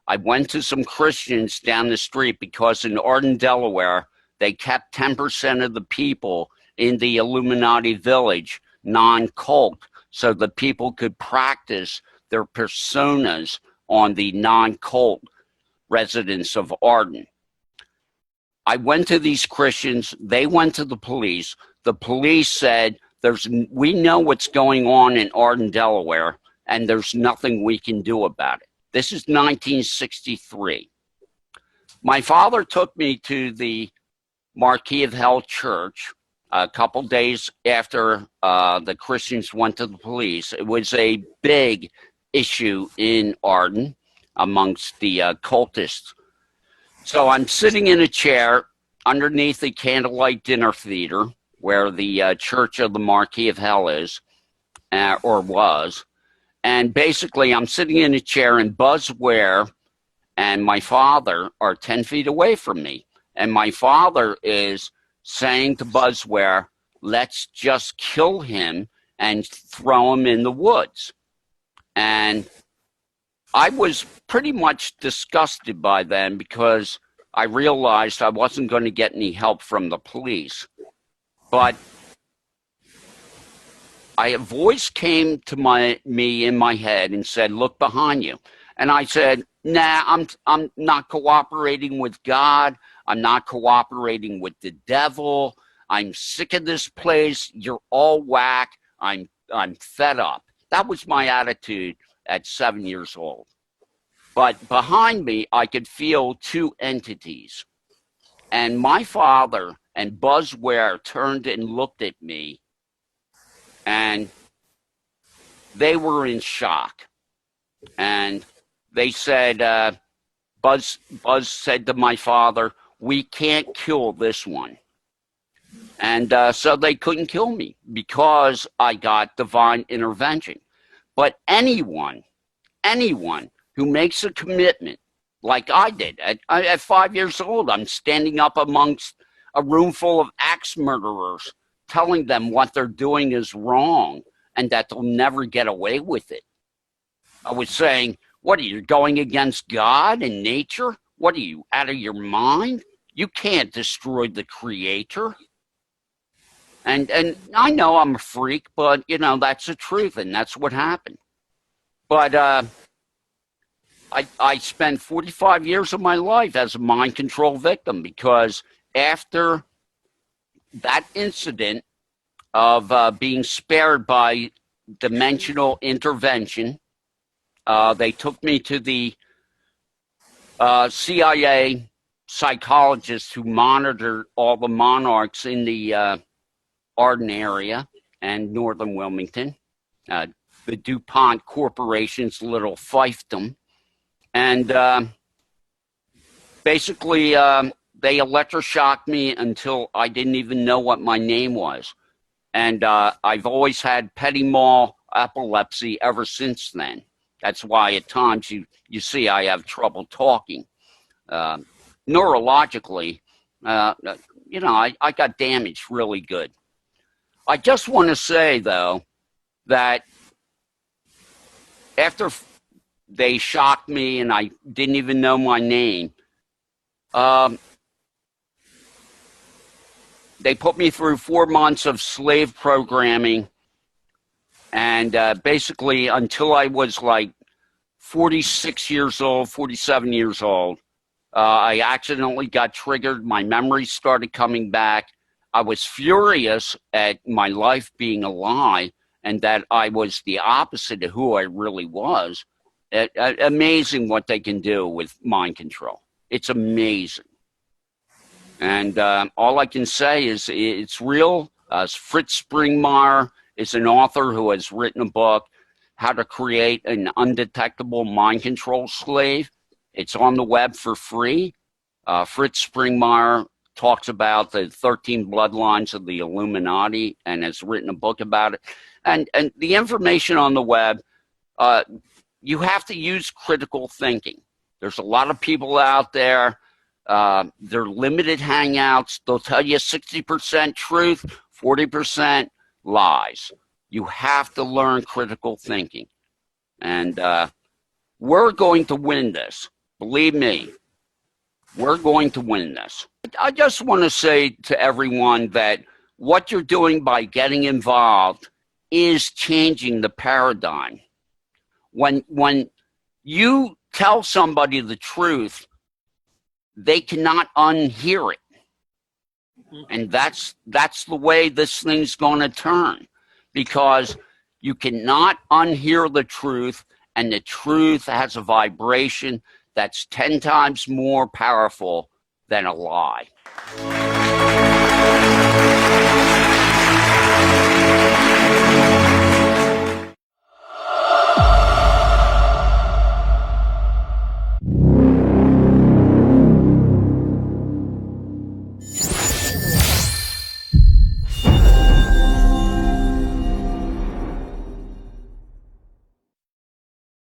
[SPEAKER 8] I went to some Christians down the street because in Arden, Delaware, they kept 10% of the people in the Illuminati village non-cult, so the people could practice their personas on the non-cult residents of Arden. I went to these Christians. They went to the police. The police said, we know what's going on in Arden, Delaware, and there's nothing we can do about it. This is 1963. My father took me to the Marquis of Hell Church a couple days after the Christians went to the police. It was a big issue in Arden amongst the cultists. So I'm sitting in a chair underneath the candlelight dinner theater where the Church of the Marquis of Hell is, or was. And basically I'm sitting in a chair, and Buzz Ware and my father are 10 feet away from me. And my father is saying to Buzz Ware, let's just kill him and throw him in the woods. And I was pretty much disgusted by them, because I realized I wasn't going to get any help from the police. But a voice came to me in my head and said, look behind you. And I said, nah, I'm not cooperating with God. I'm not cooperating with the devil. I'm sick of this place. You're all whack. I'm fed up. That was my attitude at 7 years old. But behind me, I could feel two entities. And my father and Buzz Ware turned and looked at me, and they were in shock. And they said, Buzz said to my father, we can't kill this one. And so they couldn't kill me because I got divine intervention. But anyone who makes a commitment, like I did, at 5 years old, I'm standing up amongst a room full of axe murderers, telling them what they're doing is wrong and that they'll never get away with it. I was saying, what are you, going against God and nature? What are you, out of your mind? You can't destroy the Creator. And I know I'm a freak, but, you know, that's the truth, and that's what happened. But I spent 45 years of my life as a mind control victim, because after that incident of being spared by dimensional intervention, they took me to the CIA psychologist who monitored all the monarchs in the Arden area and northern Wilmington, the DuPont Corporation's little fiefdom. And basically, they electroshocked me until I didn't even know what my name was. And I've always had petit mal epilepsy ever since then. That's why at times you see I have trouble talking. Neurologically, you know, I got damaged really good. I just want to say, though, that after they shocked me and I didn't even know my name, they put me through 4 months of slave programming, and basically until I was like 46 years old, 47 years old, I accidentally got triggered. My memories started coming back. I was furious at my life being a lie and that I was the opposite of who I really was. Amazing what they can do with mind control. It's amazing. And all I can say is it's real. Fritz Springmeier is an author who has written a book, How to Create an Undetectable Mind Control Slave. It's on the web for free. Fritz Springmeier talks about the 13 bloodlines of the Illuminati and has written a book about it. And the information on the web, you have to use critical thinking. There's a lot of people out there. They're limited hangouts. They'll tell you 60% truth, 40% lies. You have to learn critical thinking. And we're going to win this. Believe me, we're going to win this. I just want to say to everyone that what you're doing by getting involved is changing the paradigm. When you tell somebody the truth, they cannot unhear it. And that's the way this thing's going to turn, because you cannot unhear the truth, and the truth has a vibration that's 10 times more powerful than a lie.